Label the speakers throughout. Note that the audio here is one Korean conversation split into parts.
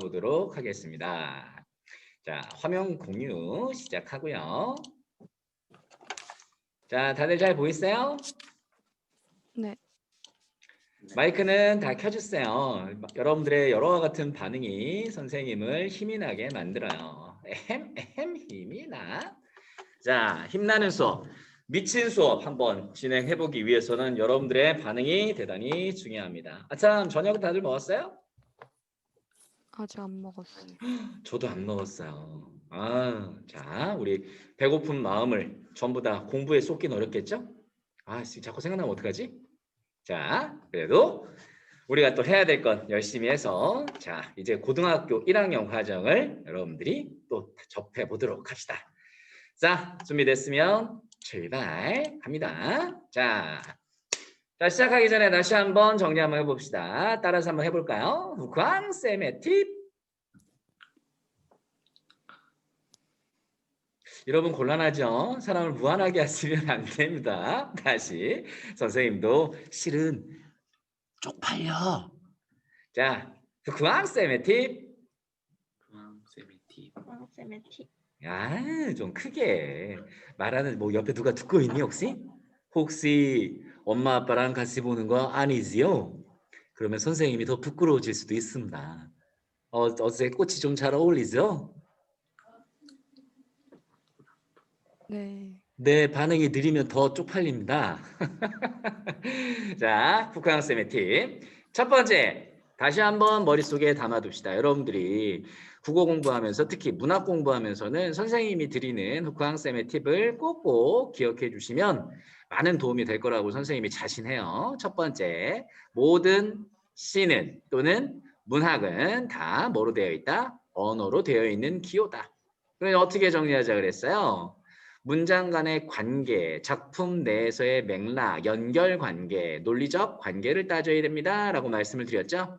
Speaker 1: 보도록 하겠습니다. 자, 화면 공유 시작하고요. 자, 다들 잘 보이세요?
Speaker 2: 네.
Speaker 1: 마이크는 다 켜주세요. 여러분들의 여러와 같은 반응이 선생님을 힘이 나게 만들어요. 에헴 힘이 나. 자, 힘나는 수업, 미친 수업 한번 진행해보기 위해서는 여러분들의 반응이 대단히 중요합니다. 아참, 저녁 다들 먹었어요?
Speaker 2: 아직 안 먹었어요.
Speaker 1: 저도 안 먹었어요. 자, 우리 배고픈 마음을 전부 다 공부에 쏟긴 어렵겠죠? 자꾸 생각나면 어떡하지? 자, 그래도 우리가 또 해야 될 건 열심히 해서 자, 이제 고등학교 1학년 과정을 여러분들이 또 접해 보도록 합시다. 자, 준비됐으면 출발합니다. 자, 시작하기 전에 다시 한번 정리 한번 해봅시다. 따라서 한번 해볼까요? 후광쌤의 팁. 여러분 곤란하죠? 사람을 무한하게 하시면 안 됩니다. 다시 선생님도 실은 쪽팔려. 자, 후광쌤의 팁.
Speaker 3: 후광쌤의 팁.
Speaker 4: 후광쌤의 팁.
Speaker 1: 좀 크게 말하는 뭐 옆에 누가 듣고 있니 혹시? 혹시 엄마 아빠랑 같이 보는 거 아니지요? 그러면 선생님이 더 부끄러워질 수도 있습니다. 어제 꽃이 좀 잘 어울리죠?
Speaker 2: 네.
Speaker 1: 네, 반응이 느리면 더 쪽팔립니다. 자, 후광쌤의 팁. 첫 번째, 다시 한번 머릿속에 담아둡시다. 여러분들이 국어 공부하면서 특히 문학 공부하면서는 선생님이 드리는 후광쌤의 팁을 꼭꼭 기억해 주시면 많은 도움이 될 거라고 선생님이 자신해요. 첫 번째, 모든 시는 또는 문학은 다 뭐로 되어 있다? 언어로 되어 있는 기호다. 그럼 어떻게 정리하자 그랬어요? 문장 간의 관계, 작품 내에서의 맥락, 연결 관계, 논리적 관계를 따져야 됩니다. 라고 말씀을 드렸죠.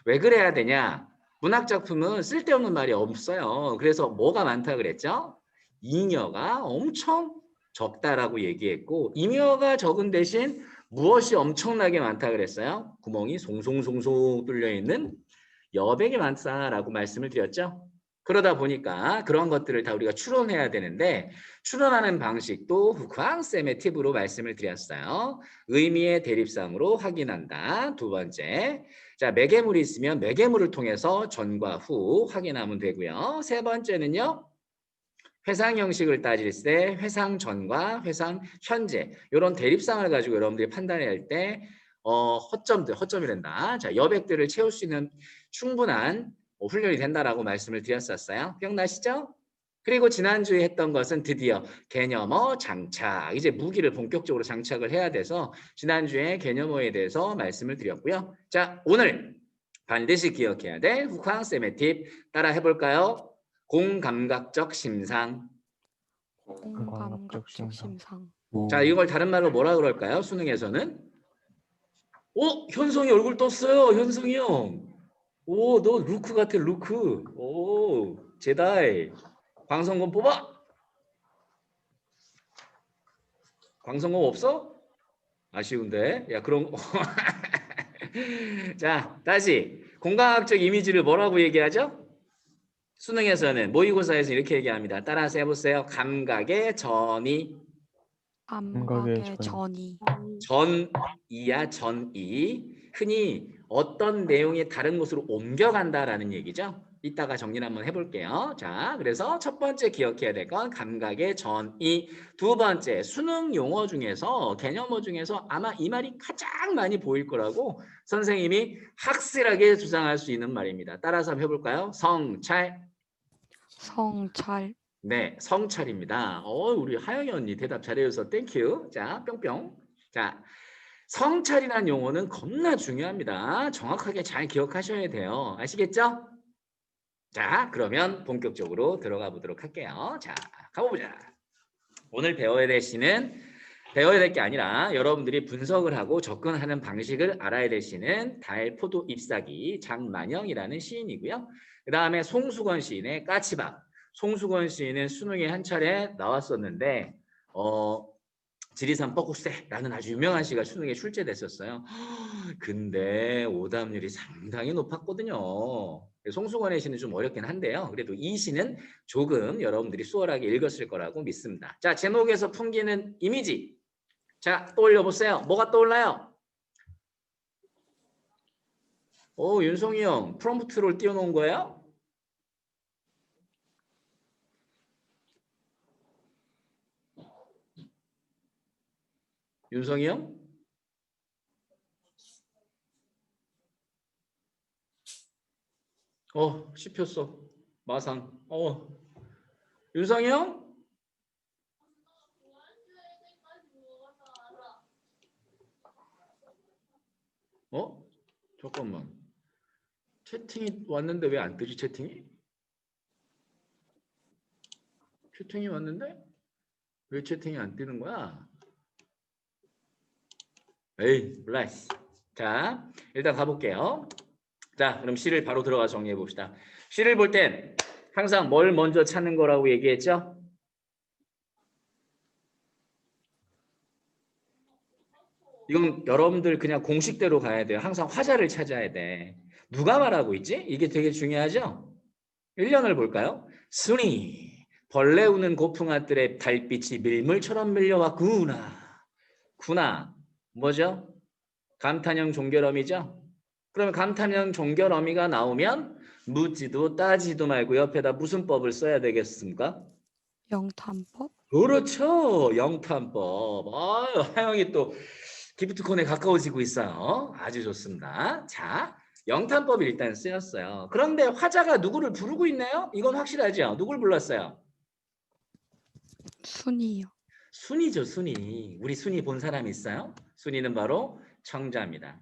Speaker 1: 왜 그래야 되냐? 문학 작품은 쓸데없는 말이 없어요. 그래서 뭐가 많다 그랬죠? 잉여가 엄청 적다라고 얘기했고 잉여가 적은 대신 무엇이 엄청나게 많다 그랬어요? 구멍이 송송송송 뚫려 있는 여백이 많다라고 말씀을 드렸죠. 그러다 보니까 그런 것들을 다 우리가 추론해야 되는데 추론하는 방식도 후광쌤의 팁으로 말씀을 드렸어요. 의미의 대립상으로 확인한다. 두 번째, 자 매개물이 있으면 매개물을 통해서 전과 후 확인하면 되고요. 세 번째는요. 회상 형식을 따질 때 회상 전과 회상 현재 이런 대립상을 가지고 여러분들이 판단할 때 허점이란다. 자 여백들을 채울 수 있는 충분한 훈련이 된다라고 말씀을 드렸었어요. 기억나시죠? 그리고 지난주에 했던 것은 드디어 개념어 장착. 이제 무기를 본격적으로 장착을 해야 돼서 지난주에 개념어에 대해서 말씀을 드렸고요. 자 오늘 반드시 기억해야 될 후광쌤의 팁 따라 해볼까요? 공감각적 심상.
Speaker 2: 공감각적 심상.
Speaker 1: 자 이걸 다른 말로 뭐라 그럴까요? 수능에서는 현성이 얼굴 떴어요. 현성이 형. 너 루크 같아 루크. 제다이. 광성검 뽑아. 광성검 없어? 아쉬운데. 야 그럼 자 다시 공감각적 이미지를 뭐라고 얘기하죠? 수능에서는 모의고사에서 이렇게 얘기합니다. 따라서 해보세요. 감각의 전이.
Speaker 2: 감각의 전이.
Speaker 1: 전이야 전이. 흔히 어떤 내용이 다른 곳으로 옮겨간다라는 얘기죠. 이따가 정리를 한번 해볼게요. 자, 그래서 첫 번째 기억해야 될 건 감각의 전이. 두 번째 수능 용어 중에서 개념어 중에서 아마 이 말이 가장 많이 보일 거라고 선생님이 확실하게 주장할 수 있는 말입니다. 따라서 한번 해볼까요? 성찰.
Speaker 2: 성찰.
Speaker 1: 네, 성찰입니다. 우리 하영이 언니 대답 잘해줘서 땡큐. 자, 뿅뿅. 자, 성찰이라는 용어는 겁나 중요합니다. 정확하게 잘 기억하셔야 돼요. 아시겠죠? 자, 그러면 본격적으로 들어가 보도록 할게요. 자, 가보자. 오늘 배워야 될 시는 배워야 될 게 아니라 여러분들이 분석을 하고 접근하는 방식을 알아야 될 시는 달포도 잎사귀 장만영이라는 시인이고요. 그 다음에 송수건 시인의 까치밥. 송수건 시인은 수능에 한 차례 나왔었는데 지리산 뻐꾸새라는 아주 유명한 시가 수능에 출제됐었어요. 근데 오답률이 상당히 높았거든요. 송수건의 시는 좀 어렵긴 한데요. 그래도 이 시는 조금 여러분들이 수월하게 읽었을 거라고 믿습니다. 자, 제목에서 풍기는 이미지. 자, 떠올려 보세요. 뭐가 떠올라요? 오, 윤성이 형, 프롬프트를 띄워놓은 거예요? 윤성이 형? 씹혔어. 마상. 윤성이 형? 잠깐만. 채팅이 왔는데 왜 안 뜨지, 채팅이? 채팅이 왔는데? 왜 채팅이 안 뜨는 거야? 에이, 몰라. 자, 일단 가볼게요. 자, 그럼 시를 바로 들어가 정리해 봅시다. 시를 볼 땐 항상 뭘 먼저 찾는 거라고 얘기했죠? 이건 여러분들 그냥 공식대로 가야 돼요. 항상 화자를 찾아야 돼. 누가 말하고 있지? 이게 되게 중요하죠? 1년을 볼까요? 순이 벌레 우는 고풍아들의 달빛이 밀물처럼 밀려왔구나. 구나 뭐죠? 감탄형 종결어미죠? 그러면 감탄형 종결어미가 나오면 묻지도 따지도 말고 옆에다 무슨 법을 써야 되겠습니까?
Speaker 2: 영탄법?
Speaker 1: 그렇죠. 영탄법. 아유, 하영이 또 기프트콘에 가까워지고 있어요. 아주 좋습니다. 자, 영탄법이 일단 쓰였어요. 그런데 화자가 누구를 부르고 있나요? 이건 확실하죠. 누굴 불렀어요?
Speaker 2: 순이요.
Speaker 1: 순이죠, 순이. 우리 순이 본 사람 있어요? 순이는 바로 청자입니다.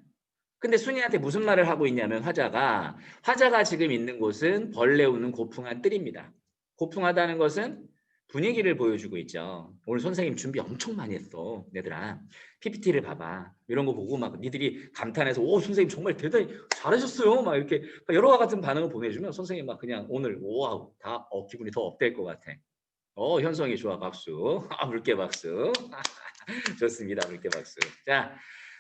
Speaker 1: 근데 순이한테 무슨 말을 하고 있냐면 화자가 지금 있는 곳은 벌레 우는 고풍한 뜰입니다. 고풍하다는 것은 분위기를 보여주고 있죠. 오늘 선생님 준비 엄청 많이 했어. 얘들아. PPT를 봐봐. 이런 거 보고 막 니들이 감탄해서 오 선생님 정말 대단히 잘하셨어요. 막 이렇게 여러 같은 반응을 보내주면 선생님 막 그냥 오늘 와우 다 기분이 더 업될 것 같아. 현성이 좋아 박수. 물개 박수. 좋습니다. 물개 박수. 자,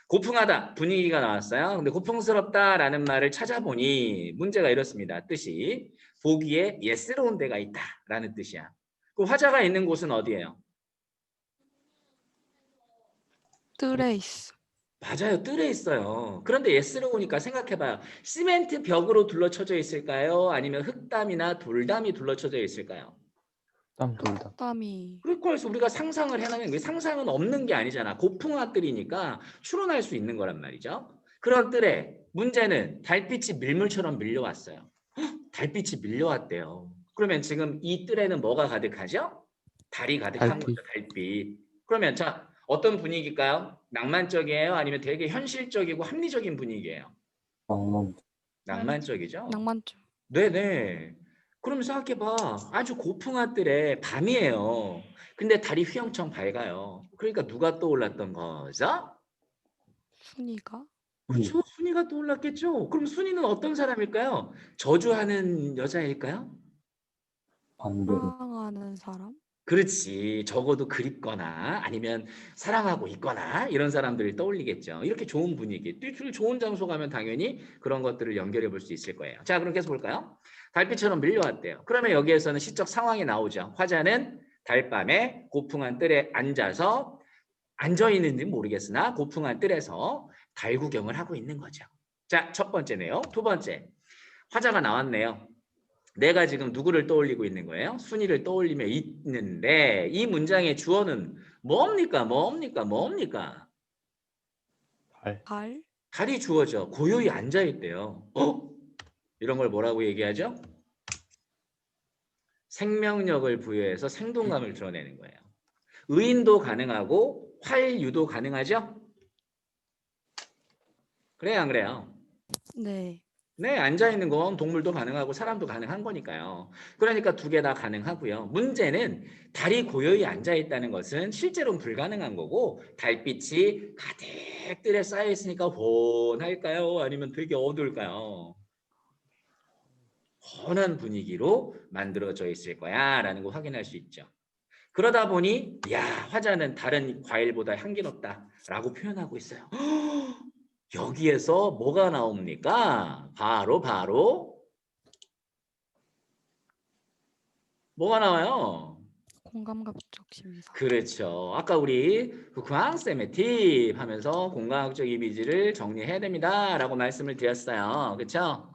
Speaker 1: 고풍하다 분위기가 나왔어요. 근데 고풍스럽다라는 말을 찾아보니 문제가 이렇습니다. 뜻이 보기에 예스러운 데가 있다라는 뜻이야. 그 화자가 있는 곳은 어디예요?
Speaker 2: 뜰에 있어.
Speaker 1: 맞아요. 뜰에 있어요. 그런데 예스러우니까 생각해봐요. 시멘트 벽으로 둘러쳐져 있을까요? 아니면 흙담이나 돌담이 둘러쳐져 있을까요?
Speaker 4: 돌다.
Speaker 2: 땀이
Speaker 1: 그래서 우리가 상상을 해나면 상상은 없는 게 아니잖아. 고풍화 뜰이니까 추론할 수 있는 거란 말이죠. 그런 뜰에 문제는 달빛이 밀물처럼 밀려왔어요. 달빛이 밀려왔대요. 그러면 지금 이 뜰에는 뭐가 가득하죠? 달이 가득한
Speaker 4: 달빛.
Speaker 1: 거죠. 달빛. 그러면 자 어떤 분위기일까요? 낭만적이에요? 아니면 되게 현실적이고 합리적인 분위기예요? 낭만적이죠?
Speaker 2: 낭만적.
Speaker 1: 네네. 그럼 생각해봐. 아주 고풍한 뜰에 밤이에요. 근데 달이 휘영청 밝아요. 그러니까 누가 떠올랐던 거죠?
Speaker 2: 순이가
Speaker 1: 그렇죠. 순이가 떠올랐겠죠. 그럼 순이는 어떤 사람일까요? 저주하는 여자일까요?
Speaker 2: 사랑하는 사람?
Speaker 1: 그렇지. 적어도 그립거나 아니면 사랑하고 있거나 이런 사람들을 떠올리겠죠. 이렇게 좋은 분위기, 또 좋은 장소 가면 당연히 그런 것들을 연결해 볼 수 있을 거예요. 자, 그럼 계속 볼까요? 달빛처럼 밀려왔대요. 그러면 여기에서는 시적 상황이 나오죠. 화자는 달밤에 고풍한 뜰에 앉아서 앉아있는지 모르겠으나 고풍한 뜰에서 달 구경을 하고 있는 거죠. 자, 첫 번째네요. 두 번째, 화자가 나왔네요. 내가 지금 누구를 떠올리고 있는 거예요? 순이를 떠올리며 있는데 이 문장의 주어는 뭡니까?
Speaker 2: 달?
Speaker 1: 달이 주어죠. 고요히 앉아있대요. 이런 걸 뭐라고 얘기하죠? 생명력을 부여해서 생동감을 드러내는 거예요. 의인도 가능하고 활유도 가능하죠? 그래요, 안 그래요?
Speaker 2: 네.
Speaker 1: 네, 앉아있는 건 동물도 가능하고 사람도 가능한 거니까요. 그러니까 두 개 다 가능하고요. 문제는 달이 고요히 앉아있다는 것은 실제로는 불가능한 거고 달빛이 가득 뜰에 쌓여있으니까 훤할까요? 아니면 되게 어두울까요? 훤한 분위기로 만들어져 있을 거야 라는 거 확인할 수 있죠. 그러다 보니 야 화자는 다른 과일보다 향기롭다 라고 표현하고 있어요. 여기에서 뭐가 나옵니까? 바로 뭐가 나와요?
Speaker 2: 공감각적 심사.
Speaker 1: 그렇죠. 아까 우리 후쿠항 팁 하면서 공감학적 이미지를 정리해야 됩니다. 라고 말씀을 드렸어요. 그렇죠?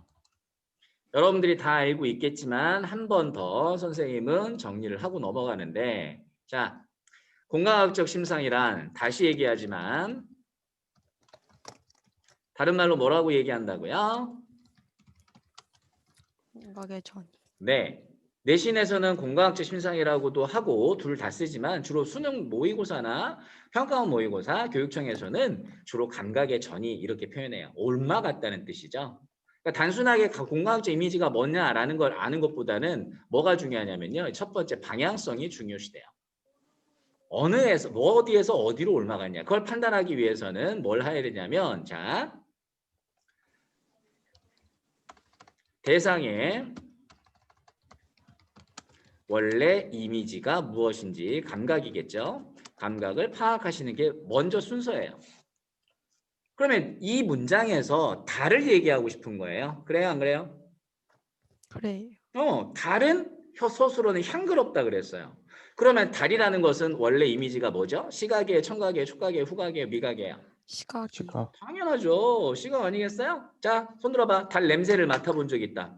Speaker 1: 여러분들이 다 알고 있겠지만 한 번 더 선생님은 정리를 하고 넘어가는데 자, 공감학적 심상이란 다시 얘기하지만 다른 말로 뭐라고 얘기한다고요?
Speaker 2: 생각의 전이.
Speaker 1: 네. 내신에서는 공과학적 심상이라고도 하고 둘 다 쓰지만 주로 수능 모의고사나 평가원 모의고사 교육청에서는 주로 감각의 전이 이렇게 표현해요. 옮아 같다는 뜻이죠. 그러니까 단순하게 공과학적 이미지가 뭐냐라는 걸 아는 것보다는 뭐가 중요하냐면요. 첫 번째 방향성이 중요시돼요. 어느에서 어디에서 어디로 옮아갔냐. 그걸 판단하기 위해서는 뭘 해야 되냐면 자 대상의 원래 이미지가 무엇인지 감각이겠죠. 감각을 파악하시는 게 먼저 순서예요. 그러면 이 문장에서 달을 얘기하고 싶은 거예요. 그래요, 안 그래요?
Speaker 2: 그래요.
Speaker 1: 달은 서술어는 향그럽다 그랬어요. 그러면 달이라는 것은 원래 이미지가 뭐죠? 시각이에요, 청각이에요, 촉각이에요, 후각이에요, 미각이에요?
Speaker 2: 시각이.
Speaker 4: 시각.
Speaker 1: 당연하죠. 시각 아니겠어요? 자, 손 들어봐. 달 냄새를 맡아본 적 있다.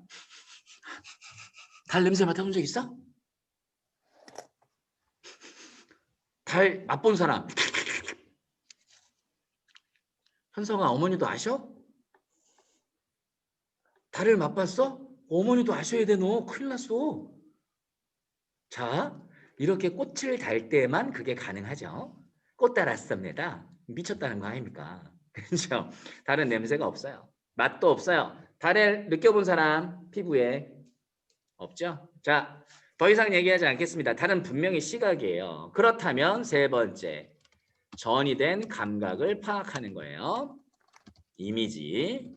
Speaker 1: 달 냄새 맡아본 적 있어? 달 맛본 사람. 현성아, 어머니도 아셔? 달을 맛봤어? 어머니도 아셔야 돼, 너. 큰일 났어. 자, 이렇게 꽃을 달 때만 그게 가능하죠. 꽃 달았습니다. 미쳤다는 거 아닙니까? 그렇죠? 달은 냄새가 없어요. 맛도 없어요. 달을 느껴본 사람 피부에 없죠? 자, 더 이상 얘기하지 않겠습니다. 달은 분명히 시각이에요. 그렇다면 세 번째, 전이 된 감각을 파악하는 거예요. 이미지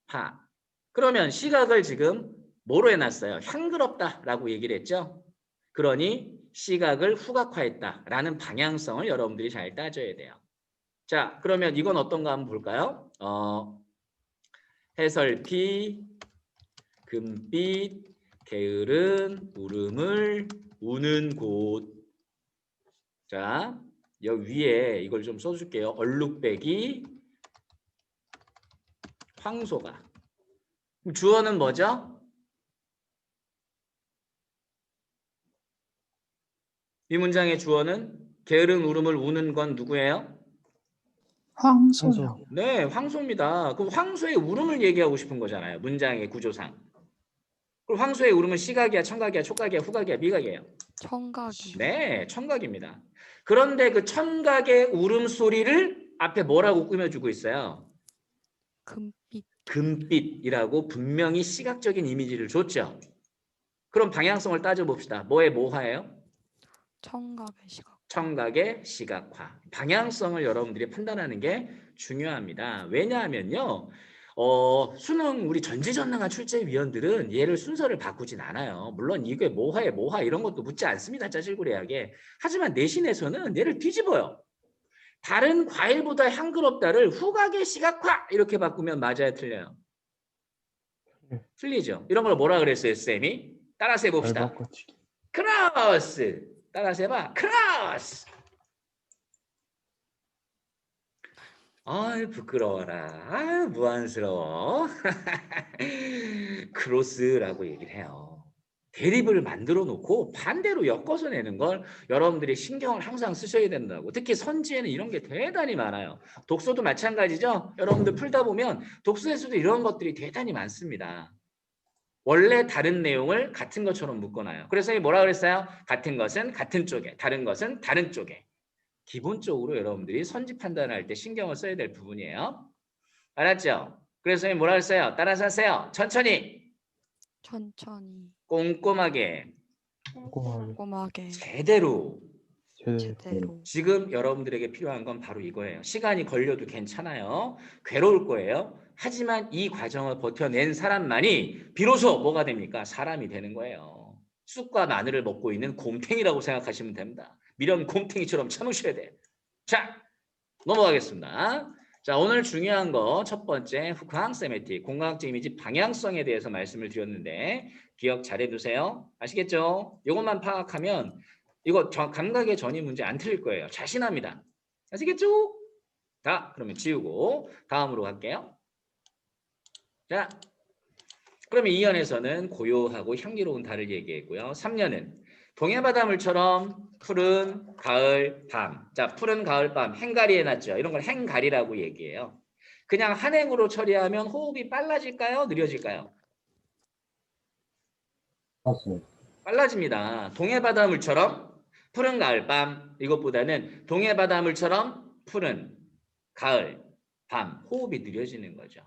Speaker 1: 파악. 그러면 시각을 지금 뭐로 해놨어요? 향그럽다라고 얘기를 했죠. 그러니 시각을 후각화했다라는 방향성을 여러분들이 잘 따져야 돼요. 자, 그러면 이건 어떤가 한번 볼까요? 해설피, 금빛, 게으른, 울음을 우는 곳. 자, 여기 위에 이걸 좀 써줄게요. 얼룩배기, 황소가. 주어는 뭐죠? 이 문장의 주어는 게으른 울음을 우는 건 누구예요?
Speaker 4: 황소요.
Speaker 1: 네, 황소입니다. 그럼 황소의 울음을 얘기하고 싶은 거잖아요. 문장의 구조상. 그럼 황소의 울음은 시각이야, 청각이야, 촉각이야, 후각이야, 미각이에요?
Speaker 2: 청각이.
Speaker 1: 네, 청각입니다. 그런데 그 청각의 울음소리를 앞에 뭐라고 꾸며주고 있어요?
Speaker 2: 금빛.
Speaker 1: 금빛이라고 분명히 시각적인 이미지를 줬죠. 그럼 방향성을 따져봅시다. 뭐의 뭐화예요?
Speaker 2: 청각의 시각.
Speaker 1: 청각의 시각화. 방향성을 여러분들이 판단하는 게 중요합니다. 왜냐하면요. 수능 우리 전지전능한 출제위원들은 얘를 순서를 바꾸진 않아요. 물론 이게 뭐화에 뭐화 이런 것도 묻지 않습니다. 짜질구레하게. 하지만 내신에서는 얘를 뒤집어요. 다른 과일보다 향그럽다를 후각의 시각화 이렇게 바꾸면 맞아요, 틀려요? 틀리죠. 이런 걸 뭐라 그랬어요, 쌤이? 따라서 해봅시다.
Speaker 4: 발바꿔치기.
Speaker 1: 크로스. 따라서 해봐. 크로스. 아유 부끄러워라. 아유 무안스러워. 크로스라고 얘기를 해요. 대립을 만들어 놓고 반대로 엮어서 내는 걸 여러분들이 신경을 항상 쓰셔야 된다고. 특히 선지에는 이런 게 대단히 많아요. 독서도 마찬가지죠. 여러분들 풀다 보면 독서에서도 이런 것들이 대단히 많습니다. 원래 다른 내용을 같은 것처럼 묶어놔요. 그래서 뭐라 그랬어요? 같은 것은 같은 쪽에, 다른 것은 다른 쪽에. 기본적으로 여러분들이 선지 판단할 때 신경을 써야 될 부분이에요. 알았죠? 그래서 뭐라 그랬어요? 따라서 하세요. 천천히,
Speaker 2: 천천히.
Speaker 1: 꼼꼼하게,
Speaker 2: 꼼꼼하게.
Speaker 1: 제대로.
Speaker 2: 제대로.
Speaker 1: 지금 여러분들에게 필요한 건 바로 이거예요. 시간이 걸려도 괜찮아요. 괴로울 거예요. 하지만 이 과정을 버텨낸 사람만이 비로소 뭐가 됩니까? 사람이 되는 거예요. 쑥과 마늘을 먹고 있는 곰탱이라고 생각하시면 됩니다. 미련 곰탱이처럼 참으셔야 돼요. 자, 넘어가겠습니다. 자, 오늘 중요한 거 첫 번째 후크항 세메틱 공과학적 이미지 방향성에 대해서 말씀을 드렸는데 기억 잘해 두세요. 아시겠죠? 이것만 파악하면 이거 감각의 전이 문제 안 틀릴 거예요. 자신합니다. 아시겠죠? 자, 그러면 지우고 다음으로 갈게요. 자, 그러면 2년에서는 고요하고 향기로운 달을 얘기했고요. 3년은 동해바닷물처럼 푸른 가을 밤. 자, 푸른 가을 밤 행가리 해놨죠. 이런 걸 행가리라고 얘기해요. 그냥 한행으로 처리하면 호흡이 빨라질까요? 느려질까요? 빨라집니다. 동해바닷물처럼 푸른 가을 밤. 이것보다는 동해바닷물처럼 푸른 가을 밤. 호흡이 느려지는 거죠.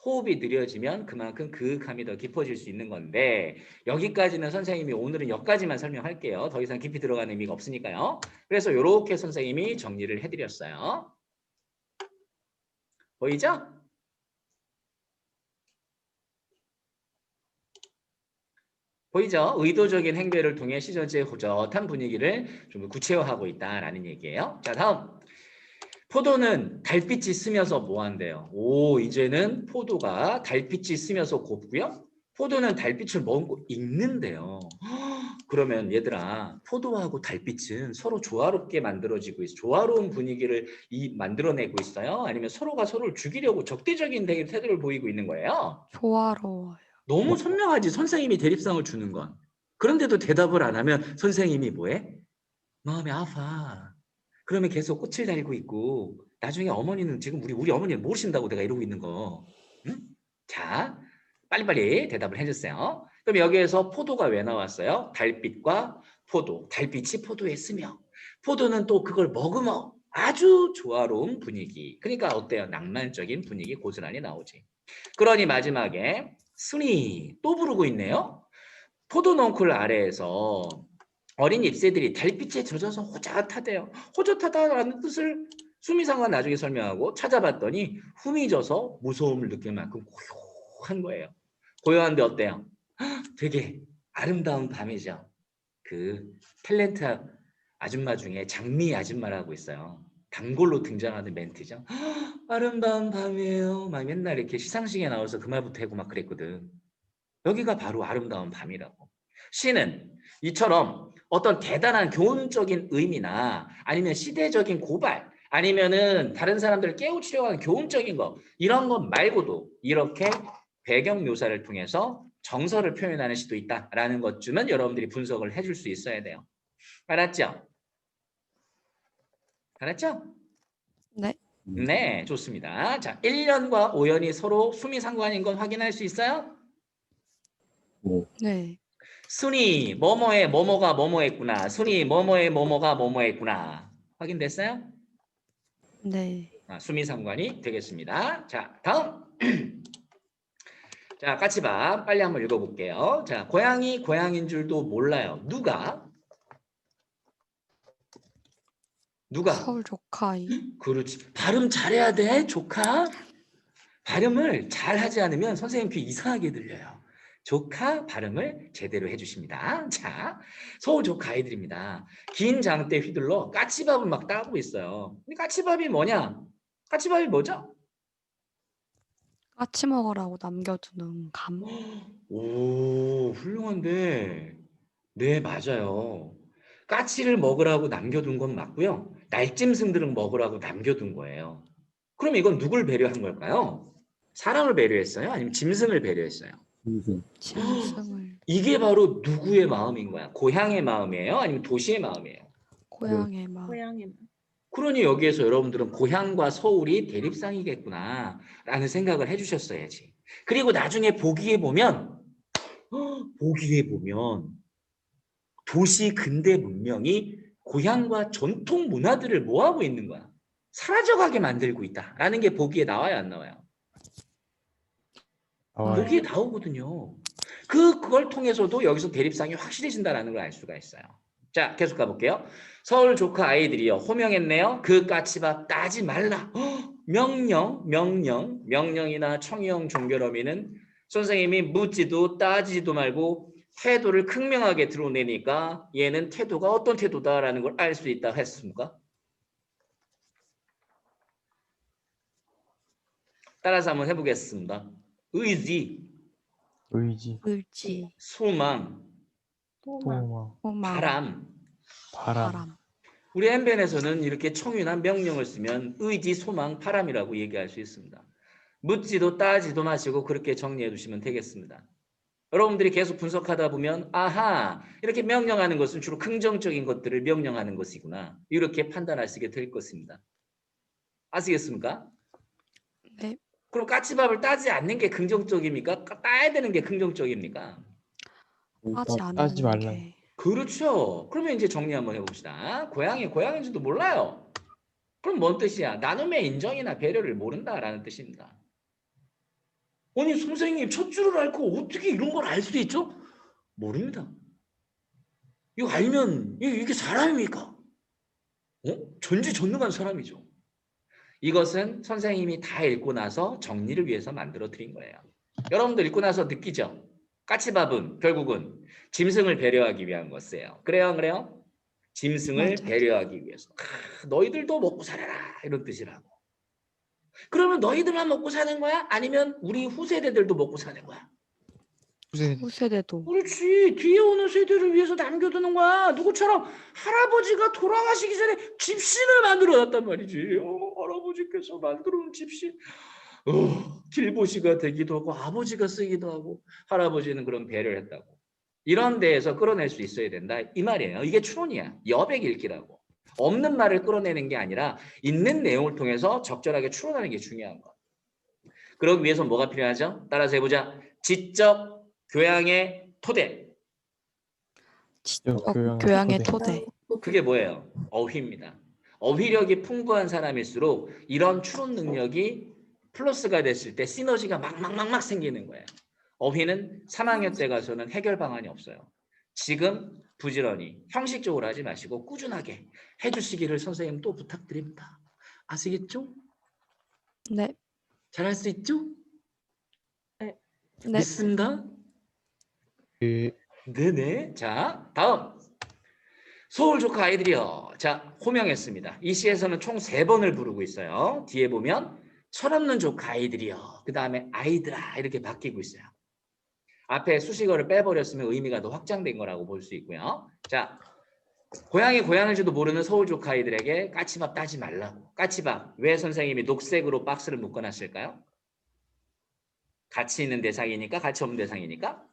Speaker 1: 호흡이 느려지면 그만큼 그윽함이 더 깊어질 수 있는 건데 여기까지는 선생님이 오늘은 여기까지만 설명할게요. 더 이상 깊이 들어가는 의미가 없으니까요. 그래서 이렇게 선생님이 정리를 해드렸어요. 보이죠? 보이죠? 의도적인 행배를 통해 시전체의 호젓한 분위기를 좀 구체화하고 있다라는 얘기예요. 자, 다음. 포도는 달빛이 스며서 뭐 한대요? 오, 이제는 포도가 달빛이 스며서 곱고요. 포도는 달빛을 머금고 익는데요. 그러면 얘들아, 포도하고 달빛은 서로 조화롭게 만들어지고 있어. 조화로운 분위기를 만들어내고 있어요? 아니면 서로가 서로를 죽이려고 적대적인 태도를 보이고 있는 거예요?
Speaker 2: 조화로워요.
Speaker 1: 너무 선명하지, 선생님이 대립상을 주는 건. 그런데도 대답을 안 하면 선생님이 뭐해? 마음이 아파. 그러면 계속 꽃을 달고 있고 나중에 어머니는 지금 우리 어머니는 모르신다고 내가 이러고 있는 거. 응? 자, 빨리빨리 대답을 해주세요. 그럼 여기에서 포도가 왜 나왔어요? 달빛과 포도. 달빛이 포도에 스며 포도는 또 그걸 머금어 아주 조화로운 분위기. 그러니까 어때요? 낭만적인 분위기 고스란히 나오지. 그러니 마지막에 순이 또 부르고 있네요. 포도넝쿨 아래에서 어린 잎새들이 달빛에 젖어서 호젓하대요. 호젓하다라는 뜻을 수미상과 나중에 설명하고 찾아봤더니 후미져서 무서움을 느낄 만큼 고요한 거예요. 고요한데 어때요? 되게 아름다운 밤이죠. 그 탤런트 아줌마 중에 장미 아줌마라고 있어요. 단골로 등장하는 멘트죠. 아름다운 밤이에요. 막 맨날 이렇게 시상식에 나와서 그 말부터 하고 막 그랬거든. 여기가 바로 아름다운 밤이라고. 시는 이처럼 어떤 대단한 교훈적인 의미나 아니면 시대적인 고발 아니면은 다른 사람들을 깨우치려고 하는 교훈적인 거 이런 것 말고도 이렇게 배경 묘사를 통해서 정서를 표현하는 시도 있다라는 것쯤은 여러분들이 분석을 해줄 수 있어야 돼요. 알았죠? 알았죠?
Speaker 2: 네.
Speaker 1: 네, 좋습니다. 자, 1년과 5년이 서로 수미상관인 건 확인할 수 있어요?
Speaker 2: 네.
Speaker 1: 순이 뭐뭐에 뭐뭐가 뭐뭐했구나. 순이 뭐뭐에 뭐뭐가 뭐뭐했구나. 확인됐어요?
Speaker 2: 네.
Speaker 1: 수미상관이 되겠습니다. 자, 다음. 자, 까치밥 빨리 한번 읽어볼게요. 자, 고양이 고양인 줄도 몰라요. 누가?
Speaker 2: 서울 조카이.
Speaker 1: 그렇지. 발음 잘해야 돼, 조카. 발음을 잘하지 않으면 선생님 귀 이상하게 들려요. 조카 발음을 제대로 해주십니다. 자, 서울 조카 아이들입니다. 긴 장대 휘둘러 까치밥을 막 따고 있어요. 근데 까치밥이 뭐냐? 까치밥이 뭐죠?
Speaker 2: 까치 먹으라고 남겨두는 감.
Speaker 1: 오, 훌륭한데. 네, 맞아요. 까치를 먹으라고 남겨둔 건 맞고요. 날짐승들은 먹으라고 남겨둔 거예요. 그럼 이건 누굴 배려한 걸까요? 사람을 배려했어요? 아니면 짐승을 배려했어요?
Speaker 2: 짐승을.
Speaker 1: 이게 바로 누구의 마음인 거야? 고향의 마음이에요? 아니면 도시의 마음이에요?
Speaker 2: 고향의 마음.
Speaker 5: 고양이.
Speaker 1: 그러니 여기에서 여러분들은 고향과 서울이 대립상이겠구나 라는 생각을 해주셨어야지. 그리고 나중에 보기에 보면 도시 근대 문명이 고향과 전통 문화들을 뭐하고 있는 거야? 사라져가게 만들고 있다라는 게 보기에 나와요, 안 나와요? 보기에 나오거든요. 그걸 통해서도 여기서 대립상이 확실해진다는 걸 알 수가 있어요. 자, 계속 가볼게요. 서울 조카 아이들이요. 호명했네요. 그 까치밥 따지 말라. 명령이나 청형 종결어미는 선생님이 묻지도 따지지도 말고 태도를 극명하게 드러내니까 얘는 태도가 어떤 태도다라는 걸 알 수 있다 했습니까? 따라서 한번 해보겠습니다. 의지.
Speaker 4: 의지,
Speaker 2: 의지,
Speaker 1: 소망,
Speaker 4: 소망,
Speaker 2: 소망,
Speaker 1: 바람.
Speaker 4: 바람,
Speaker 2: 바람.
Speaker 1: 우리 엠벤에서는 이렇게 청유한 명령을 쓰면 의지, 소망, 바람이라고 얘기할 수 있습니다. 묻지도 따지도 마시고 그렇게 정리해 두시면 되겠습니다. 여러분들이 계속 분석하다 보면 아하, 이렇게 명령하는 것은 주로 긍정적인 것들을 명령하는 것이구나, 이렇게 판단하시게 될 것입니다. 아시겠습니까?
Speaker 2: 네.
Speaker 1: 그럼 까치밥을 따지 않는 게 긍정적입니까? 따야 되는 게 긍정적입니까?
Speaker 2: 하지
Speaker 4: 따지
Speaker 2: 않는
Speaker 4: 말라.
Speaker 2: 게
Speaker 1: 그렇죠. 그러면 이제 정리 한번 해봅시다. 고양인지도 몰라요. 그럼 뭔 뜻이야? 나눔의 인정이나 배려를 모른다라는 뜻입니다. 아니 선생님 첫 줄을 앓고 어떻게 이런 걸 알 수 있죠? 모릅니다. 이거 알면 이게 사람입니까? 전지전능한 사람이죠. 이것은 선생님이 다 읽고 나서 정리를 위해서 만들어 드린 거예요. 여러분들 읽고 나서 느끼죠? 까치밥은 결국은 짐승을 배려하기 위한 것이에요. 그래요, 안 그래요? 짐승을
Speaker 2: 맞아요.
Speaker 1: 배려하기 위해서. 너희들도 먹고 살아라, 이런 뜻이라고. 그러면 너희들만 먹고 사는 거야? 아니면 우리 후세대들도 먹고 사는 거야?
Speaker 2: 후세대도
Speaker 1: 그렇지. 뒤에 오는 세대를 위해서 남겨두는 거야. 누구처럼 할아버지가 돌아가시기 전에 집신을 만들어놨단 말이지. 할아버지께서 만들어놓은 집신. 길보시가 되기도 하고 아버지가 쓰기도 하고, 할아버지는 그런 배려를 했다고. 이런 데에서 끌어낼 수 있어야 된다, 이 말이에요. 이게 추론이야. 여백 읽기라고. 없는 말을 끌어내는 게 아니라 있는 내용을 통해서 적절하게 추론하는 게 중요한 거. 그러기 위해서 뭐가 필요하죠? 따라서 해보자. 지적 교양의 토대.
Speaker 2: 지적 교양의 토대.
Speaker 1: 그게 뭐예요? 어휘입니다. 어휘력이 풍부한 사람일수록 이런 추론 능력이 플러스가 됐을 때 시너지가 막 생기는 거예요. 어휘는 3학년 때 가서는 해결 방안이 없어요. 지금 부지런히 형식적으로 하지 마시고 꾸준하게 해주시기를 선생님 또 부탁드립니다. 아시겠죠?
Speaker 2: 네.
Speaker 1: 잘할 수 있죠?
Speaker 2: 네.
Speaker 1: 믿습니다. 네네. 자, 다음. 서울 조카 아이들이요. 자, 호명했습니다. 이 시에서는 총 3번을 부르고 있어요. 뒤에 보면 철없는 조카 아이들이요. 그 다음에 아이들아 이렇게 바뀌고 있어요. 앞에 수식어를 빼버렸으면 의미가 더 확장된 거라고 볼 수 있고요. 자, 고양인지도 모르는 서울 조카 아이들에게 까치밥 따지 말라고. 까치밥, 왜 선생님이 녹색으로 박스를 묶어놨을까요? 가치 있는 대상이니까? 가치 없는 대상이니까?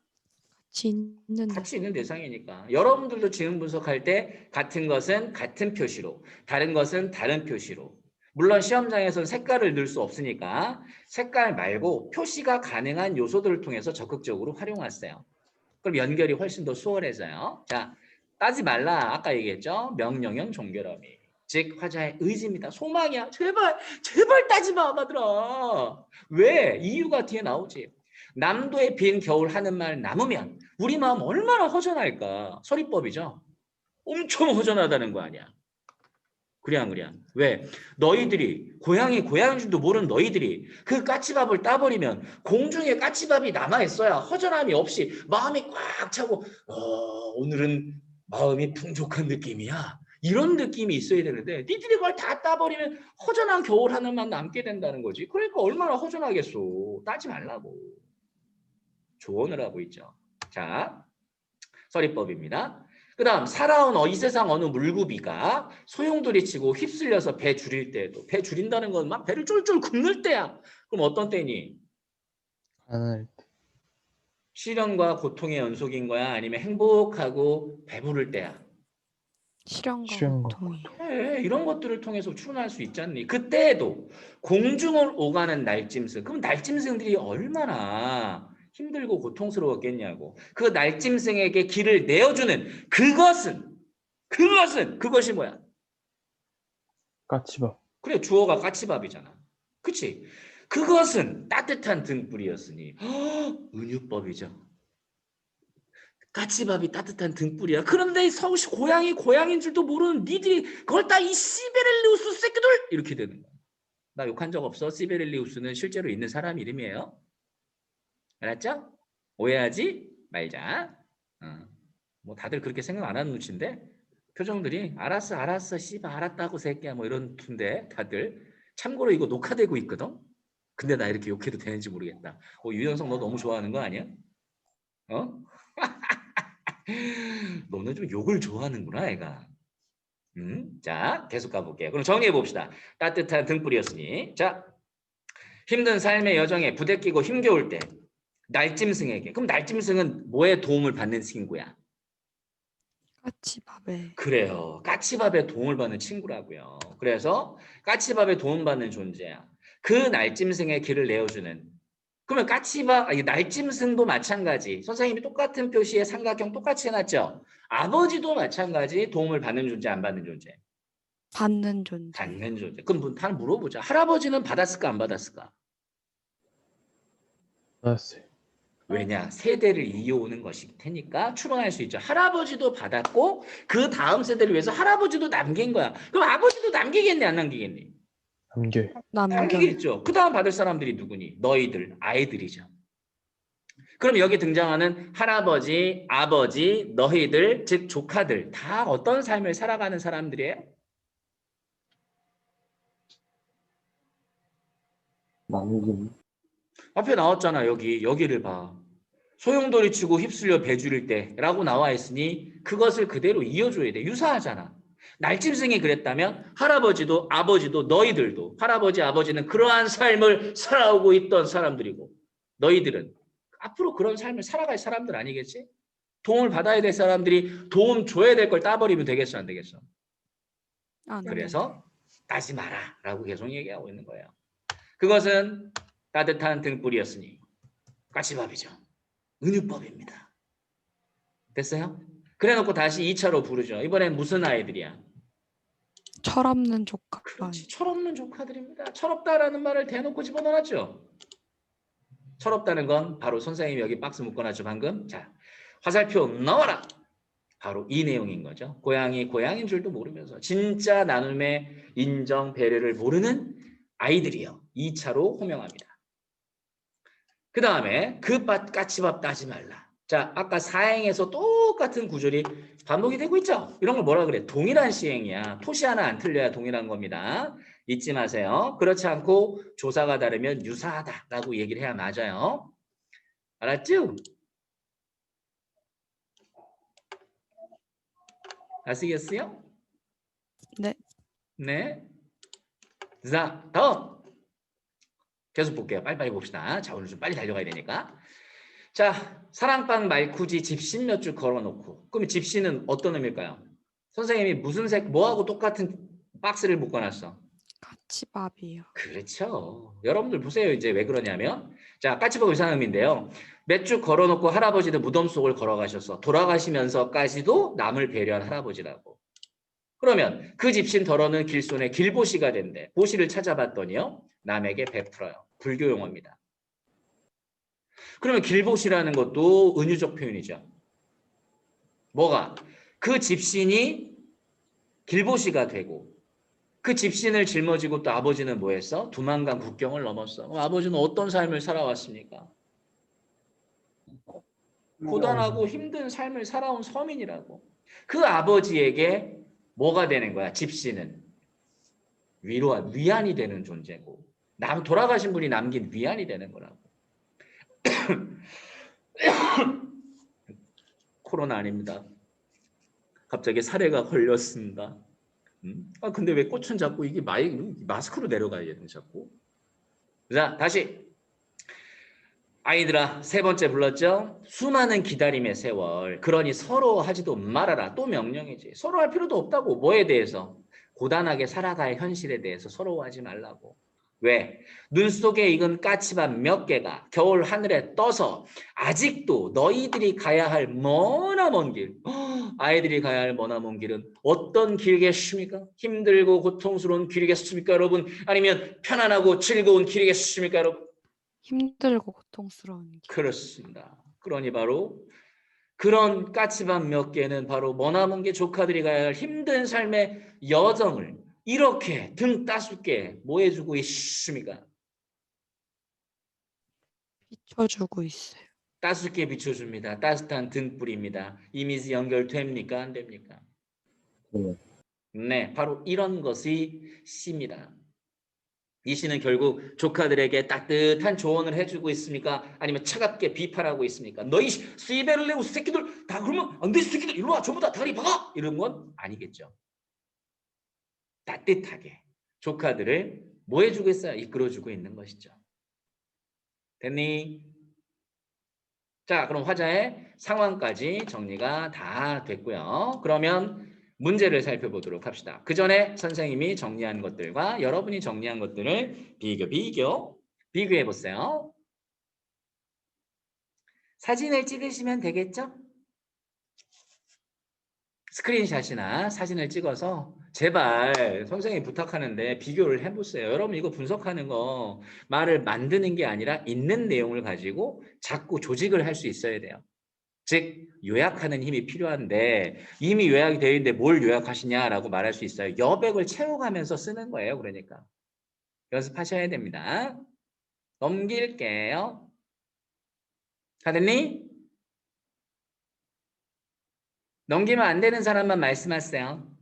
Speaker 1: 가치 있는 대상이니까. 여러분들도 지금 분석할 때 같은 것은 같은 표시로, 다른 것은 다른 표시로. 물론 시험장에서는 색깔을 넣을 수 없으니까 색깔 말고 표시가 가능한 요소들을 통해서 적극적으로 활용하세요. 그럼 연결이 훨씬 더 수월해져요. 자, 따지 말라. 아까 얘기했죠? 명령형 종결어미. 즉 화자의 의지입니다. 소망이야. 제발 따지 마, 아마들아. 왜? 이유가 뒤에 나오지. 남도의 빈 겨울 하는 말 남으면 우리 마음 얼마나 허전할까. 서리법이죠. 엄청 허전하다는 거 아니야. 그래 안 그래? 왜? 너희들이 고양인 줄도 모르는 너희들이 그 까치밥을 따버리면 공중에 까치밥이 남아있어야 허전함이 없이 마음이 꽉 차고 오늘은 마음이 풍족한 느낌이야. 이런 느낌이 있어야 되는데 니들이 그걸 다 따버리면 허전한 겨울 하늘만 남게 된다는 거지. 그러니까 얼마나 허전하겠어. 따지 말라고. 조언을 하고 있죠. 자, 서리법입니다. 그 다음 살아온 이 세상 어느 물고기가 소용돌이치고 휩쓸려서 배 줄일 때에도, 배 줄인다는 건 막 배를 쫄쫄 굽는 때야. 그럼 어떤 때니?
Speaker 4: 가난할 때,
Speaker 1: 시련과 고통의 연속인 거야? 아니면 행복하고 배부를 때야?
Speaker 2: 실현과
Speaker 4: 실현과
Speaker 2: 고통이.
Speaker 1: 그래, 이런 것들을 통해서 추론할 수 있잖니. 그때에도 공중을 오가는 날짐승. 그럼 날짐승들이 얼마나 힘들고 고통스러웠겠냐고. 그 날짐승에게 길을 내어주는 그것이 뭐야?
Speaker 4: 까치밥,
Speaker 1: 그래, 주어가 까치밥이잖아. 그치? 그것은 따뜻한 등불이었으니 은유법이죠. 까치밥이 따뜻한 등불이야. 그런데 서울시 고양인 줄도 모르는 니들이 그걸 다 이 시베릴리우스 새끼들 이렇게 되는 거야. 나 욕한 적 없어. 시베릴리우스는 실제로 있는 사람 이름이에요. 알았죠? 오해하지 말자. 뭐 다들 그렇게 생각 안 하는 눈치인데 표정들이 알았어 씨발 알았다고 새끼야 뭐 이런 둔데 다들. 참고로 이거 녹화되고 있거든. 근데 나 이렇게 욕해도 되는지 모르겠다. 유연성 너 너무 좋아하는 거 아니야? 어? 너는 좀 욕을 좋아하는구나, 애가. 자, 계속 가볼게요. 그럼 정리해 봅시다. 따뜻한 등불이었으니. 자, 힘든 삶의 여정에 부대끼고 힘겨울 때 날짐승에게. 그럼 날짐승은 뭐에 도움을 받는 친구야?
Speaker 2: 까치밥에.
Speaker 1: 그래요. 까치밥에 도움을 받는 친구라고요. 그래서 까치밥에 도움받는 존재야. 그 날짐승의 길을 내어주는. 그러면 까치밥, 아니, 날짐승도 마찬가지. 선생님이 똑같은 표시에 삼각형 똑같이 해놨죠. 아버지도 마찬가지 도움을 받는 존재, 안 받는 존재?
Speaker 2: 받는 존재.
Speaker 1: 받는 존재. 그럼 하나 물어보자. 할아버지는 받았을까, 안 받았을까?
Speaker 4: 받았어요.
Speaker 1: 왜냐? 세대를 이어오는 것이기 테니까 추론할 수 있죠. 할아버지도 받았고 그 다음 세대를 위해서 할아버지도 남긴 거야. 그럼 아버지도 남기겠니, 안 남기겠니?
Speaker 4: 남겨요.
Speaker 2: 남겨요.
Speaker 1: 남기겠죠. 그 다음 받을 사람들이 누구니? 너희들, 아이들이죠. 그럼 여기 등장하는 할아버지, 아버지, 너희들, 즉 조카들 다 어떤 삶을 살아가는 사람들이에요?
Speaker 5: 남김.
Speaker 1: 앞에 나왔잖아. 여기를 봐. 소용돌이 치고 휩쓸려 배 줄일 때라고 나와 있으니 그것을 그대로 이어줘야 돼. 유사하잖아. 날짐승이 그랬다면 할아버지도 아버지도 너희들도, 할아버지 아버지는 그러한 삶을 살아오고 있던 사람들이고 너희들은 앞으로 그런 삶을 살아갈 사람들 아니겠지? 도움을 받아야 될 사람들이 도움 줘야 될 걸 따버리면 되겠어, 안 되겠어?
Speaker 2: 안 돼.
Speaker 1: 그래서 따지 마라 라고 계속 얘기하고 있는 거예요. 그것은 따뜻한 등불이었으니 까치밥이죠. 은유법입니다. 됐어요? 그래놓고 다시 2차로 부르죠. 이번엔 무슨 아이들이야?
Speaker 2: 철없는 조카.
Speaker 1: 그렇지. 철없는 조카들입니다. 철없다라는 말을 대놓고 집어넣었죠. 철없다는 건 바로 선생님이 여기 박스 묶어놨죠, 방금. 자, 화살표 넣어라. 바로 이 내용인 거죠. 고양이 고양인 줄도 모르면서 진짜 나눔의 인정, 배려를 모르는 아이들이요. 2차로 호명합니다. 그 다음에 그 까치밥 따지 말라. 자, 아까 사행에서 똑같은 구절이 반복이 되고 있죠. 이런 걸 뭐라 그래? 동일한 시행이야. 토시 하나 안 틀려야 동일한 겁니다. 잊지 마세요. 그렇지 않고 조사가 다르면 유사하다라고 얘기를 해야 맞아요. 알았죠? 아시겠어요?
Speaker 2: 네.
Speaker 1: 네. 자, 다음. 계속 볼게요. 빨리빨리 봅시다. 자, 오늘 좀 빨리 달려가야 되니까. 자, 사랑방 말쿠지 집신 몇 줄 걸어놓고. 그럼 집신은 어떤 의미일까요? 선생님이 무슨 색, 뭐하고 똑같은 박스를 묶어놨어?
Speaker 2: 까치밥이요.
Speaker 1: 그렇죠. 여러분들 보세요. 이제 왜 그러냐면, 자, 까치밥 이상한 의미인데요. 몇 줄 걸어놓고 할아버지는 무덤 속을 걸어가셨어. 돌아가시면서까지도 남을 배려한 할아버지라고. 그러면 그 집신 덜어는 길손에 길보시가 된대. 보시를 찾아봤더니요. 남에게 베풀어요. 불교 용어입니다. 그러면 길보시라는 것도 은유적 표현이죠. 뭐가? 그 집신이 길보시가 되고 그 집신을 짊어지고 또 아버지는 뭐 했어? 두만강 국경을 넘었어. 그럼 아버지는 어떤 삶을 살아왔습니까? 고단하고 힘든 삶을 살아온 서민이라고. 그 아버지에게 뭐가 되는 거야? 집신은 위안이 되는 존재고 돌아가신 분이 남긴 위안이 되는 거라고. 코로나 아닙니다. 갑자기 사례가 걸렸습니다. 아 근데 왜 꽃은 자꾸 이게 마스크로 내려가야 되는 자꾸. 자 다시 아이들아 세 번째 불렀죠. 수많은 기다림의 세월. 그러니 서로 하지도 말아라. 또 명령이지. 서로 할 필요도 없다고. 뭐에 대해서? 고단하게 살아갈 현실에 대해서 서러워하지 말라고. 왜? 눈 속에 익은 까치밥 몇 개가 겨울 하늘에 떠서 아직도 너희들이 가야 할 머나먼 길, 아이들이 가야 할 머나먼 길은 어떤 길이겠습니까? 힘들고 고통스러운 길이겠습니까, 여러분? 아니면 편안하고 즐거운 길이겠습니까, 여러분?
Speaker 2: 힘들고 고통스러운 길.
Speaker 1: 그렇습니다. 그러니 바로 그런 까치밥 몇 개는 바로 머나먼 게 조카들이 가야 할 힘든 삶의 여정을 이렇게 등 따숩게 뭐 해주고 있습니까?
Speaker 2: 비춰주고 있어요.
Speaker 1: 따숩게 비춰줍니다. 따뜻한 등불입니다. 이미지 연결됩니까? 안 됩니까?
Speaker 5: 네.
Speaker 1: 네, 바로 이런 것이 시입니다. 이 시는 결국 조카들에게 따뜻한 조언을 해주고 있습니까? 아니면 차갑게 비판하고 있습니까? 너희 스이베를 내고 새끼들 다 그러면 안 돼, 새끼들 일로 와, 전부 다 다리 박아! 이런 건 아니겠죠. 따뜻하게 조카들을 뭐 해주고 있어요? 이끌어주고 있는 것이죠. 됐니? 자, 그럼 화자의 상황까지 정리가 다 됐고요. 그러면 문제를 살펴보도록 합시다. 그 전에 선생님이 정리한 것들과 여러분이 정리한 것들을 비교해 보세요. 사진을 찍으시면 되겠죠? 스크린샷이나 사진을 찍어서 제발 선생님이 부탁하는데 비교를 해보세요. 여러분 이거 분석하는 거 말을 만드는 게 아니라 있는 내용을 가지고 자꾸 조직을 할 수 있어야 돼요. 즉 요약하는 힘이 필요한데 이미 요약이 되어 있는데 뭘 요약하시냐라고 말할 수 있어요. 여백을 채워가면서 쓰는 거예요. 그러니까 연습하셔야 됩니다. 넘길게요. 다 됐니? 넘기면 안 되는 사람만 말씀하세요.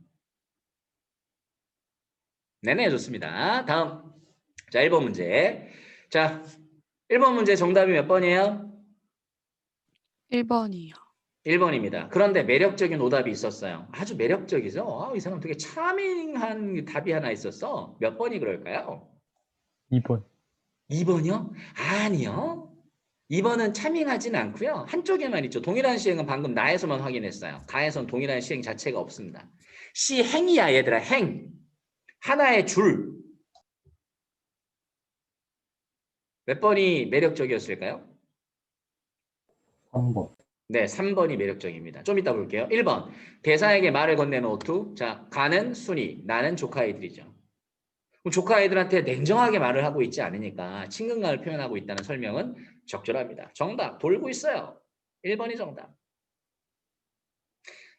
Speaker 1: 네네, 좋습니다. 다음. 자, 1번 문제. 자, 1번 문제 정답이 몇 번이에요?
Speaker 2: 1번이요.
Speaker 1: 1번입니다. 그런데 매력적인 오답이 있었어요. 아주 매력적이죠? 이 사람 되게 차밍한 답이 하나 있었어. 몇 번이 그럴까요?
Speaker 4: 2번.
Speaker 1: 2번이요? 아니요. 2번은 차밍하진 않고요. 한쪽에만 있죠. 동일한 시행은 방금 나에서만 확인했어요. 가에서는 동일한 시행 자체가 없습니다. 시행이야 얘들아. 행. 하나의 줄. 몇 번이 매력적이었을까요?
Speaker 5: 3번.
Speaker 1: 네, 3번이 매력적입니다. 좀 이따 볼게요. 1번. 대사에게 말을 건네는 오투. 자, 가는 순이, 나는 조카아이들이죠. 그럼 조카아이들한테 냉정하게 말을 하고 있지 않으니까 친근감을 표현하고 있다는 설명은 적절합니다. 정답, 돌고 있어요. 1번이 정답.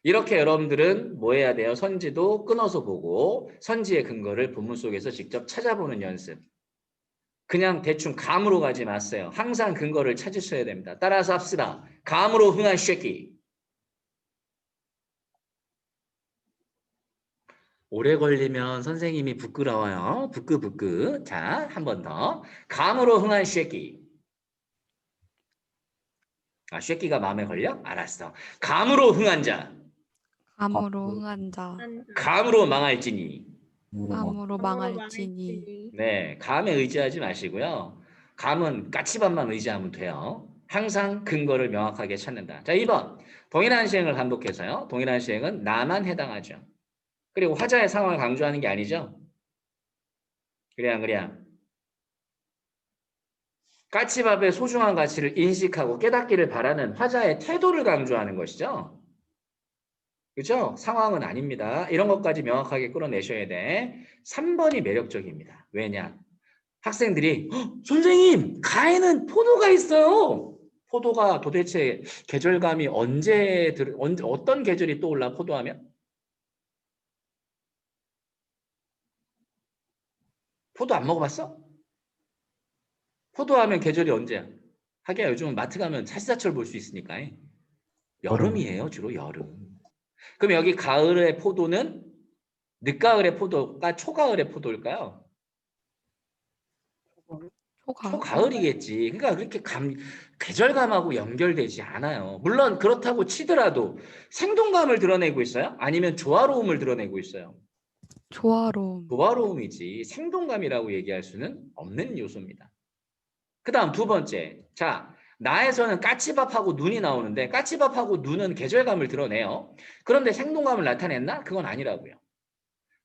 Speaker 1: 이렇게 여러분들은 뭐 해야 돼요? 선지도 끊어서 보고 선지의 근거를 본문 속에서 직접 찾아보는 연습. 그냥 대충 감으로 가지 마세요. 항상 근거를 찾으셔야 됩니다. 따라서 합시다. 감으로 흥한 쉐키. 오래 걸리면 선생님이 부끄러워요. 부끄부끄. 자, 한 번 더. 감으로 흥한 쉐키. 아, 쉐키가 마음에 걸려? 알았어. 감으로 흥한 자.
Speaker 2: 감으로 흥한 자.
Speaker 1: 감으로 망할지니.
Speaker 2: 감으로 망할지니.
Speaker 1: 네, 감에 의지하지 마시고요. 감은 까치밥만 의지하면 돼요. 항상 근거를 명확하게 찾는다. 자, 2번. 동일한 시행을 반복해서요. 동일한 시행은 나만 해당하죠. 그리고 화자의 상황을 강조하는 게 아니죠. 그냥. 까치밥의 소중한 가치를 인식하고 깨닫기를 바라는 화자의 태도를 강조하는 것이죠. 그렇죠? 상황은 아닙니다. 이런 것까지 명확하게 끌어내셔야 돼. 3번이 매력적입니다. 왜냐? 학생들이 선생님, 가에는 포도가 있어요. 포도가 도대체 계절감이 어떤 계절이 떠올라 포도하면? 포도 안 먹어봤어? 포도하면 계절이 언제야? 하기야 요즘은 마트 가면 사시사철 볼 수 있으니까. 여름이에요, 주로 여름. 그럼 여기 가을의 포도는 늦가을의 포도가 초가을의 포도일까요? 초가을이겠지. 그러니까 그렇게 계절감하고 연결되지 않아요. 물론 그렇다고 치더라도 생동감을 드러내고 있어요? 아니면 조화로움을 드러내고 있어요?
Speaker 2: 조화로움.
Speaker 1: 조화로움이지 생동감이라고 얘기할 수는 없는 요소입니다. 그 다음 2번째. 자, 나에서는 까치밥하고 눈이 나오는데 까치밥하고 눈은 계절감을 드러내요. 그런데 생동감을 나타냈나? 그건 아니라고요.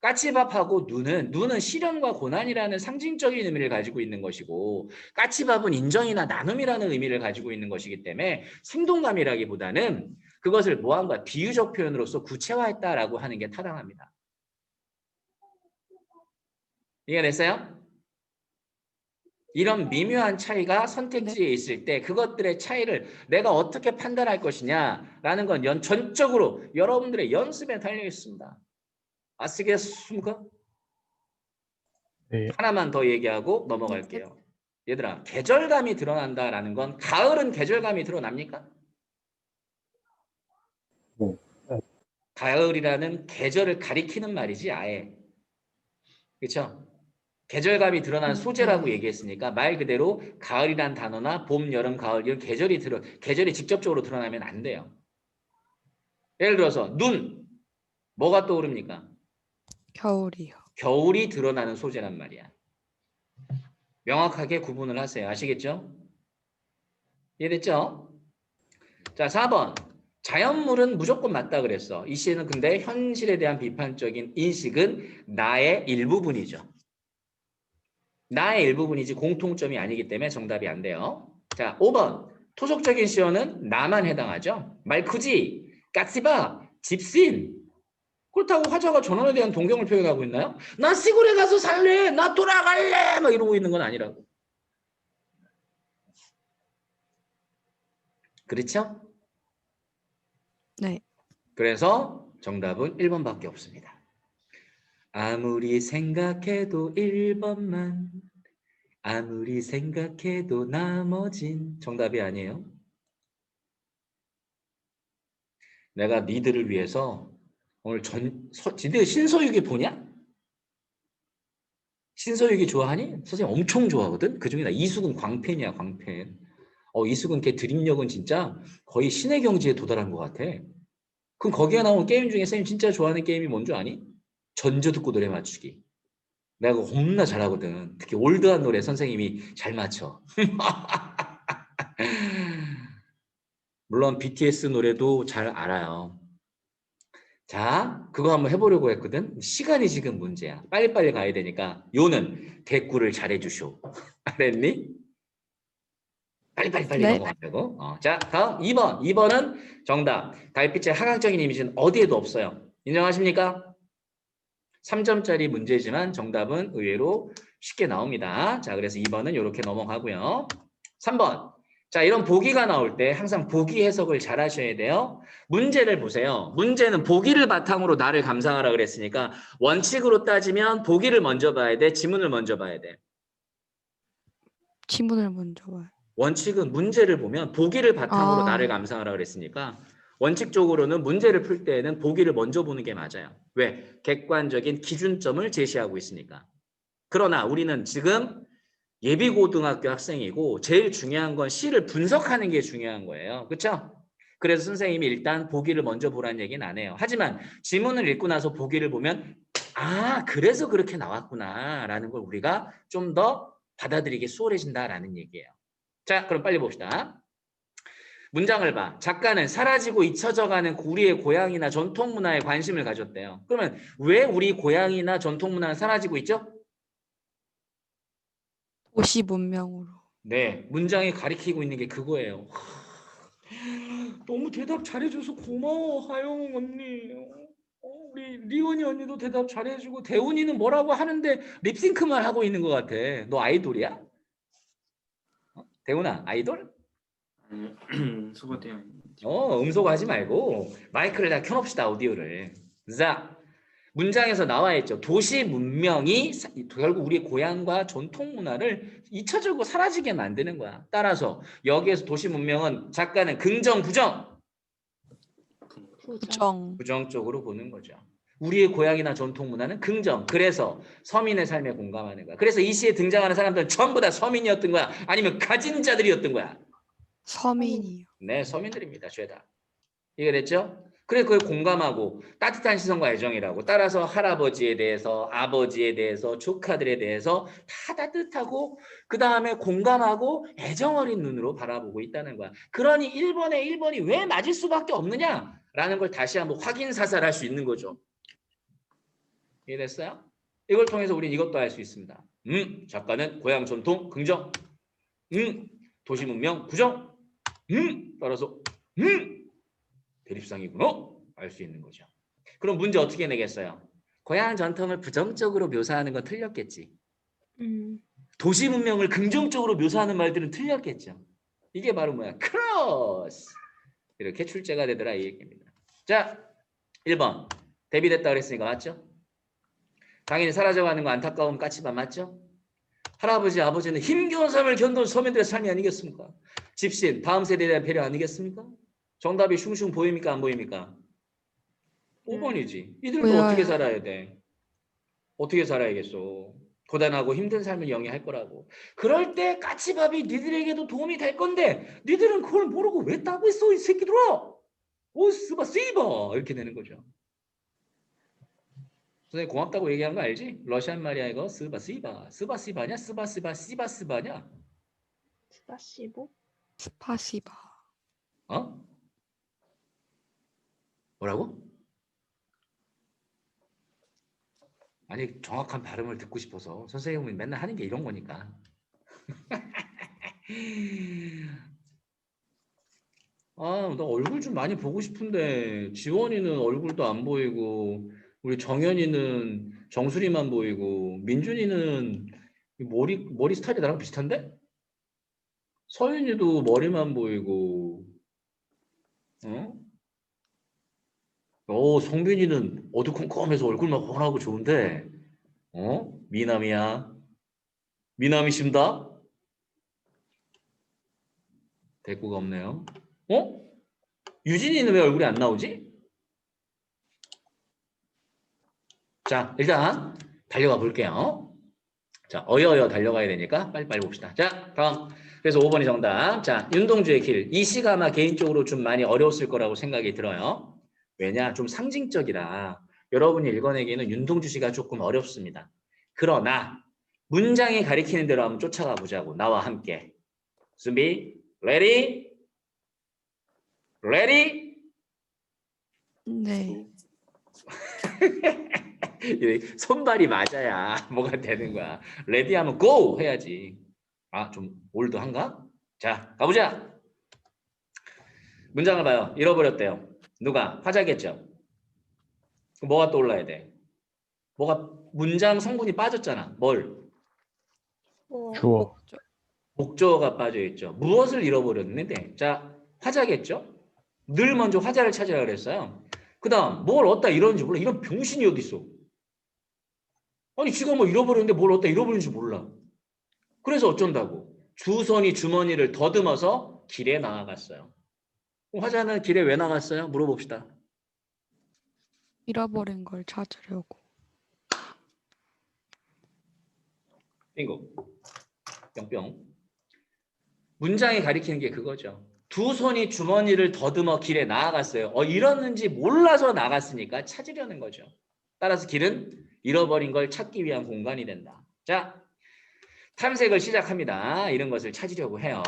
Speaker 1: 까치밥하고 눈은 시련과 고난이라는 상징적인 의미를 가지고 있는 것이고 까치밥은 인정이나 나눔이라는 의미를 가지고 있는 것이기 때문에 생동감이라기보다는 그것을 뭐한가 비유적 표현으로서 구체화했다라고 하는 게 타당합니다. 이해됐어요? 이런 미묘한 차이가 선택지에 있을 때 그것들의 차이를 내가 어떻게 판단할 것이냐라는 건 전적으로 여러분들의 연습에 달려 있습니다. 아시겠습니까?
Speaker 4: 네.
Speaker 1: 하나만 더 얘기하고 넘어갈게요. 얘들아, 계절감이 드러난다라는 건 가을은 계절감이 드러납니까?
Speaker 5: 네.
Speaker 1: 가을이라는 계절을 가리키는 말이지 아예. 그렇죠? 계절감이 드러난 소재라고
Speaker 2: 네.
Speaker 1: 얘기했으니까 말 그대로 가을이란 단어나 봄, 여름, 가을 이런 계절이 직접적으로 드러나면 안 돼요. 예를 들어서 눈, 뭐가 떠오릅니까?
Speaker 2: 겨울이요.
Speaker 1: 겨울이 드러나는 소재란 말이야. 명확하게 구분을 하세요. 아시겠죠? 이해됐죠? 자, 4번. 자연물은 무조건 맞다 그랬어. 이 시에는 근데 현실에 대한 비판적인 인식은 나의 일부분이죠. 나의 일부분이지 공통점이 아니기 때문에 정답이 안 돼요. 자, 5번. 토속적인 시어는 나만 해당하죠. 말 크지, 까치바, 집신. 그렇다고 화자가 전원에 대한 동경을 표현하고 있나요? 나 시골에 가서 살래, 나 돌아갈래, 막 이러고 있는 건 아니라고. 그렇죠?
Speaker 2: 네.
Speaker 1: 그래서 정답은 1번밖에 없습니다. 아무리 생각해도 1번만, 아무리 생각해도 나머진 정답이 아니에요. 내가 니들을 위해서 오늘 니들 신서유기 보냐? 신서유기 좋아하니? 선생님 엄청 좋아하거든. 그중에 나 이수근 광팬이야, 광팬. 이수근 걔 드립력은 진짜 거의 신의 경지에 도달한 것 같아. 그럼 거기에 나온 게임 중에 선생님 진짜 좋아하는 게임이 뭔 줄 아니? 전조 듣고 노래 맞추기. 내가 그거 겁나 잘하거든. 특히 올드한 노래 선생님이 잘 맞춰. 물론 BTS 노래도 잘 알아요. 자, 그거 한번 해보려고 했거든. 시간이 지금 문제야. 빨리빨리 가야 되니까 요는 대꾸를 잘해주쇼. 알았니? 빨리
Speaker 2: 네.
Speaker 1: 넘어가려고. 자, 다음 2번. 2번은 정답. 달빛의 하강적인 이미지는 어디에도 없어요. 인정하십니까? 3점짜리 문제지만 정답은 의외로 쉽게 나옵니다. 자, 그래서 2번은 이렇게 넘어가고요. 3번. 자, 이런 보기가 나올 때 항상 보기 해석을 잘 하셔야 돼요. 문제를 보세요. 문제는 보기를 바탕으로 나를 감상하라 그랬으니까 원칙으로 따지면 보기를 먼저 봐야 돼, 지문을 먼저 봐야 돼.
Speaker 2: 지문을 먼저 봐요.
Speaker 1: 원칙은 문제를 보면 보기를 바탕으로 나를 감상하라 그랬으니까 원칙적으로는 문제를 풀 때에는 보기를 먼저 보는 게 맞아요. 왜? 객관적인 기준점을 제시하고 있으니까. 그러나 우리는 지금 예비고등학교 학생이고 제일 중요한 건 시를 분석하는 게 중요한 거예요. 그렇죠? 그래서 선생님이 일단 보기를 먼저 보라는 얘기는 안 해요. 하지만 지문을 읽고 나서 보기를 보면 그래서 그렇게 나왔구나 라는 걸 우리가 좀 더 받아들이기 수월해진다라는 얘기예요. 자, 그럼 빨리 봅시다. 문장을 봐. 작가는 사라지고 잊혀져가는 우리의 고향이나 전통 문화에 관심을 가졌대요. 그러면 왜 우리 고향이나 전통 문화는 사라지고 있죠?
Speaker 2: 도시 문명으로.
Speaker 1: 네, 문장이 가리키고 있는 게 그거예요. 너무 대답 잘해줘서 고마워, 하영 언니. 우리 리원이 언니도 대답 잘해주고 대훈이는 뭐라고 하는데 립싱크만 하고 있는 것 같아. 너 아이돌이야? 대훈아, 아이돌?
Speaker 3: 아니요. 수고대요.
Speaker 1: 음소거하지 말고 마이크를 다 켜놓읍시다, 오디오를. 자, 문장에서 나와 있죠. 도시 문명이 결국 우리의 고향과 전통 문화를 잊혀지고 사라지게 만드는 거야. 따라서 여기에서 도시 문명은 작가는 긍정, 부정?
Speaker 2: 부정.
Speaker 1: 부정적으로 보는 거죠. 우리의 고향이나 전통 문화는 긍정. 그래서 서민의 삶에 공감하는 거야. 그래서 이 시에 등장하는 사람들은 전부 다 서민이었던 거야. 아니면 가진 자들이었던 거야.
Speaker 2: 서민이요.
Speaker 1: 네, 서민들입니다. 죄다. 이해됐죠? 그래서 그걸 공감하고 따뜻한 시선과 애정이라고. 따라서 할아버지에 대해서, 아버지에 대해서, 조카들에 대해서 다 따뜻하고 그 다음에 공감하고 애정 어린 눈으로 바라보고 있다는 거야. 그러니 1번이 왜 맞을 수밖에 없느냐라는 걸 다시 한번 확인 사살할 수 있는 거죠. 이해됐어요? 이걸 통해서 우리는 이것도 알 수 있습니다. 작가는 고향 전통 긍정. 도시 문명 부정. 따라서 대립상이구나 알 수 있는 거죠. 그럼 문제 어떻게 내겠어요? 고향 전통을 부정적으로 묘사하는 건 틀렸겠지. 도시 문명을 긍정적으로 묘사하는 말들은 틀렸겠죠. 이게 바로 뭐야? 크로스. 이렇게 출제가 되더라 이 얘기입니다. 자, 1번 대비됐다 그랬으니까 맞죠? 당연히 사라져가는 거 안타까움 까치밥 맞죠? 할아버지 아버지는 힘겨운 삶을 견뎌온 서민들의 삶이 아니겠습니까? 집신 다음 세대에 대한 배려 아니겠습니까? 정답이 슝슝 보입니까 안 보입니까? 5번이지. 이들도
Speaker 2: 보여요.
Speaker 1: 어떻게 살아야 돼? 어떻게 살아야겠어? 고단하고 힘든 삶을 영위할 거라고. 그럴 때 까치밥이 니들에게도 도움이 될 건데 니들은 그걸 모르고 왜 따고 있어 이 새끼들아. 오 스바 씨바 이렇게 되는 거죠. 선생님 고맙다고 얘기한 거 알지? 러시안 말이야 이거 스바 씨바. 스바 씨바냐? 스바 씨바 씨바 씨바냐?
Speaker 6: 스파시보?
Speaker 2: 스파시바.
Speaker 1: 어? 뭐라고? 아니 정확한 발음을 듣고 싶어서 선생님은 맨날 하는 게 이런 거니까. 아, 나 얼굴 좀 많이 보고 싶은데 지원이는 얼굴도 안 보이고 우리 정연이는 정수리만 보이고 민준이는 머리 스타일이 나랑 비슷한데? 서윤이도 머리만 보이고 어? 성빈이는 어두컴컴해서 얼굴만 훤하고 좋은데 미남이야. 미남이십니다. 대꾸가 없네요. 유진이는 왜 얼굴이 안 나오지? 자, 일단 달려가 볼게요. 자, 어여어여 달려가야 되니까 빨리빨리 봅시다. 자, 다음. 그래서 5번이 정답. 자, 윤동주의 길. 이 시가 아마 개인적으로 좀 많이 어려웠을 거라고 생각이 들어요. 왜냐? 좀 상징적이라 여러분이 읽어내기에는 윤동주 시가 조금 어렵습니다. 그러나 문장이 가리키는 대로 한번 쫓아가 보자고. 나와 함께. 준비, ready? ready?
Speaker 2: 네.
Speaker 1: 손발이 맞아야 뭐가 되는 거야. 레디 하면 go 해야지. 아, 좀 올드한가? 자, 가보자. 문장을 봐요. 잃어버렸대요. 누가? 화자겠죠. 뭐가 떠올라야 돼? 뭐가 문장 성분이 빠졌잖아. 뭘?
Speaker 4: 주어.
Speaker 1: 목적어가 빠져있죠. 무엇을 잃어버렸는데? 자, 화자겠죠? 늘 먼저 화자를 찾으라 그랬어요. 그 다음 뭘 얻다 잃었는지 몰라. 이런 병신이 어디 있어? 아니 지가 뭐 잃어버렸는데 뭘 얻다 잃어버린지 몰라. 그래서 어쩐다고? 주선이 주머니를 더듬어서 길에 나아갔어요. 화자는 길에 왜 나갔어요? 물어봅시다.
Speaker 2: 잃어버린 걸 찾으려고.
Speaker 1: 빙고. 뿅뿅. 문장이 가리키는 게 그거죠. 두 손이 주머니를 더듬어 길에 나아갔어요. 잃었는지 몰라서 나갔으니까 찾으려는 거죠. 따라서 길은 잃어버린 걸 찾기 위한 공간이 된다. 자, 탐색을 시작합니다. 이런 것을 찾으려고 해요.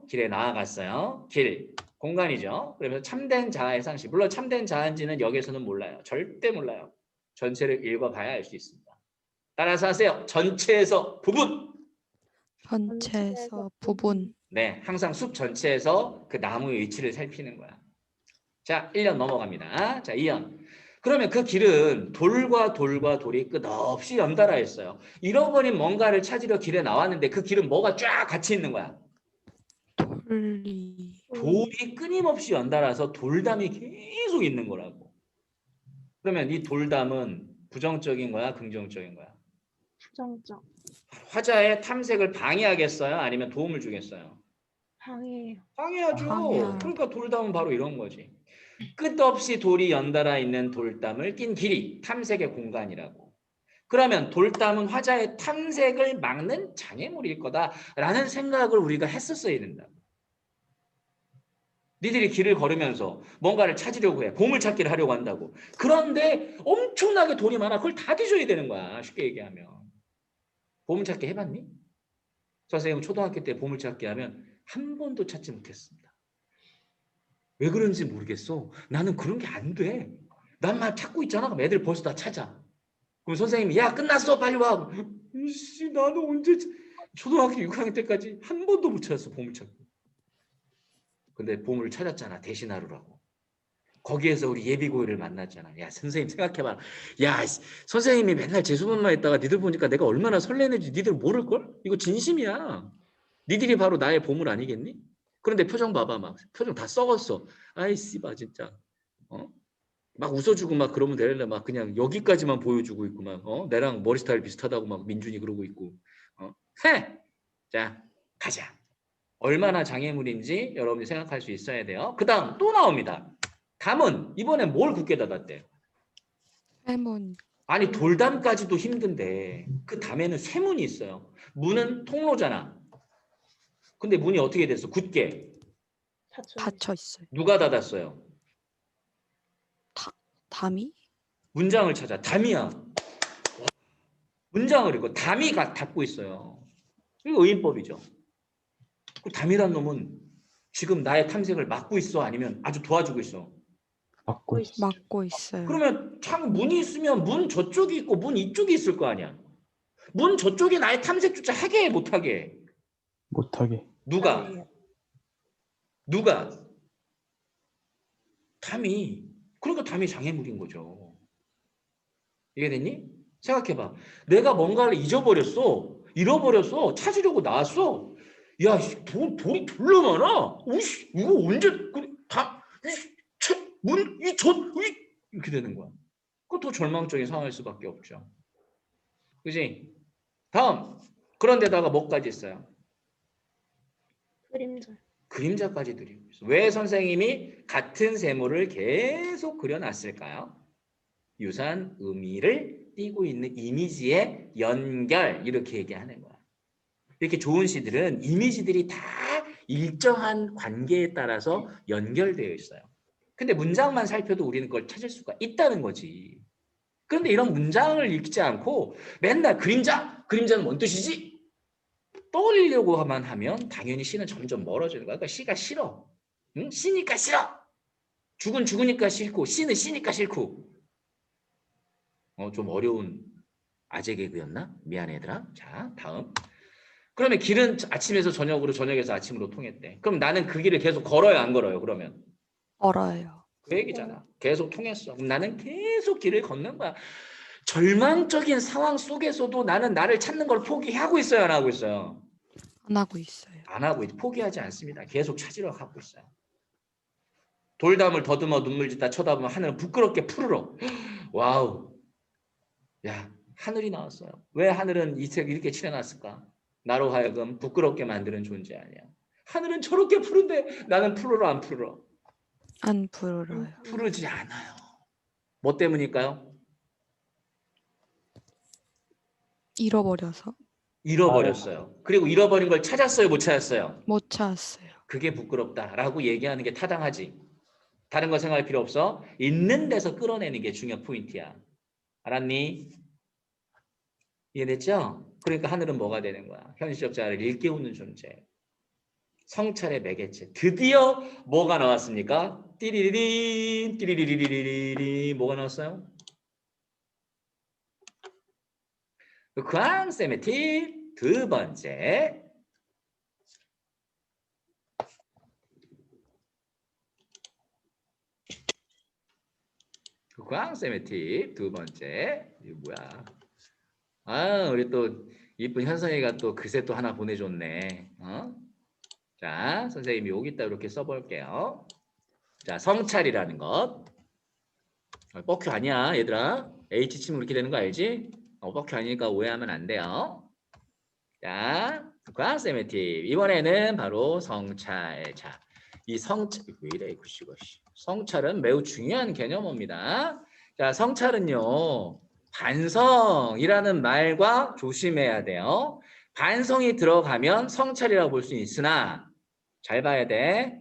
Speaker 1: 길에 나아갔어요. 길, 공간이죠. 그러면서 참된 자아의 상식. 물론 참된 자아인지는 여기서는 몰라요. 절대 몰라요. 전체를 읽어봐야 알 수 있습니다. 따라서 하세요. 전체에서 부분.
Speaker 2: 전체에서 부분.
Speaker 1: 네, 항상 숲 전체에서 그 나무의 위치를 살피는 거야. 자, 1년 넘어갑니다. 자, 2년. 그러면 그 길은 돌과 돌과 돌이 끝없이 연달아 있어요. 잃어버린 뭔가를 찾으려 길에 나왔는데 그 길은 뭐가 쫙 같이 있는 거야?
Speaker 2: 돌이.
Speaker 1: 돌이 끊임없이 연달아서 돌담이 계속 있는 거라고. 그러면 이 돌담은 부정적인 거야? 긍정적인 거야?
Speaker 6: 부정적.
Speaker 1: 화자의 탐색을 방해하겠어요? 아니면 도움을 주겠어요?
Speaker 6: 방해예요.
Speaker 1: 방해하죠.
Speaker 2: 방해하죠.
Speaker 1: 그러니까 돌담은 바로 이런 거지. 끝없이 돌이 연달아 있는 돌담을 낀 길이 탐색의 공간이라고. 그러면 돌담은 화자의 탐색을 막는 장애물일 거다라는 생각을 우리가 했었어야 된다. 니들이 길을 걸으면서 뭔가를 찾으려고 해. 보물찾기를 하려고 한다고. 그런데 엄청나게 돈이 많아. 그걸 다 뒤져야 되는 거야. 쉽게 얘기하면. 보물찾기 해봤니? 선생님은 초등학교 때 보물찾기 하면 한 번도 찾지 못했습니다. 왜 그런지 모르겠어. 나는 그런 게 안 돼. 난 막 찾고 있잖아. 그럼 애들 벌써 다 찾아. 그럼 선생님이 야 끝났어 빨리 와. 이씨 나는 언제 초등학교 6학년 때까지 한 번도 못 찾았어 보물찾기. 근데 보물을 찾았잖아. 대신하루라고. 거기에서 우리 예비고일을 만났잖아. 야 선생님 생각해봐. 야 선생님이 맨날 재수반만 했다가 니들 보니까 내가 얼마나 설레는지 니들 모를걸? 이거 진심이야. 니들이 바로 나의 보물 아니겠니? 그런데 표정 봐봐. 막 표정 다 썩었어. 아이 씨바 진짜. 막 웃어주고 막 그러면 되는데 막 그냥 여기까지만 보여주고 있고 막 내랑 머리 스타일 비슷하다고 막 민준이 그러고 있고 해! 자 가자. 얼마나 장애물인지 여러분이 생각할 수 있어야 돼요. 그 다음 또 나옵니다. 담은 이번엔 뭘 굳게 닫았대?
Speaker 2: 해문.
Speaker 1: 아니 돌담까지도 힘든데 그 담에는 쇠문이 있어요. 문은 통로잖아. 근데 문이 어떻게 됐어? 굳게.
Speaker 2: 닫혀 있어요.
Speaker 1: 누가 닫았어요?
Speaker 2: 담이?
Speaker 1: 문장을 찾아. 담이야. 문장을 읽고 담이 닫고 있어요. 이거 의인법이죠. 그 담이란 놈은 지금 나의 탐색을 막고 있어? 아니면 아주 도와주고 있어?
Speaker 5: 막고 있어.
Speaker 2: 막고 있어요.
Speaker 1: 그러면 창 문이 있으면 문 저쪽이 있고 문 이쪽이 있을 거 아니야. 문 저쪽에 나의 탐색조차 하게 해, 못하게 해.
Speaker 5: 못하게.
Speaker 1: 누가? 누가? 담이. 그러니까 담이 장애물인 거죠. 이해됐니? 생각해봐. 내가 뭔가를 잃어버렸어. 찾으려고 나왔어. 야, 돈이 졸라 많아. 우씨, 이거 언제 이렇게 되는 거야. 그거 더 절망적인 상황일 수밖에 없죠. 그지? 다음. 그런데다가 뭐까지 있어요? 그림자까지 드리고 있어. 왜 선생님이 같은 세모를 계속 그려놨을까요? 유사한 의미를 띠고 있는 이미지의 연결, 이렇게 얘기하는 거야. 이렇게 좋은 시들은 이미지들이 다 일정한 관계에 따라서 연결되어 있어요. 근데 문장만 살펴도 우리는 그걸 찾을 수가 있다는 거지. 그런데 이런 문장을 읽지 않고 맨날 그림자는 뭔 뜻이지? 떠올리려고만 하면 당연히 시는 점점 멀어지는 거야. 그러니까 시가 싫어. 응? 시니까 싫어. 죽으니까 싫고 시는 시니까 싫고. 좀 어려운 아재 개그였나? 미안해 얘들아. 자, 다음. 그러면 길은 아침에서 저녁으로, 저녁에서 아침으로 통했대. 그럼 나는 그 길을 계속 걸어요, 안 걸어요? 그러면
Speaker 2: 얼어요.
Speaker 1: 그 얘기잖아. 계속 통했어. 그럼 나는 계속 길을 걷는 거야. 절망적인 상황 속에서도 나는 나를 찾는 걸 포기하고 있어요, 안 하고 있어요?
Speaker 2: 안 하고 있어요.
Speaker 1: 안 하고 포기하지 않습니다. 계속 찾으러 가고 있어요. 돌담을 더듬어 눈물 짓다 쳐다보면 하늘은 부끄럽게 푸르러. 와우. 야, 하늘이 나왔어요. 왜 하늘은 이 색 이렇게 칠해놨을까? 나로 하여금 부끄럽게 만드는 존재 아니야. 하늘은 저렇게 푸른데 나는 푸르러 안 푸르러?
Speaker 2: 안 불어요.
Speaker 1: 푸르지 않아요. 뭐 때문일까요?
Speaker 2: 잃어버려서
Speaker 1: 잃어버렸어요. 그리고 잃어버린 걸 찾았어요, 못 찾았어요?
Speaker 2: 못 찾았어요.
Speaker 1: 그게 부끄럽다라고 얘기하는 게 타당하지. 다른 거 생각할 필요 없어. 있는 데서 끌어내는 게 중요 포인트야. 알았니? 이해됐죠? 그러니까 하늘은 뭐가 되는 거야? 현실적 자아를 일깨우는 존재. 성찰의 매개체. 드디어 뭐가 나왔습니까? 띠리리리 띠리리리리리 뭐가 나왔어요? 광쌤의 팁 두 번째. 광쌤의 팁 두 번째. 이거 뭐야? 아, 우리 또 이쁜 현성이가 또 글쎄 또 하나 보내줬네. 자, 선생님이 여기다 이렇게 써볼게요. 자, 성찰이라는 것. 뻑큐 아니야, 얘들아. H 치면 이렇게 되는 거 알지? 뻑큐 아니니까 오해하면 안 돼요. 자, 광쌤의 팁. 이번에는 바로 성찰. 자, 이 성찰, 왜 이래, 구시고시. 성찰은 매우 중요한 개념입니다. 자, 성찰은요, 반성이라는 말과 조심해야 돼요. 반성이 들어가면 성찰이라고 볼 수 있으나, 잘 봐야 돼.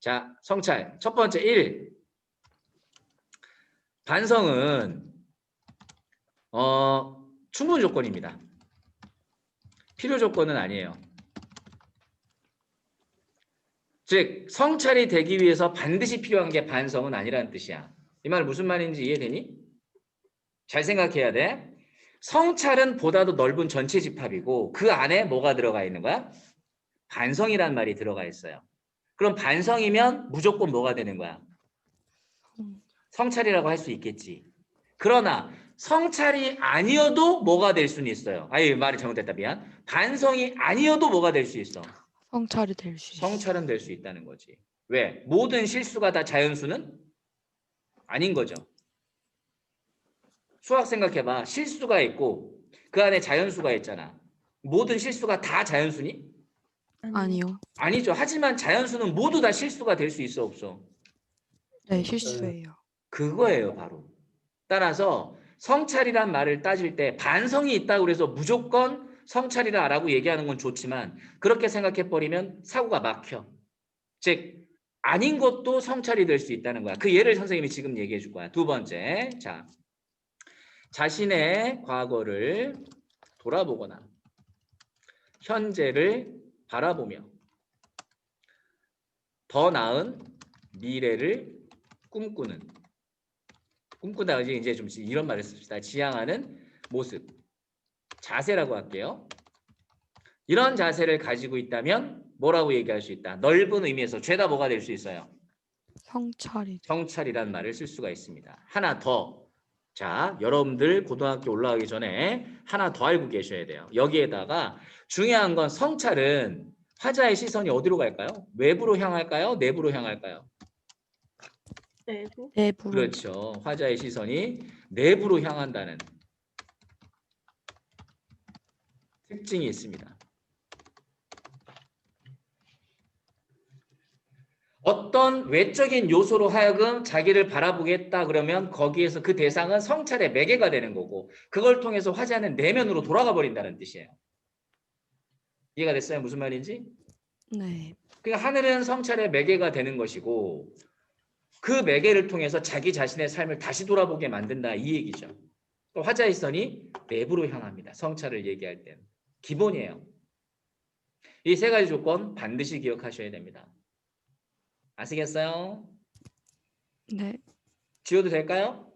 Speaker 1: 자, 성찰. 첫 번째 1. 반성은 충분 조건입니다. 필요 조건은 아니에요. 즉 성찰이 되기 위해서 반드시 필요한 게 반성은 아니라는 뜻이야. 이 말 무슨 말인지 이해되니? 잘 생각해야 돼. 성찰은 보다도 넓은 전체 집합이고 그 안에 뭐가 들어가 있는 거야? 반성이란 말이 들어가 있어요. 그럼 반성이면 무조건 뭐가 되는 거야? 성찰이라고 할 수 있겠지. 그러나 성찰이 아니어도 뭐가 될 수는 있어요. 아니, 말이 잘못됐다, 미안. 반성이 아니어도 뭐가 될 수 있어?
Speaker 2: 성찰이 될 수 있어요.
Speaker 1: 성찰은 될 수 있다는 거지. 왜? 모든 실수가 다 자연수는 아닌 거죠. 수학 생각해봐. 실수가 있고 그 안에 자연수가 있잖아. 모든 실수가 다 자연수니?
Speaker 2: 아니요.
Speaker 1: 아니죠. 하지만 자연수는 모두 다 실수가 될 수 있어, 없어?
Speaker 2: 네, 실수예요.
Speaker 1: 그거예요, 바로. 따라서 성찰이란 말을 따질 때 반성이 있다고 그래서 무조건 성찰이라고 얘기하는 건 좋지만 그렇게 생각해버리면 사고가 막혀. 즉 아닌 것도 성찰이 될 수 있다는 거야. 그 예를 선생님이 지금 얘기해 줄 거야. 두 번째, 자, 자신의 과거를 돌아보거나 현재를 바라보며 더 나은 미래를 꿈꾸다 이제 좀 이런 말을 씁시다. 지향하는 모습, 자세라고 할게요. 이런 자세를 가지고 있다면 뭐라고 얘기할 수 있다? 넓은 의미에서 죄다 뭐가 될 수 있어요?
Speaker 2: 성찰이.
Speaker 1: 성찰이라는 말을 쓸 수가 있습니다. 하나 더. 자, 여러분들 고등학교 올라가기 전에 하나 더 알고 계셔야 돼요. 여기에다가 중요한 건 성찰은 화자의 시선이 어디로 갈까요? 외부로 향할까요? 내부로 향할까요?
Speaker 6: 내부.
Speaker 2: 내부로.
Speaker 1: 그렇죠. 화자의 시선이 내부로 향한다는 특징이 있습니다. 어떤 외적인 요소로 하여금 자기를 바라보겠다 그러면 거기에서 그 대상은 성찰의 매개가 되는 거고 그걸 통해서 화자는 내면으로 돌아가 버린다는 뜻이에요. 이해가 됐어요? 무슨 말인지?
Speaker 2: 네.
Speaker 1: 그러니까 하늘은 성찰의 매개가 되는 것이고 그 매개를 통해서 자기 자신의 삶을 다시 돌아보게 만든다 이 얘기죠. 화자의 선이 내부로 향합니다. 성찰을 얘기할 때는. 기본이에요. 이 세 가지 조건 반드시 기억하셔야 됩니다. 아시겠어요?
Speaker 2: 네.
Speaker 1: 지워도 될까요?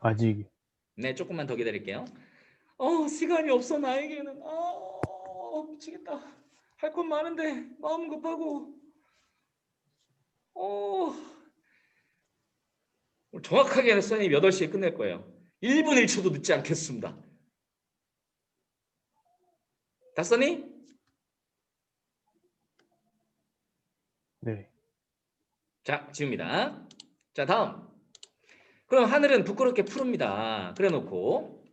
Speaker 5: 아직.
Speaker 1: 네, 조금만 더 기다릴게요. 시간이 없어 나에게는. 미치겠다. 할 건 많은데 마음 급하고. 정확하게는 선생님 8시에 끝낼 거예요. 1분 1초도 늦지 않겠습니다. 다 써니?
Speaker 5: 네.
Speaker 1: 자, 지웁니다. 자, 다음. 그럼 하늘은 부끄럽게 푸릅니다. 그래 놓고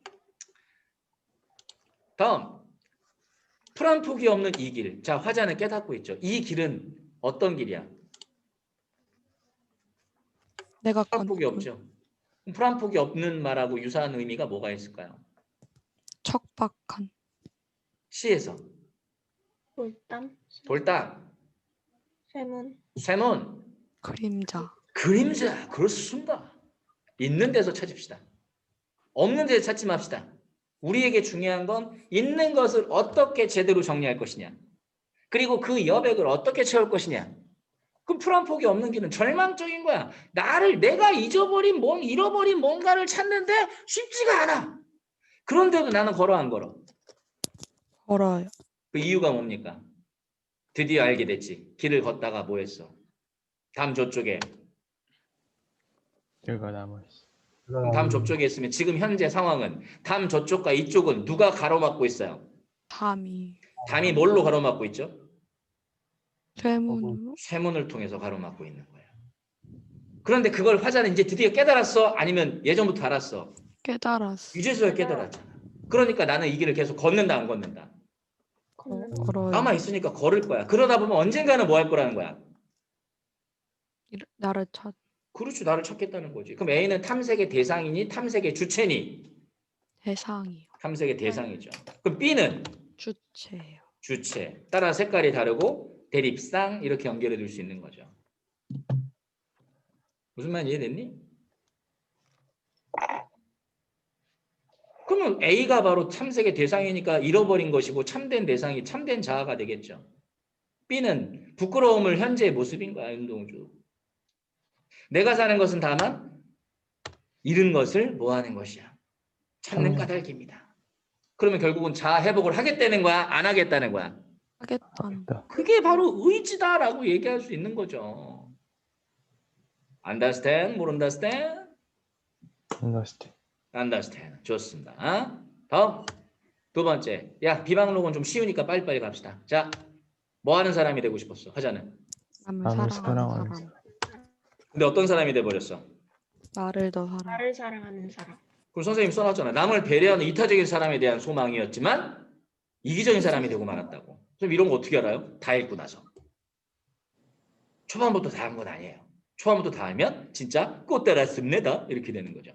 Speaker 1: 다음. 풀 한 폭이 없는 이 길. 자, 화자는 깨닫고 있죠. 이 길은 어떤 길이야?
Speaker 2: 내가
Speaker 1: 풀 한 폭이 없죠. 풀 한 폭이 없는 말하고 유사한 의미가 뭐가 있을까요?
Speaker 2: 척박한.
Speaker 1: 시에서
Speaker 6: 돌담.
Speaker 1: 돌담,
Speaker 6: 쇠문.
Speaker 1: 쇠문,
Speaker 2: 그림자.
Speaker 1: 그림자. 그렇습니다. 있는 데서 찾읍시다. 없는 데서 찾지 맙시다. 우리에게 중요한 건 있는 것을 어떻게 제대로 정리할 것이냐. 그리고 그 여백을 어떻게 채울 것이냐. 그럼 풀 한 폭이 없는 길은 절망적인 거야. 내가 잃어버린 뭔가를 찾는데 쉽지가 않아. 그런데도 나는 걸어 안 걸어?
Speaker 2: 걸어요.
Speaker 1: 그 이유가 뭡니까? 드디어 알게 됐지. 길을 걷다가 뭐 했어? 담 저쪽에.
Speaker 5: 여기가 남아있어.
Speaker 1: 그럼 담 저쪽에 있으면 지금 현재 상황은 담 저쪽과 이쪽은 누가 가로막고 있어요?
Speaker 2: 담이.
Speaker 1: 담이 뭘로 가로막고 있죠?
Speaker 2: 쇠문으로.
Speaker 1: 쇠문을 통해서 가로막고 있는 거예요. 그런데 그걸 화자는 이제 드디어 깨달았어? 아니면 예전부터 알았어?
Speaker 2: 깨달았어.
Speaker 1: 이제서야 깨달았잖아. 그러니까 나는 이 길을 계속 걷는다 안 걷는다?
Speaker 2: 걸어요.
Speaker 1: 남아 있으니까 걸을 거야. 그러다 보면 언젠가는 뭐 할 거라는 거야?
Speaker 2: 나를 찾.
Speaker 1: 그렇죠. 나를 찾겠다는 거지. 그럼 A는 탐색의 대상이니 탐색의 주체니?
Speaker 2: 대상이요.
Speaker 1: 탐색의 대상이죠. 그럼 B는
Speaker 2: 주체예요.
Speaker 1: 주체. 따라 색깔이 다르고 대립상 이렇게 연결해 둘 수 있는 거죠. 무슨 말 이해됐니? 그러면 A가 바로 탐색의 대상이니까 잃어버린 것이고 참된 대상이 참된 자아가 되겠죠. B는 부끄러움을 현재의 모습인 거야. 윤동주. 내가 사는 것은 다만 잃은 것을 뭐 하는 것이야. 찾는 까닭입니다. 그러면 결국은 자아 회복을 하겠다는 거야? 안 하겠다는 거야?
Speaker 2: 하겠다는.
Speaker 1: 그게 바로 의지다라고 얘기할 수 있는 거죠. Understand? 못 understand?
Speaker 5: understand.
Speaker 1: understand. 좋습니다. 다음 두 번째. 야, 비방록은 좀 쉬우니까 빨리빨리 갑시다. 자, 뭐 하는 사람이 되고 싶었어? 화자는.
Speaker 2: 남을
Speaker 5: 남을
Speaker 2: 사랑하는
Speaker 5: 사랑하는
Speaker 2: 사람.
Speaker 1: 근데 어떤 사람이 돼버렸어?
Speaker 2: 나를 더 사랑.
Speaker 6: 나를 사랑하는 사람.
Speaker 1: 그럼 선생님 써놨잖아. 남을 배려하는 이타적인 사람에 대한 소망이었지만 이기적인 사람이 되고 말았다고. 그럼 이런 거 어떻게 알아요? 다 읽고 나서. 초반부터 다 한 건 아니에요. 초함부터 다 하면 진짜 꽃달았습니다. 이렇게 되는 거죠.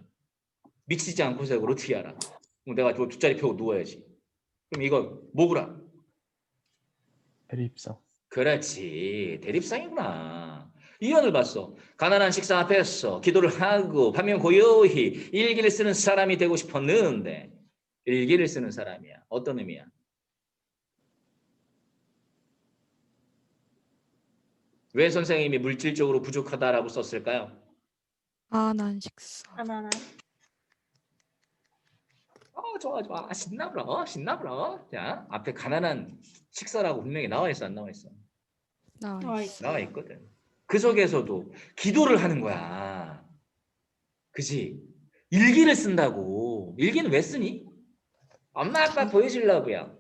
Speaker 1: 미치지 않고서 이걸 어떻게 알아? 그럼 내가 저 두 자리 펴고 누워야지. 그럼 이거 뭐구라?
Speaker 5: 대립성.
Speaker 1: 그렇지. 대립상이구나. 이언을 봤어. 가난한 식사 앞에서 기도를 하고 반면 고요히 일기를 쓰는 사람이 되고 싶었는데 일기를 쓰는 사람이야. 어떤 의미야? 왜 선생님이 물질적으로 부족하다라고 썼을까요?
Speaker 2: 가난한 식사.
Speaker 6: 하나는
Speaker 1: 좋아 좋아. 신나불어 신나불어. 자, 앞에 가난한 식사라고 분명히 나와 있어 안 나와 있어?
Speaker 2: 나와 있어.
Speaker 1: 나와 있거든. 그 속에서도 기도를 하는 거야. 그지? 일기를 쓴다고. 일기는 왜 쓰니? 엄마 아빠 보여주려고요.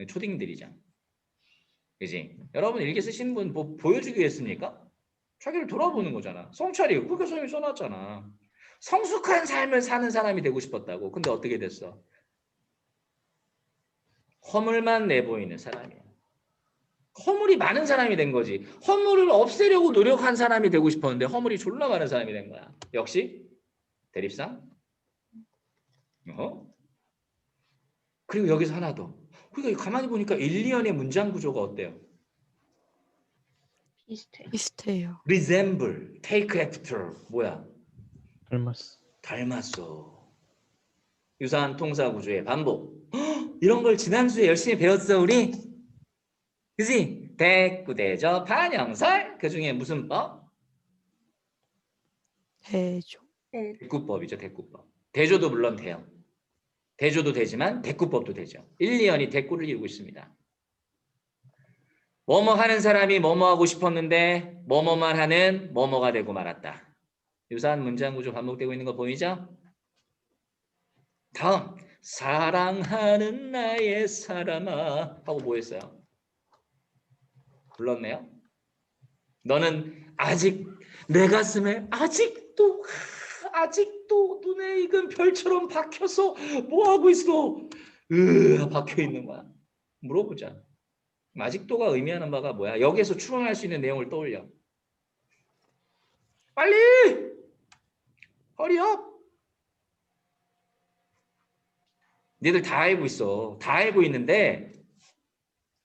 Speaker 1: 초딩들이잖아. 그지? 여러분 일기 쓰시는 분 뭐 보여주기 위해 씁니까? 자기를 돌아보는 거잖아. 성찰이 그렇게 선생님이 써놨잖아. 성숙한 삶을 사는 사람이 되고 싶었다고. 근데 어떻게 됐어? 허물만 내보이는 사람이야. 허물이 많은 사람이 된 거지. 허물을 없애려고 노력한 사람이 되고 싶었는데 허물이 졸라 많은 사람이 된 거야. 역시 대립상. 그리고 여기서 하나 더. 그러니까 가만히 보니까 1, 2연의 문장 구조가 어때요?
Speaker 6: 비슷해.
Speaker 2: 비슷해요.
Speaker 1: resemble, take after. 뭐야?
Speaker 5: 닮았어.
Speaker 1: 닮았어. 유사한 통사 구조의 반복. 이런 걸 지난주에 열심히 배웠어 우리? 그지? 대꾸, 대접, 반영설. 그 중에 무슨 법?
Speaker 2: 대조.
Speaker 6: 네.
Speaker 1: 대꾸법이죠. 대꾸법. 대조도 물론 돼요. 대조도 되지만 대꾸법도 되죠. 1, 2연이 대꾸를 이루고 있습니다. 뭐뭐 하는 사람이 뭐뭐 하고 싶었는데 뭐뭐만 하는 뭐뭐가 되고 말았다. 유사한 문장 구조 반복되고 있는 거 보이죠? 다음 사랑하는 나의 사람아 하고 뭐 했어요? 불렀네요. 너는 아직 내 가슴에 아직도 눈에 익은 별처럼 박혀서 뭐 하고 있어? 박혀 있는 거야. 물어보자. 아직도가 의미하는 바가 뭐야? 여기에서 추론할 수 있는 내용을 떠올려. 빨리! 허리업! 니들 다 알고 있어. 다 알고 있는데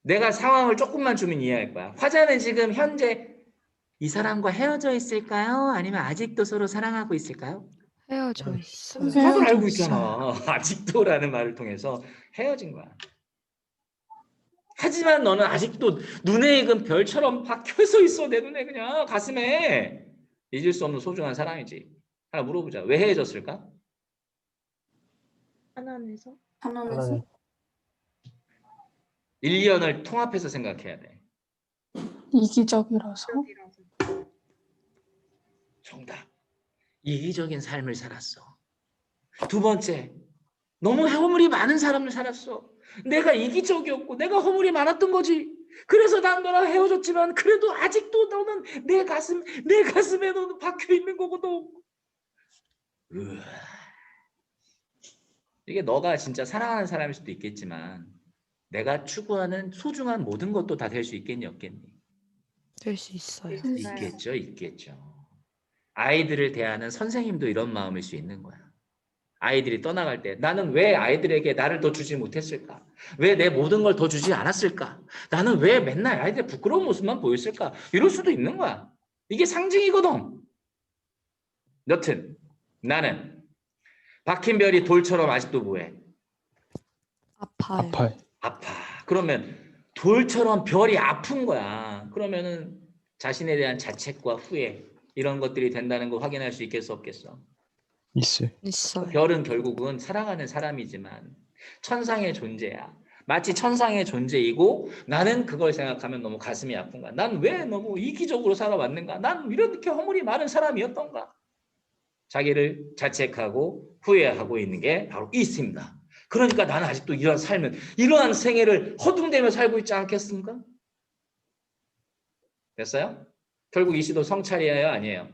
Speaker 1: 내가 상황을 조금만 주면 이해할 거야. 화자는 지금 현재 이 사람과 헤어져 있을까요? 아니면 아직도 서로 사랑하고 있을까요?
Speaker 2: 헤어져 있어요.
Speaker 1: 다들 알고 있잖아. 아직도라는 말을 통해서 헤어진 거야. 하지만 너는 아직도 눈에 익은 별처럼 박혀서 있어. 내 눈에 그냥 가슴에. 잊을 수 없는 소중한 사람이지. 하나 물어보자. 왜 헤어졌을까?
Speaker 6: 하나에서
Speaker 5: 하나는
Speaker 1: 1, 2연을 통합해서 생각해야 돼.
Speaker 4: 이기적이라서
Speaker 1: 정답. 이기적인 삶을 살았어. 두 번째. 너무 허물이 많은 사람을 살았어. 내가 이기적이었고 내가 허물이 많았던 거지. 그래서 난 너랑 헤어졌지만 그래도 아직도 너는 내 가슴에 너는 박혀 있는 거거든. 이게 너가 진짜 사랑하는 사람일 수도 있겠지만 내가 추구하는 소중한 모든 것도 다 될 수 있겠니 없겠니?
Speaker 2: 될 수 있어요.
Speaker 1: 있겠죠. 아이들을 대하는 선생님도 이런 마음일 수 있는 거야. 아이들이 떠나갈 때 나는 왜 아이들에게 나를 더 주지 못했을까? 왜 내 모든 걸 더 주지 않았을까? 나는 왜 맨날 아이들 부끄러운 모습만 보였을까? 이럴 수도 있는 거야. 이게 상징이거든. 여튼 나는 박힌 별이 돌처럼 아직도 뭐해?
Speaker 2: 아파요.
Speaker 5: 아파.
Speaker 1: 그러면 돌처럼 별이 아픈 거야. 그러면은 자신에 대한 자책과 후회 이런 것들이 된다는 거 확인할 수 있겠어 없겠어?
Speaker 2: 있어요.
Speaker 1: 별은 결국은 사랑하는 사람이지만 천상의 존재야. 마치 천상의 존재이고 나는 그걸 생각하면 너무 가슴이 아픈 거야. 난 왜 너무 이기적으로 살아왔는가? 난 이렇게 허물이 많은 사람이었던가? 자기를 자책하고 후회하고 있는 게 바로 있습니다. 그러니까 나는 아직도 이러한 삶을, 이러한 생애를 허둥대며 살고 있지 않겠습니까? 됐어요? 결국 이 시도 성찰이에요? 아니에요?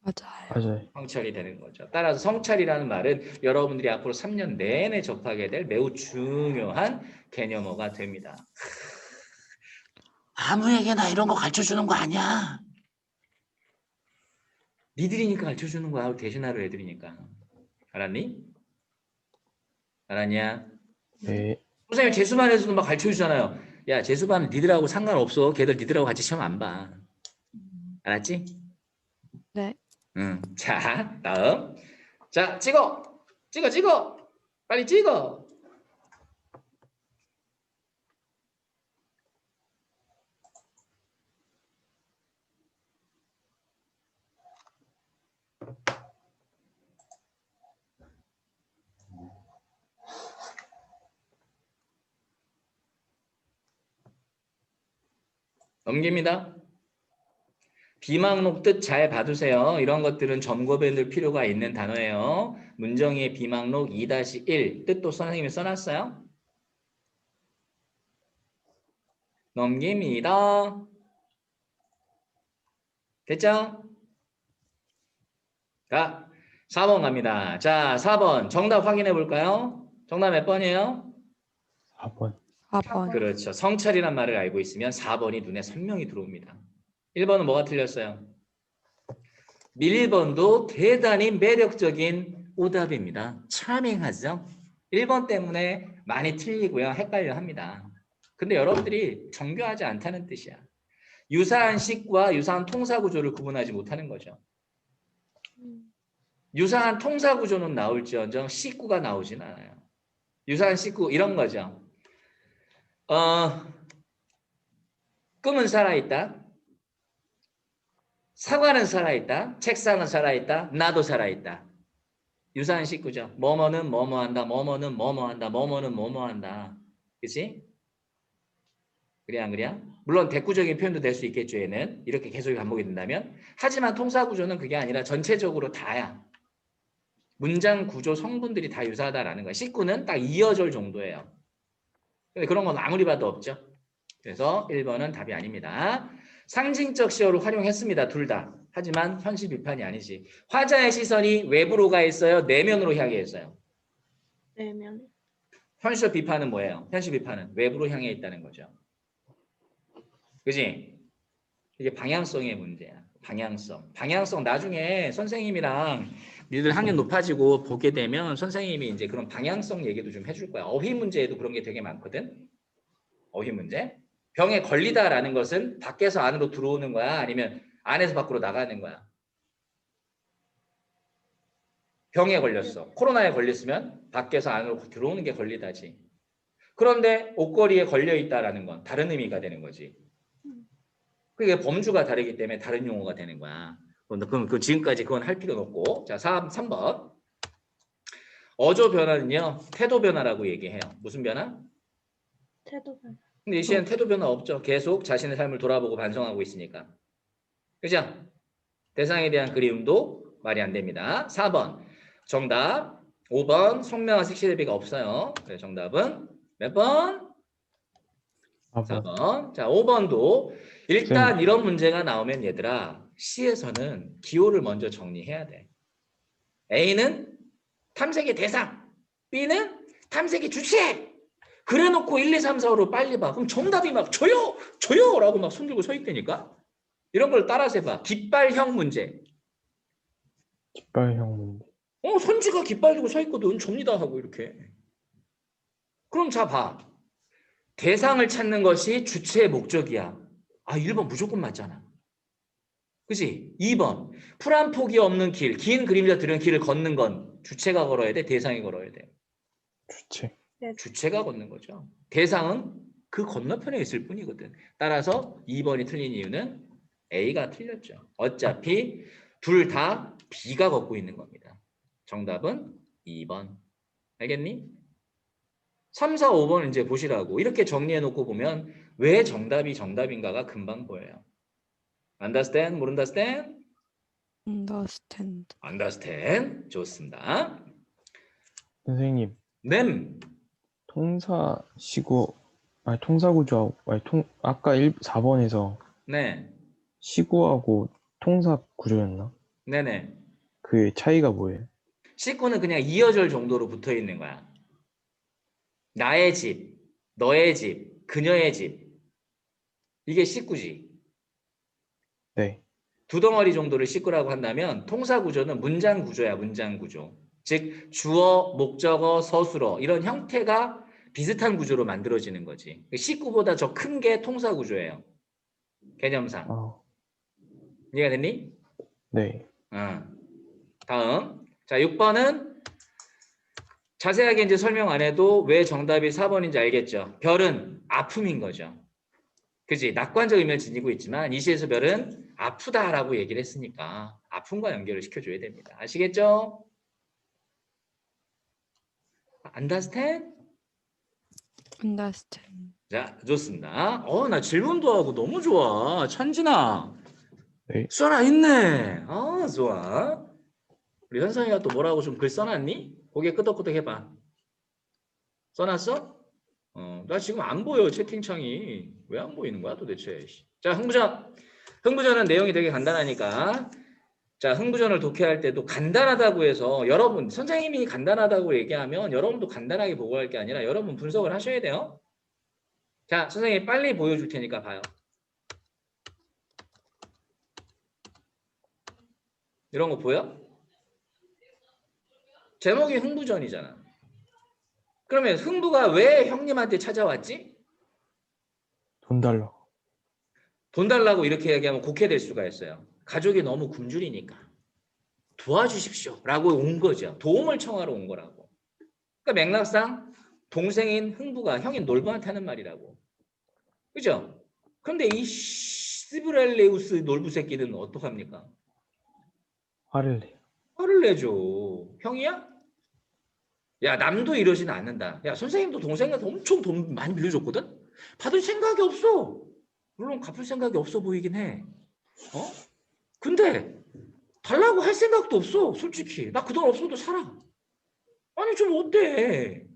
Speaker 2: 맞아요.
Speaker 1: 성찰이 되는 거죠. 따라서 성찰이라는 말은 여러분들이 앞으로 3년 내내 접하게 될 매우 중요한 개념어가 됩니다. 아무에게나 이런 거 가르쳐주는 거 아니야. 니들이니까 가르쳐주는 거야. 대신하러 애들이니까. 알았니? 알았냐?
Speaker 5: 네.
Speaker 1: 선생님 재수반에서도 막 가르쳐주잖아요. 야 재수반 니들하고 상관없어. 걔들 니들하고 같이 시험 안 봐. 알았지?
Speaker 2: 네.
Speaker 1: 응. 자 다음. 자 찍어. 찍어. 빨리 찍어. 넘깁니다. 비망록 뜻 잘 봐두세요. 이런 것들은 점검해 둘 필요가 있는 단어예요. 문정의 비망록 2-1 뜻도 선생님이 써놨어요. 넘깁니다. 됐죠? 자, 4번 갑니다. 자, 4번 정답 확인해 볼까요? 정답 몇 번이에요?
Speaker 5: 4번.
Speaker 2: 4번.
Speaker 1: 그렇죠. 성찰이란 말을 알고 있으면 4번이 눈에 선명히 들어옵니다. 1번은 뭐가 틀렸어요? 1번도 대단히 매력적인 오답입니다. 차밍하죠? 1번 때문에 많이 틀리고요. 헷갈려 합니다. 근데 여러분들이 정교하지 않다는 뜻이야. 유사한 식과 유사한 통사 구조를 구분하지 못하는 거죠. 유사한 통사 구조는 나올지언정 식구가 나오진 않아요. 유사한 식구 이런 거죠. 꿈은 살아있다. 사과는 살아있다. 책상은 살아있다. 나도 살아있다. 유사한 식구죠. 뭐뭐는 뭐뭐한다. 뭐뭐는 뭐뭐한다. 뭐뭐는 뭐뭐한다. 그치? 그래 안 그래? 물론 대꾸적인 표현도 될 수 있겠죠. 얘는 이렇게 계속 반복이 된다면. 하지만 통사 구조는 그게 아니라 전체적으로 다야. 문장 구조 성분들이 다 유사하다라는 거야. 식구는 딱 이어절 정도예요. 근데 그런 건 아무리 봐도 없죠. 그래서 1번은 답이 아닙니다. 상징적 시어를 활용했습니다. 둘 다. 하지만 현실 비판이 아니지. 화자의 시선이 외부로 가 있어요. 내면으로 향해 있어요.
Speaker 6: 내면.
Speaker 1: 현실 비판은 뭐예요? 현실 비판은 외부로 향해 있다는 거죠. 그지? 이게 방향성의 문제야. 방향성 나중에 선생님이랑 니들 학년 높아지고 보게 되면 선생님이 이제 그런 방향성 얘기도 좀 해줄 거야. 어휘 문제에도 그런 게 되게 많거든. 어휘 문제. 병에 걸리다라는 것은 밖에서 안으로 들어오는 거야? 아니면 안에서 밖으로 나가는 거야? 병에 걸렸어. 코로나에 걸렸으면 밖에서 안으로 들어오는 게 걸리다지. 그런데 옷걸이에 걸려 있다라는 건 다른 의미가 되는 거지. 그게 범주가 다르기 때문에 다른 용어가 되는 거야. 그럼 지금까지 그건 할 필요는 없고. 자, 3번. 어조 변화는요. 태도 변화라고 얘기해요. 무슨 변화?
Speaker 6: 태도 변화.
Speaker 1: 근데 이 시에는 태도 변화 없죠. 계속 자신의 삶을 돌아보고 반성하고 있으니까. 그죠? 대상에 대한 그리움도 말이 안 됩니다. 4번. 정답. 5번. 성명화 색시대비가 없어요. 그래서 정답은 몇 번?
Speaker 5: 4번.
Speaker 1: 4번. 자, 5번도 일단 이런 문제가 나오면 얘들아 C에서는 기호를 먼저 정리해야 돼. A는 탐색의 대상, B는 탐색의 주체. 그래놓고 1, 2, 3, 4로 빨리 봐. 그럼 정답이 막 저요! 저요! 라고 막 손들고 서 있다니까. 이런 걸 따라서 해봐. 깃발형 문제.
Speaker 5: 깃발형 문제.
Speaker 1: 선지가 깃발 들고 서 있거든. 접니다 하고 이렇게. 그럼 자 봐. 대상을 찾는 것이 주체의 목적이야. 1번 무조건 맞잖아. 그치? 2번. 풀 한 폭이 없는 길, 긴 그림자 들은 길을 걷는 건 주체가 걸어야 돼? 대상이 걸어야 돼?
Speaker 5: 주체.
Speaker 1: 주체가 걷는 거죠. 대상은 그 건너편에 있을 뿐이거든. 따라서 2번이 틀린 이유는 A가 틀렸죠. 어차피 둘 다 B가 걷고 있는 겁니다. 정답은 2번. 알겠니? 3, 4, 5번 이제 보시라고. 이렇게 정리해 놓고 보면 왜 정답이 정답인가가 금방 보여요. Understand? 모른다 stand?
Speaker 2: understand.
Speaker 1: Understand. 좋습니다.
Speaker 5: 선생님,
Speaker 1: Nem.
Speaker 5: 통사시구, 통사구조하고, 아까 4번에서
Speaker 1: 네.
Speaker 5: 시구하고 통사구조였나?
Speaker 1: 네네.
Speaker 5: 그 차이가 뭐예요?
Speaker 1: 식구는 그냥 이어절 정도로 붙어 있는 거야. 나의 집, 너의 집, 그녀의 집. 이게 식구지.
Speaker 5: 네.
Speaker 1: 두 덩어리 정도를 씻으라고 한다면 통사 구조는 문장 구조야, 문장 구조. 즉 주어, 목적어, 서술어 이런 형태가 비슷한 구조로 만들어지는 거지. 씻구보다 더 큰 게 통사 구조예요. 개념상.
Speaker 5: 아,
Speaker 1: 이해가 됐니?
Speaker 5: 네.
Speaker 1: 다음. 자, 6번은 자세하게 이제 설명 안 해도 왜 정답이 4번인지 알겠죠? 별은 아픔인 거죠. 그지? 낙관적 의미를 지니고 있지만 이 시에서 별은 아프다라고 얘기를 했으니까 아픔과 연결을 시켜줘야 됩니다. 아시겠죠? Understand?
Speaker 2: understand.
Speaker 1: 자, 좋습니다. 나 질문도 하고 너무 좋아. 천진아.
Speaker 5: 네.
Speaker 1: 써놔있네. 좋아. 우리 현성이가 또 뭐라고 좀 글 써놨니? 고개 끄덕끄덕 해봐. 써놨어? 나 지금 안 보여, 채팅창이. 왜 안 보이는 거야, 도대체? 자, 흥부전. 흥부전은 내용이 되게 간단하니까. 자, 흥부전을 독해할 때도 간단하다고 해서 여러분, 선생님이 간단하다고 얘기하면 여러분도 간단하게 보고할 게 아니라 여러분 분석을 하셔야 돼요. 자, 선생님이 빨리 보여줄 테니까 봐요. 이런 거 보여? 제목이 흥부전이잖아. 그러면 흥부가 왜 형님한테 찾아왔지?
Speaker 5: 돈 달라고.
Speaker 1: 돈 달라고 이렇게 얘기하면 곡해될 수가 있어요. 가족이 너무 굶주리니까 도와주십시오 라고 온 거죠. 도움을 청하러 온 거라고. 그러니까 맥락상 동생인 흥부가 형인 놀부한테 하는 말이라고. 그죠? 그런데 이 시브렐레우스 놀부 새끼는 어떡합니까?
Speaker 5: 화를 내.
Speaker 1: 화를 내죠. 형이야? 야, 남도 이러진 않는다. 야, 선생님도 동생한테 엄청 돈 많이 빌려줬거든? 받을 생각이 없어. 물론 갚을 생각이 없어 보이긴 해. 근데 달라고 할 생각도 없어. 솔직히. 나 그 돈 없어도 살아. 아니 좀 어때?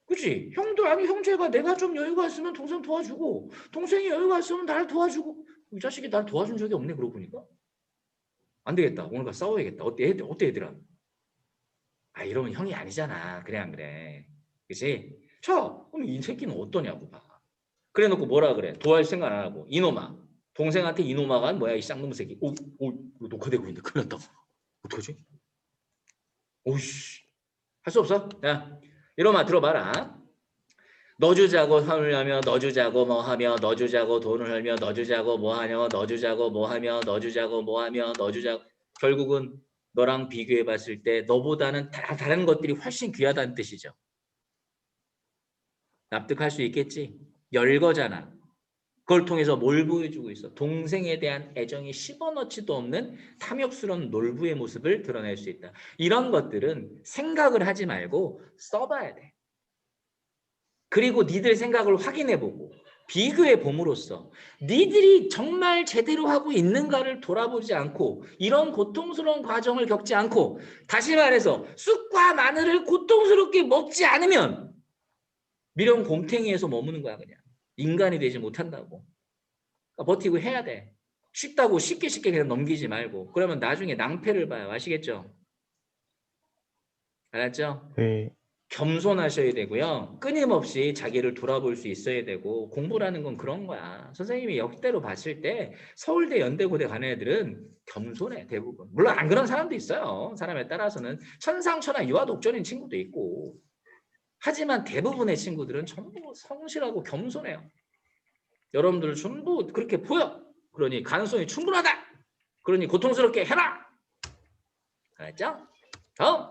Speaker 1: 그치? 형도 아니 형제가 내가 좀 여유가 있으면 동생 도와주고 동생이 여유가 있으면 날 도와주고 이 자식이 날 도와준 적이 없네 그러고 보니까. 안 되겠다. 오늘 가서 싸워야겠다. 어때 얘들아? 이러면 형이 아니잖아. 그래 안 그래? 그치? 그럼 이 새끼는 어떠냐고 봐. 그래 놓고 뭐라 그래? 도와줄 생각 안 하고 이놈아. 동생한테 이놈아가 뭐야 이 쌍놈 새끼. 녹화되고 있는데 큰일 났다. 어떡하지? 오이씨. 할 수 없어? 야, 이놈아 들어봐라. 너 주자고 돈을 하며 너 주자고 뭐 하며 너 주자고 돈을 하며 너 주자고 뭐 하며 너 주자고 뭐 하며 너 주자고 뭐 하며 너 주자고 결국은 너랑 비교해 봤을 때 너보다는 다른 것들이 훨씬 귀하다는 뜻이죠. 납득할 수 있겠지? 열거잖아. 그걸 통해서 뭘 보여주고 있어? 동생에 대한 애정이 씹어넣지도 없는 탐욕스러운 놀부의 모습을 드러낼 수 있다. 이런 것들은 생각을 하지 말고 써봐야 돼. 그리고 니들 생각을 확인해보고 비교해 봄으로써 니들이 정말 제대로 하고 있는가를 돌아보지 않고 이런 고통스러운 과정을 겪지 않고 다시 말해서 쑥과 마늘을 고통스럽게 먹지 않으면 미련 곰탱이에서 머무는 거야 그냥. 인간이 되지 못한다고. 그러니까 버티고 해야 돼. 쉽다고 쉽게 그냥 넘기지 말고. 그러면 나중에 낭패를 봐요. 아시겠죠? 알았죠?
Speaker 5: 네.
Speaker 1: 겸손하셔야 되고요. 끊임없이 자기를 돌아볼 수 있어야 되고 공부라는 건 그런 거야. 선생님이 역대로 봤을 때 서울대, 연대고대 가는 애들은 겸손해 대부분. 물론 안 그런 사람도 있어요. 사람에 따라서는 천상천하 유아독전인 친구도 있고. 하지만 대부분의 친구들은 전부 성실하고 겸손해요. 여러분들 전부 그렇게 보여. 그러니 가능성이 충분하다. 그러니 고통스럽게 해라. 알았죠? 다음.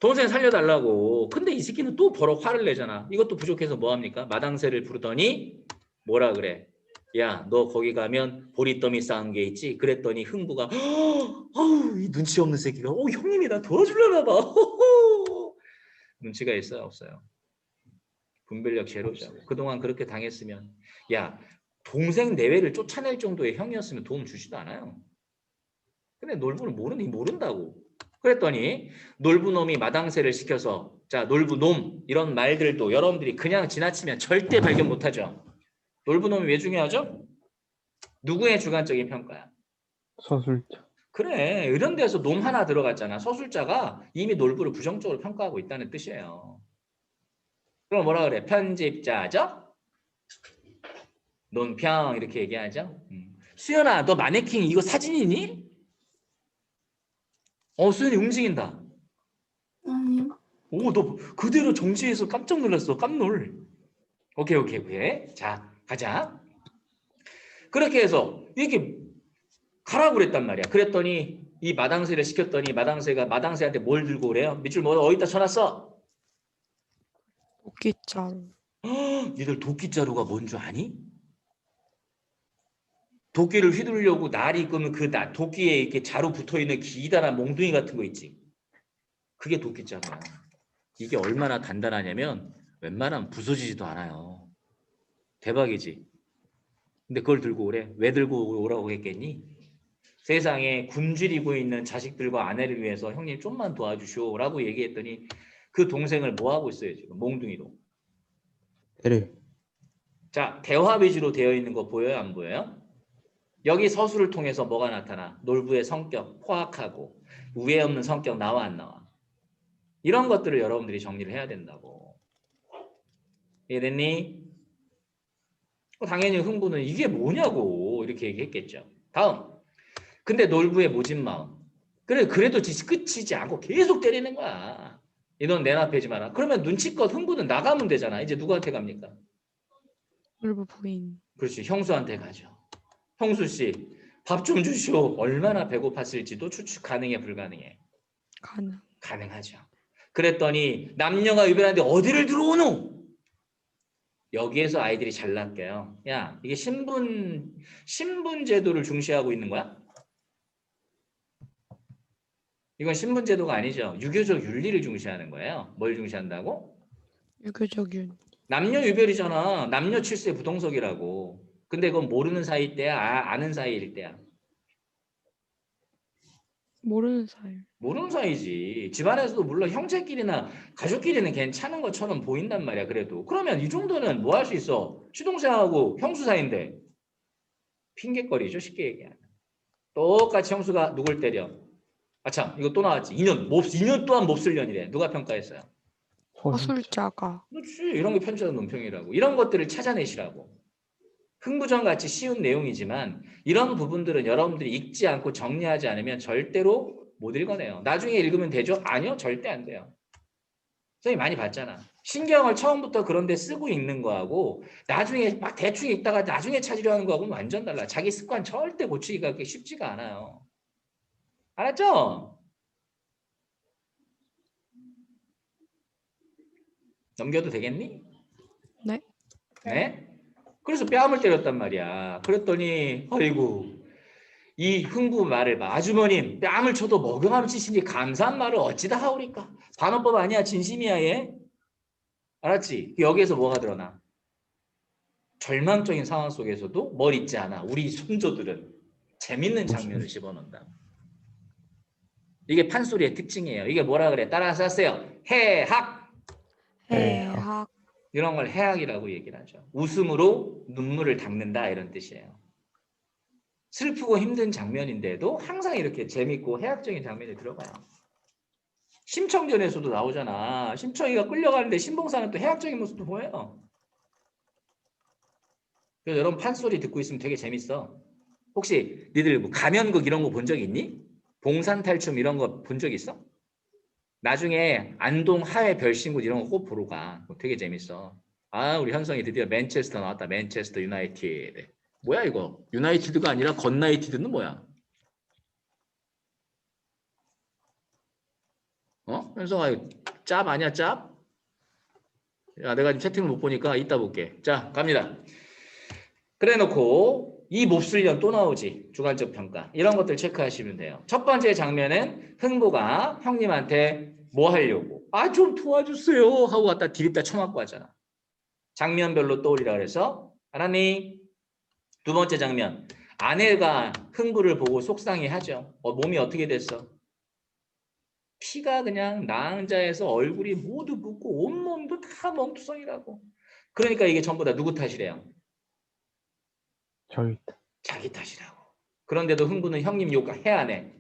Speaker 1: 동생 살려달라고. 근데 이 새끼는 또 버럭 화를 내잖아. 이것도 부족해서 뭐합니까? 마당새를 부르더니 뭐라 그래? 야, 너 거기 가면 보리더미 쌓은 게 있지? 그랬더니 흥부가 이 눈치 없는 새끼가 형님이 나 도와주려나 봐. 눈치가 있어요? 없어요? 분별력 제로죠. 그동안 그렇게 당했으면 야, 동생 내외를 쫓아낼 정도의 형이었으면 도움 주지도 않아요. 근데 놀부는 모른다고. 그랬더니 놀부놈이 마당새를 시켜서 자 놀부놈 이런 말들도 여러분들이 그냥 지나치면 절대 발견 못하죠. 놀부놈이 왜 중요하죠? 누구의 주관적인 평가야?
Speaker 5: 서술자.
Speaker 1: 그래 이런 데서 놈 하나 들어갔잖아. 서술자가 이미 놀부를 부정적으로 평가하고 있다는 뜻이에요. 그럼 뭐라 그래? 편집자죠? 논평 이렇게 얘기하죠. 수연아, 너 마네킹 이거 사진이니? 수연이 움직인다.
Speaker 6: 아니요.
Speaker 1: 오, 너 그대로 정지해서 깜짝 놀랐어. 깜놀. 오케이. 자, 가자. 그렇게 해서 이렇게 가라고 그랬단 말이야. 그랬더니 이 마당새를 시켰더니 마당새가 마당새한테 뭘 들고 오래요? 밑줄 뭐 어디다 쳐놨어?
Speaker 2: 도끼자루.
Speaker 1: 니들 도끼자루가 뭔 줄 아니? 도끼를 휘두르려고 날이 끄면 그 도끼에 이렇게 자루 붙어있는 기다란 몽둥이 같은 거 있지. 그게 도끼자루야. 이게 얼마나 단단하냐면 웬만하면 부서지지도 않아요. 대박이지. 근데 그걸 들고 오래. 왜 들고 오라고 했겠니? 세상에 굶주리고 있는 자식들과 아내를 위해서 형님 좀만 도와주시오라고 얘기했더니 그 동생을 뭐 하고 있어요 지금? 몽둥이로.
Speaker 5: 때려.
Speaker 1: 자, 대화 위주로 되어 있는 거 보여요? 안 보여요? 여기 서술을 통해서 뭐가 나타나? 놀부의 성격 포악하고 우애 없는 성격 나와 안 나와? 이런 것들을 여러분들이 정리를 해야 된다고. 이해됐니? 당연히 흥부는 이게 뭐냐고 이렇게 얘기했겠죠. 다음. 근데 놀부의 모진 마음. 그래도 끝이지 않고 계속 때리는 거야. 이놈 내 앞에 지 마라. 그러면 눈치껏 흥부는 나가면 되잖아. 이제 누구한테 갑니까?
Speaker 2: 놀부 부인.
Speaker 1: 그렇지. 형수한테 가죠. 형수 씨, 밥 좀 주시오. 얼마나 배고팠을지도 추측 가능해, 불가능해?
Speaker 2: 가능.
Speaker 1: 가능하죠. 그랬더니 남녀가 유별한데 어디를 들어오노? 여기에서 아이들이 잘 낚여요. 야, 이게 신분 제도를 중시하고 있는 거야? 이건 신분 제도가 아니죠. 유교적 윤리를 중시하는 거예요. 뭘 중시한다고?
Speaker 2: 유교적 윤.
Speaker 1: 남녀 유별이잖아. 남녀 칠세 부동석이라고. 근데 그건 모르는 사이일 때야, 아는 사이일 때야.
Speaker 2: 모르는 사이.
Speaker 1: 모르는 사이지. 집안에서도 물론 형제끼리나 가족끼리는 괜찮은 것처럼 보인단 말이야. 그래도. 그러면 이 정도는 뭐 할 수 있어? 시동생하고 형수 사이인데. 핑계거리죠. 쉽게 얘기하면. 똑같이 형수가 누굴 때려. 아참, 이거 또 나왔지. 2년 또한 몹쓸 년이래. 누가 평가했어요?
Speaker 2: 허술자가.
Speaker 1: 그렇지. 이런 게 편지자 논평이라고. 이런 것들을 찾아내시라고. 흥부전 같이 쉬운 내용이지만 이런 부분들은 여러분들이 읽지 않고 정리하지 않으면 절대로 못 읽어내요. 나중에 읽으면 되죠? 아니요. 절대 안 돼요. 선생님 많이 봤잖아. 신경을 처음부터 그런 데 쓰고 읽는 거하고 나중에 막 대충 읽다가 나중에 찾으려 하는 거하고는 완전 달라. 자기 습관 절대 고치기가 그렇게 쉽지가 않아요. 알았죠? 넘겨도 되겠니?
Speaker 2: 네.
Speaker 1: 네? 그래서 뺨을 때렸단 말이야. 그랬더니 아이고 이 흥부 말을 봐. 아주머님 뺨을 쳐도 먹용함 치시니 감사한 말을 어찌다 하오리까. 반어법 아니야. 진심이야 얘. 알았지? 여기에서 뭐가 드러나? 절망적인 상황 속에서도 뭘 잊지 않아. 우리 손조들은 재밌는 장면을 집어넣는다. 이게 판소리의 특징이에요. 이게 뭐라 그래? 따라서 하세요. 해학.
Speaker 2: 해학.
Speaker 1: 이런 걸 해학이라고 얘기를 하죠. 웃음으로 눈물을 닦는다 이런 뜻이에요. 슬프고 힘든 장면인데도 항상 이렇게 재밌고 해학적인 장면이 들어가요. 심청전에서도 나오잖아. 심청이가 끌려가는데 신봉사는 또 해학적인 모습도 보여요. 그래서 여러분 판소리 듣고 있으면 되게 재밌어. 혹시 니들 뭐 가면극 이런 거 본 적 있니? 봉산탈춤 이런 거 본 적 있어? 나중에 안동 하회 별신굿 이런 거 꼭 보러 가. 되게 재밌어. 아, 우리 현성이 드디어 맨체스터 나왔다. 맨체스터 유나이티드. 뭐야 이거? 유나이티드가 아니라 건나이티드는 뭐야? 현성아, 짭 아니야 짭? 야, 내가 지금 채팅을 못 보니까 이따 볼게. 자, 갑니다. 그래 놓고 이 몹쓸년 또 나오지. 주관적 평가. 이런 것들 체크하시면 돼요. 첫 번째 장면은 흥부가 형님한테 뭐 하려고? 아, 좀 도와주세요 하고 갖다 디립다 쳐맞고 하잖아. 장면별로 떠올리라 그래서 알았니? 두 번째 장면. 아내가 흥부를 보고 속상해하죠. 몸이 어떻게 됐어? 피가 그냥 낭자에서 얼굴이 모두 붓고 온몸도 다 멍투성이라고. 그러니까 이게 전부 다 누구 탓이래요? 자기 탓이라고. 그런데도 흥부는 형님 욕해야 안 해?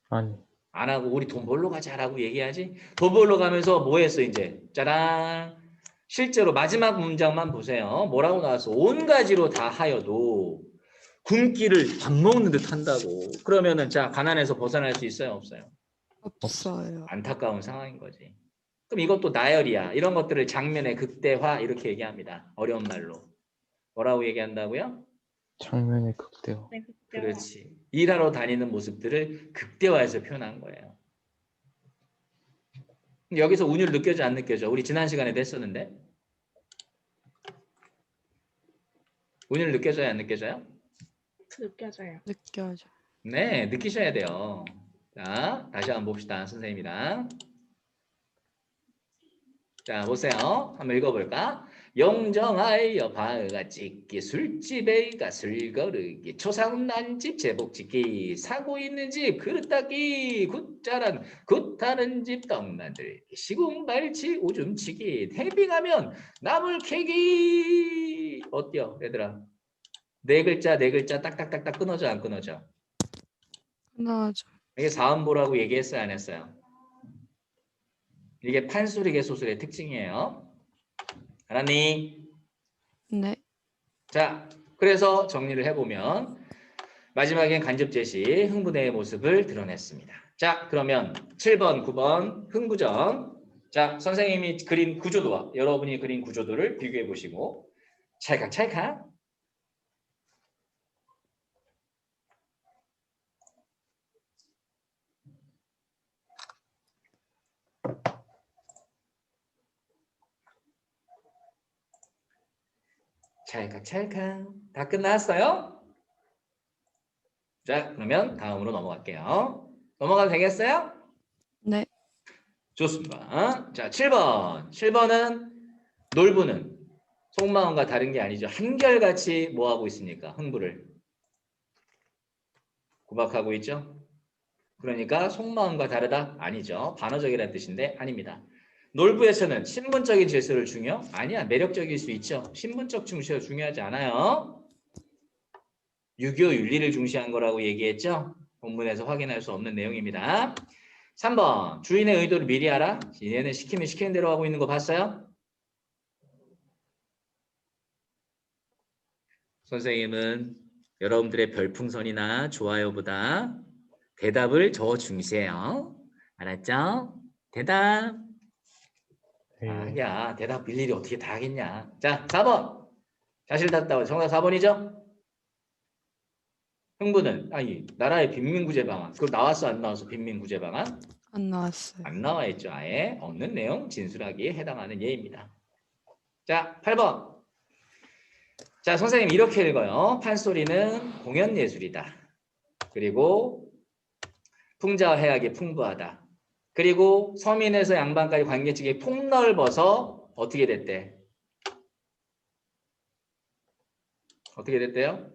Speaker 5: 아니.
Speaker 1: 안 하고 우리 돈 벌러 가자라고 얘기하지. 돈 벌러 가면서 뭐 했어 이제? 짜란. 실제로 마지막 문장만 보세요. 뭐라고 나왔어? 온 가지로 다 하여도 굶기를 밥 먹는 듯 한다고. 그러면은 자 가난에서 벗어날 수 있어요, 없어요?
Speaker 2: 없어요.
Speaker 1: 안타까운 상황인 거지. 그럼 이것도 나열이야. 이런 것들을 장면의 극대화 이렇게 얘기합니다. 어려운 말로. 뭐라고 얘기한다고요?
Speaker 5: 장면의 극대화.
Speaker 1: 그렇지. 일하러 다니는 모습들을 극대화해서 표현한 거예요. 여기서 운율 느껴져 안 느껴져? 우리 지난 시간에도 했었는데. 운율 느껴져요, 안 느껴져요?
Speaker 6: 느껴져요.
Speaker 2: 느껴져.
Speaker 1: 네, 느끼셔야 돼요. 자, 다시 한번 봅시다. 선생님이랑. 자, 보세요. 한번 읽어볼까? 영정하여 바가 찍기 술집에 가 술 거르기 초상난 집 제복 찍기 사고 있는 집 그릇 닦기 굿자란 굿하는 집 떡 만들기 시궁발치 오줌 치기 헤빙하면 나물 캐기 어때요 얘들아? 네 글자 딱딱딱딱 끊어져 안 끊어져?
Speaker 2: 끝나죠.
Speaker 1: 이게 사음보라고 얘기했어요 안 했어요? 이게 판소리 개소술의 특징이에요. 알았니?
Speaker 2: 네.
Speaker 1: 자, 그래서 정리를 해보면 마지막엔 간접 제시, 흥분의 모습을 드러냈습니다. 자, 그러면 7번, 9번 흥부정. 자, 선생님이 그린 구조도와 여러분이 그린 구조도를 비교해 보시고 찰칵찰칵. 찰칵찰칵. 다 끝났어요? 자, 그러면 다음으로 넘어갈게요. 넘어가도 되겠어요?
Speaker 2: 네.
Speaker 1: 좋습니다. 자, 7번. 7번은 놀부는 속마음과 다른 게 아니죠. 한결같이 뭐 하고 있습니까? 흥부를 구박하고 있죠. 그러니까 속마음과 다르다? 아니죠. 반어적이라는 뜻인데 아닙니다. 놀부에서는 신분적인 질서를 중요? 아니야. 매력적일 수 있죠. 신분적 중시가 중요하지 않아요. 유교 윤리를 중시한 거라고 얘기했죠. 본문에서 확인할 수 없는 내용입니다. 3번. 주인의 의도를 미리 알아? 얘는 시키면 시키는 대로 하고 있는 거 봤어요? 선생님은 여러분들의 별풍선이나 좋아요보다 대답을 더 중시해요. 알았죠? 대답.
Speaker 5: 네.
Speaker 1: 아니야. 대답 일일이 어떻게 다 하겠냐. 자, 4번. 자실 답답. 정답 4번이죠? 흥부는 아니 나라의 빈민구제 방안. 그거 나왔어 안 나왔어? 빈민구제 방안?
Speaker 2: 안 나왔어요.
Speaker 1: 안 나와 있죠. 아예 없는 내용 진술하기에 해당하는 예입니다. 자, 8번. 자, 선생님 이렇게 읽어요. 판소리는 공연예술이다. 그리고 풍자해악이 풍부하다. 그리고 서민에서 양반까지 관계층이 폭넓어서 어떻게 됐대? 어떻게 됐대요?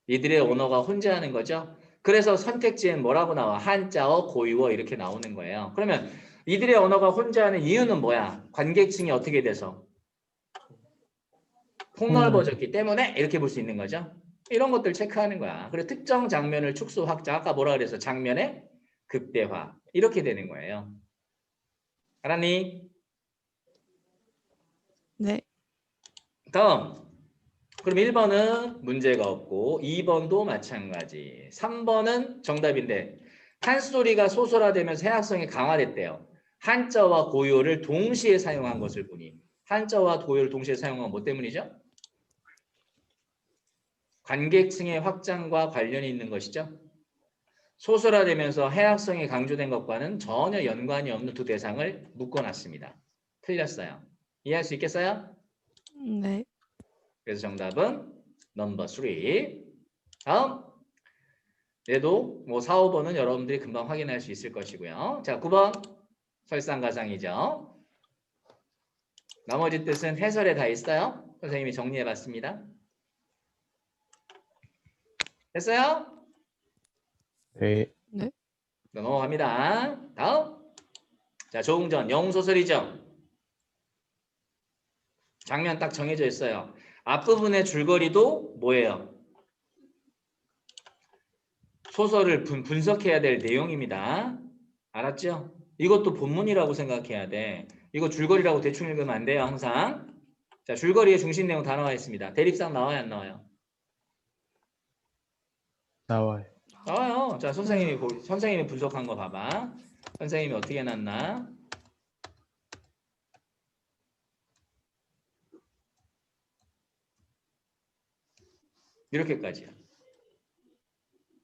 Speaker 1: 이들의 언어가 혼재하는 거죠. 그래서 선택지엔 뭐라고 나와? 한자어, 고유어 이렇게 나오는 거예요. 그러면 이들의 언어가 혼재하는 이유는 뭐야? 관객층이 어떻게 돼서? 폭넓어졌기 때문에 이렇게 볼 수 있는 거죠. 이런 것들 체크하는 거야. 그리고 특정 장면을 축소 확장. 아까 뭐라 그래서 장면의 극대화. 이렇게 되는 거예요. 알았니?
Speaker 2: 네.
Speaker 1: 다음. 그럼 1번은 문제가 없고 2번도 마찬가지. 3번은 정답인데 판소리가 소설화되면서 해학성이 강화됐대요. 한자와 고유어를 동시에 사용한 것을 보니 한자와 고유어를 동시에 사용한 건 뭐 때문이죠? 관객층의 확장과 관련이 있는 것이죠. 소설화되면서 해학성이 강조된 것과는 전혀 연관이 없는 두 대상을 묶어놨습니다. 틀렸어요. 이해할 수 있겠어요?
Speaker 2: 네.
Speaker 1: 그래서 정답은 넘버 3. 다음. 얘도 뭐 4, 5번은 여러분들이 금방 확인할 수 있을 것이고요. 자, 9번 설상가상이죠. 나머지 뜻은 해설에 다 있어요. 선생님이 정리해 봤습니다. 됐어요?
Speaker 5: 네.
Speaker 1: 넘어갑니다. 다음. 자, 조응전 영웅소설이죠. 장면 딱 정해져 있어요. 앞부분의 줄거리도 뭐예요? 소설을 분석해야 될 내용입니다. 알았죠? 이것도 본문이라고 생각해야 돼. 이거 줄거리라고 대충 읽으면 안 돼요. 항상. 자, 줄거리의 중심 내용 다 나와 있습니다. 대립상 나와요 안 나와요?
Speaker 5: 나와요.
Speaker 1: 나와요. 자, 선생님이 분석한 거 봐봐. 선생님이 어떻게 해놨나? 이렇게까지야.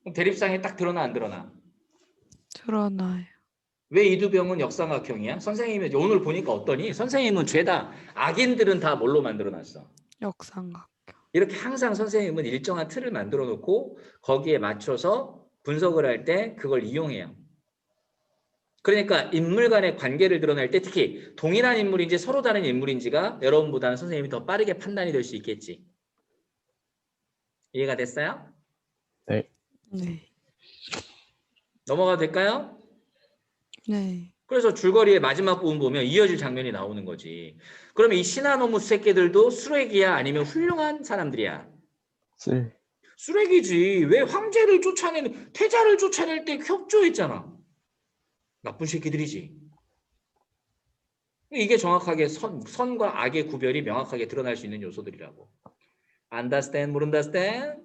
Speaker 1: 그럼 대립상에 딱 드러나 안 드러나?
Speaker 2: 드러나요.
Speaker 1: 왜 이두병은 역삼각형이야? 선생님이 오늘 보니까 어떠니? 선생님은 죄다 악인들은 다 뭘로 만들어놨어?
Speaker 2: 역삼각.
Speaker 1: 이렇게 항상 선생님은 일정한 틀을 만들어 놓고 거기에 맞춰서 분석을 할 때 그걸 이용해요. 그러니까 인물 간의 관계를 드러낼 때 특히 동일한 인물인지 서로 다른 인물인지가 여러분보다는 선생님이 더 빠르게 판단이 될 수 있겠지. 이해가 됐어요?
Speaker 2: 네.
Speaker 1: 넘어가도 될까요?
Speaker 2: 네.
Speaker 1: 그래서 줄거리의 마지막 부분 보면 이어질 장면이 나오는 거지. 그러면 이 신하노무 새끼들도 쓰레기야 아니면 훌륭한 사람들이야?
Speaker 5: 쓸.
Speaker 1: 쓰레기지. 왜 황제를 쫓아내는 태자를 쫓아낼 때 협조했잖아. 나쁜 새끼들이지. 이게 정확하게 선과 악의 구별이 명확하게 드러날 수 있는 요소들이라고. Understand? 모른다스탠?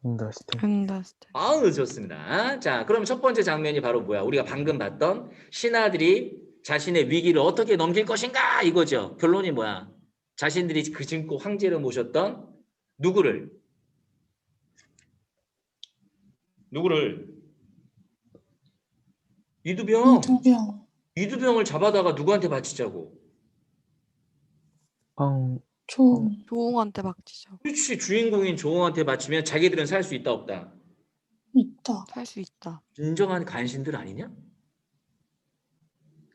Speaker 5: understand.
Speaker 2: understand.
Speaker 1: 아우 좋습니다. 자, 그럼 첫 번째 장면이 바로 뭐야? 우리가 방금 봤던 신하들이 자신의 위기를 어떻게 넘길 것인가 이거죠. 결론이 뭐야? 자신들이 그짓고 황제를 모셨던 누구를? 이두병. 이두병을 잡아다가 누구한테 바치자고?
Speaker 2: 조홍한테 맡기죠.
Speaker 1: 그렇지. 주인공인 조홍한테 바치면 자기들은 살 수 있다 없다?
Speaker 6: 있다.
Speaker 2: 살 수 있다.
Speaker 1: 진정한 간신들 아니냐?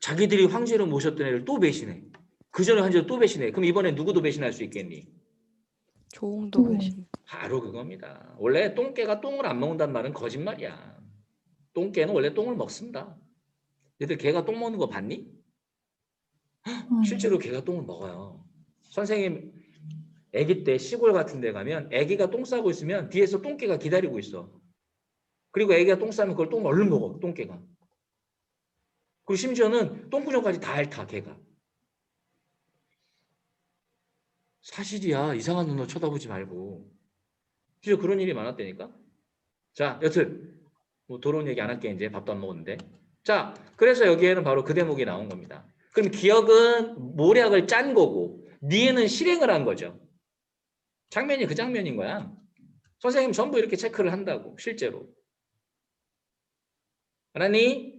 Speaker 1: 자기들이 황제로 모셨던 애를 또 배신해. 그 전에 황제를 또 배신해. 그럼 이번에 누구도 배신할 수 있겠니?
Speaker 2: 조홍도 배신.
Speaker 1: 바로 그겁니다. 원래 똥개가 똥을 안 먹는단 말은 거짓말이야. 똥개는 원래 똥을 먹습니다. 얘들 개가 똥 먹는 거 봤니? 실제로 개가 똥을 먹어요. 선생님 아기 때 시골 같은 데 가면 아기가 똥 싸고 있으면 뒤에서 똥개가 기다리고 있어. 그리고 아기가 똥 싸면 그걸 똥 얼른 먹어. 똥개가. 그리고 심지어는 똥구녕까지 다 핥아 개가. 사실이야. 이상한 눈으로 쳐다보지 말고. 진짜 그런 일이 많았다니까. 자, 여튼 뭐 더러운 얘기 안 할게. 이제 밥도 안 먹었는데. 자, 그래서 여기에는 바로 그 대목이 나온 겁니다. 그럼 기억은 모략을 짠 거고 니에는 실행을 한 거죠. 장면이 그 장면인 거야. 선생님 전부 이렇게 체크를 한다고 실제로. 알았니?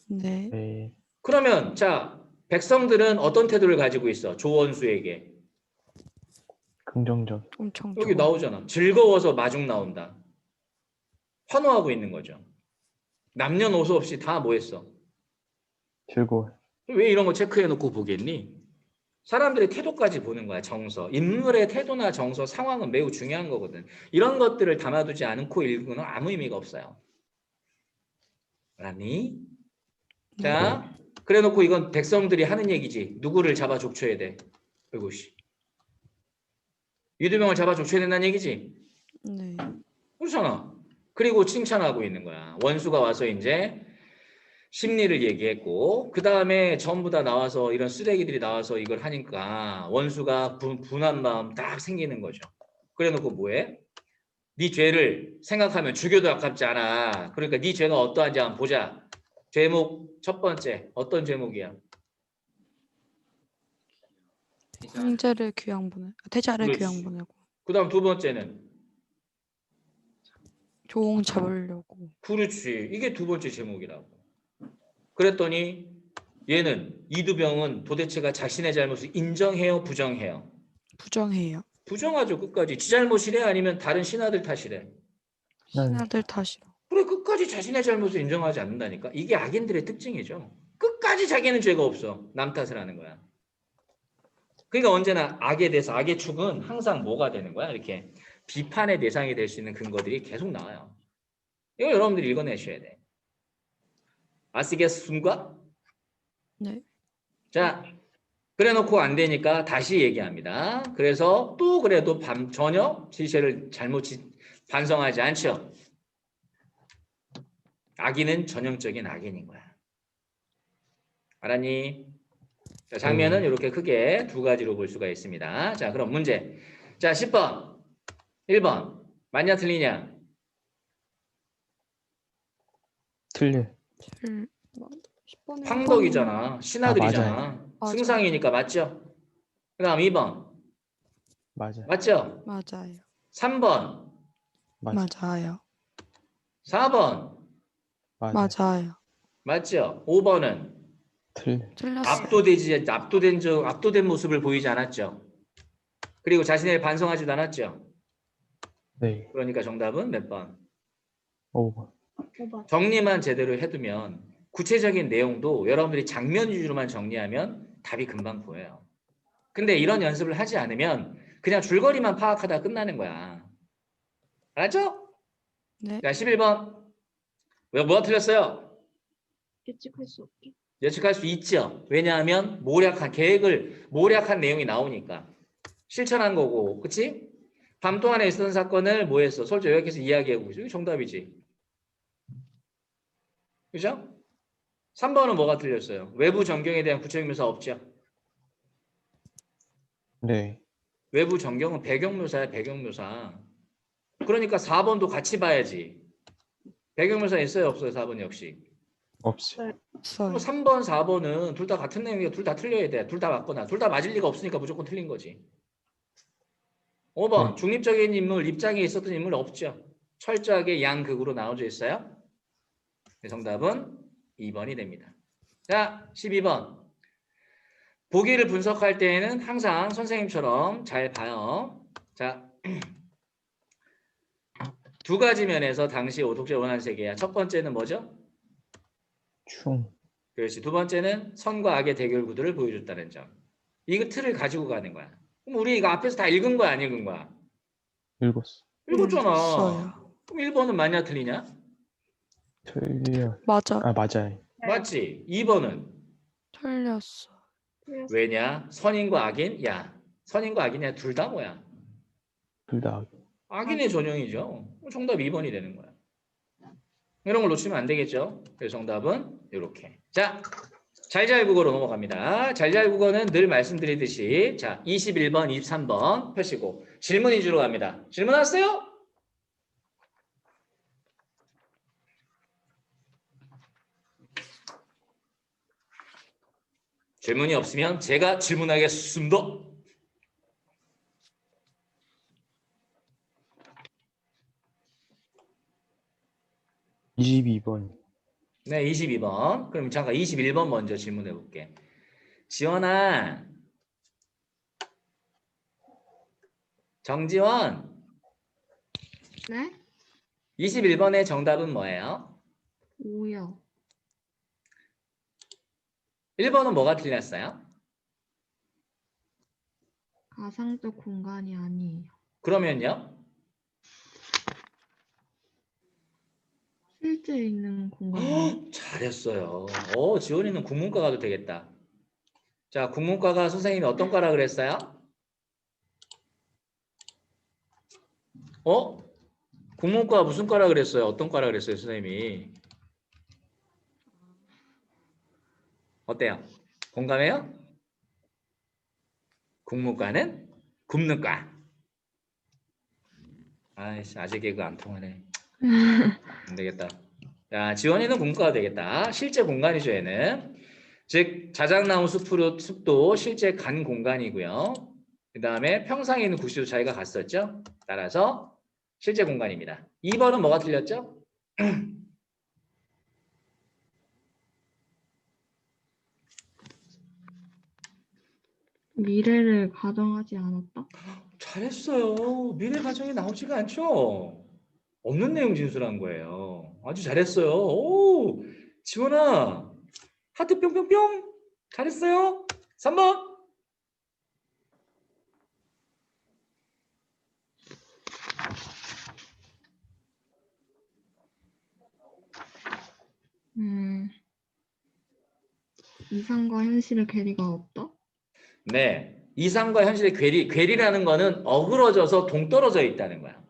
Speaker 2: 네.
Speaker 5: 네.
Speaker 1: 그러면 자 백성들은 어떤 태도를 가지고 있어? 조원수에게.
Speaker 5: 긍정적.
Speaker 2: 엄청
Speaker 1: 여기
Speaker 2: 좋아.
Speaker 1: 나오잖아. 즐거워서 마중 나온다. 환호하고 있는 거죠. 남녀노소 없이 다 뭐 했어?
Speaker 5: 즐거워.
Speaker 1: 왜 이런 거 체크해놓고 보겠니? 사람들의 태도까지 보는 거야. 정서. 인물의 태도나 정서, 상황은 매우 중요한 거거든. 이런 것들을 담아두지 않고 읽는 건 아무 의미가 없어요. 알았니? 자, 그래놓고 이건 백성들이 하는 얘기지. 누구를 잡아 족쳐야 돼? 아이고 씨. 이두명을 잡아 족쳐야 된다는 얘기지?
Speaker 2: 네.
Speaker 1: 그렇잖아. 그리고 칭찬하고 있는 거야. 원수가 와서 이제 심리를 얘기했고 그 다음에 전부 다 나와서 이런 쓰레기들이 나와서 이걸 하니까 원수가 분한 마음 딱 생기는 거죠. 그래놓고 뭐해? 네 죄를 생각하면 죽여도 아깝지 않아. 그러니까 네 죄가 어떠한지 한번 보자. 제목 첫 번째 어떤 제목이야?
Speaker 2: 황제를 귀양 보내. 태자를
Speaker 1: 그렇지.
Speaker 2: 귀양 보내고.
Speaker 1: 그 다음 두 번째는
Speaker 2: 조홍 잡으려고.
Speaker 1: 그렇지. 이게 두 번째 제목이라고. 그랬더니 얘는 이두병은 도대체가 자신의 잘못을 인정해요? 부정해요?
Speaker 2: 부정해요.
Speaker 1: 부정하죠. 끝까지. 지 잘못이래? 아니면 다른 신하들 탓이래?
Speaker 2: 신하들 탓이로.
Speaker 1: 그래 끝까지 자신의 잘못을 인정하지 않는다니까. 이게 악인들의 특징이죠. 끝까지 자기는 죄가 없어. 남 탓을 하는 거야. 그러니까 언제나 악에 대해서 악의 축은 항상 뭐가 되는 거야? 이렇게 비판의 대상이 될 수 있는 근거들이 계속 나와요. 이거 여러분들이 읽어내셔야 돼. 아시겠습니까?
Speaker 2: 네.
Speaker 1: 자, 그래놓고 안 되니까 다시 얘기합니다. 그래서 또 그래도 전혀 지시를 잘못 반성하지 않죠. 악인은 전형적인 악인인 거야. 알았니? 자, 장면은 이렇게 크게 두 가지로 볼 수가 있습니다. 자, 그럼 문제. 자, 10번. 1번. 맞냐 틀리냐?
Speaker 5: 틀려.
Speaker 2: 10번에
Speaker 1: 황덕이잖아. 신하들이잖아.
Speaker 2: 맞아요.
Speaker 1: 승상이니까 맞죠? 그다음 2번.
Speaker 5: 맞아.
Speaker 1: 맞죠?
Speaker 2: 맞아요.
Speaker 1: 3번.
Speaker 5: 맞아.
Speaker 2: 맞아요.
Speaker 1: 4번.
Speaker 5: 맞아.
Speaker 2: 맞아요.
Speaker 1: 맞죠? 5번은
Speaker 5: 틀려.
Speaker 2: 틀렸어요.
Speaker 1: 압도된 모습을 보이지 않았죠? 그리고 자신을 반성하지도 않았죠?
Speaker 5: 네.
Speaker 1: 그러니까 정답은 몇 번?
Speaker 5: 5번.
Speaker 6: 5번.
Speaker 1: 정리만 제대로 해두면 구체적인 내용도 여러분들이 장면 위주로만 정리하면 답이 금방 보여요. 근데 이런 연습을 하지 않으면 그냥 줄거리만 파악하다 끝나는 거야. 알았죠?
Speaker 2: 네.
Speaker 1: 자, 11번. 왜 뭐가 틀렸어요?
Speaker 6: 예측할 수 없게.
Speaker 1: 예측할 수 있죠. 왜냐하면 모략한 내용이 나오니까. 실천한 거고, 그치? 밤 동안에 있었던 사건을 뭐 했어? 솔직히 요약해서 이야기하고 있어. 이게 정답이지. 그죠? 3번은 뭐가 틀렸어요? 외부 전경에 대한 구체적 묘사 없죠?
Speaker 5: 네.
Speaker 1: 외부 전경은 배경묘사야, 배경묘사. 그러니까 4번도 같이 봐야지. 배경묘사 있어요, 없어요? 4번 역시.
Speaker 5: 없어요.
Speaker 2: 없어요.
Speaker 1: 3번, 4번은 둘 다 같은 내용이야. 둘 다 틀려야 돼. 둘 다 맞거나. 둘 다 맞을 리가 없으니까 무조건 틀린 거지. 5번.
Speaker 5: 네.
Speaker 1: 중립적인 인물, 입장에 있었던 인물 없죠. 철저하게 양극으로 나눠져 있어요. 정답은 2번이 됩니다. 자, 12번. 보기를 분석할 때에는 항상 선생님처럼 잘 봐요. 자, 두 가지 면에서 당시 오독제 원한 세계야. 첫 번째는 뭐죠?
Speaker 5: 충.
Speaker 1: 그렇지. 두 번째는 선과 악의 대결 구도를 보여줬다는 점. 이거 틀을 가지고 가는 거야. 그럼 우리 이거 앞에서 다 읽은 거야, 안 읽은 거야?
Speaker 5: 읽었어.
Speaker 1: 읽었잖아.
Speaker 2: 읽었어요.
Speaker 1: 그럼 1번은 맞냐, 틀리냐?
Speaker 5: 틀려.
Speaker 2: 맞아.
Speaker 5: 아, 맞아요.
Speaker 1: 맞지. 2번은
Speaker 2: 틀렸어.
Speaker 1: 왜냐? 선인과 악인? 야, 선인과 악인이야 둘 다 뭐야?
Speaker 5: 둘 다.
Speaker 1: 악인의 전형이죠. 정답 2번이 되는 거야. 이런 걸 놓치면 안 되겠죠. 그래서 정답은 이렇게. 자, 잘잘국어로 넘어갑니다. 잘잘국어는 늘 말씀드리듯이 자, 21번, 23번 펴시고 질문 위주로 갑니다. 질문 왔어요? 질문이 없으면 제가 질문하겠습니다.
Speaker 5: 네. 22번.
Speaker 1: 네, 22번. 그럼 잠깐 21번 먼저 질문해 볼게. 지원아, 정지원,
Speaker 6: 네?
Speaker 1: 21번의 정답은 뭐예요?
Speaker 6: 5요.
Speaker 1: 1번은 뭐가 틀렸어요?
Speaker 6: 가상적 공간이 아니에요.
Speaker 1: 그러면요?
Speaker 6: 실제 있는 공간.
Speaker 1: 잘했어요. 지원이는 국문과 가도 되겠다. 자, 국문과가 선생님이 어떤 과라 그랬어요? 국문과 무슨 과라 그랬어요? 어떤 과라 그랬어요, 선생님이? 어때요? 공감해요? 국문과는 굽는과. 아이씨, 아재 개그 안 통하네. 안 되겠다. 자, 지원이는 국문과가 되겠다. 실제 공간이죠, 얘는. 즉, 자작나무 숲도 실제 간 공간이고요. 그 다음에 평상에 있는 구시도 자기가 갔었죠. 따라서 실제 공간입니다. 2번은 뭐가 틀렸죠?
Speaker 6: 미래를 가정하지 않았다?
Speaker 1: 잘했어요. 미래 가정이 나오지가 않죠. 없는 내용 진술한 거예요. 아주 잘했어요. 오, 지원아, 하트 뿅뿅뿅. 잘했어요. 3번.
Speaker 6: 이상과 현실의 괴리가 없다?
Speaker 1: 네, 이상과 현실의 괴리라는 거는 어그러져서 동떨어져 있다는 거야.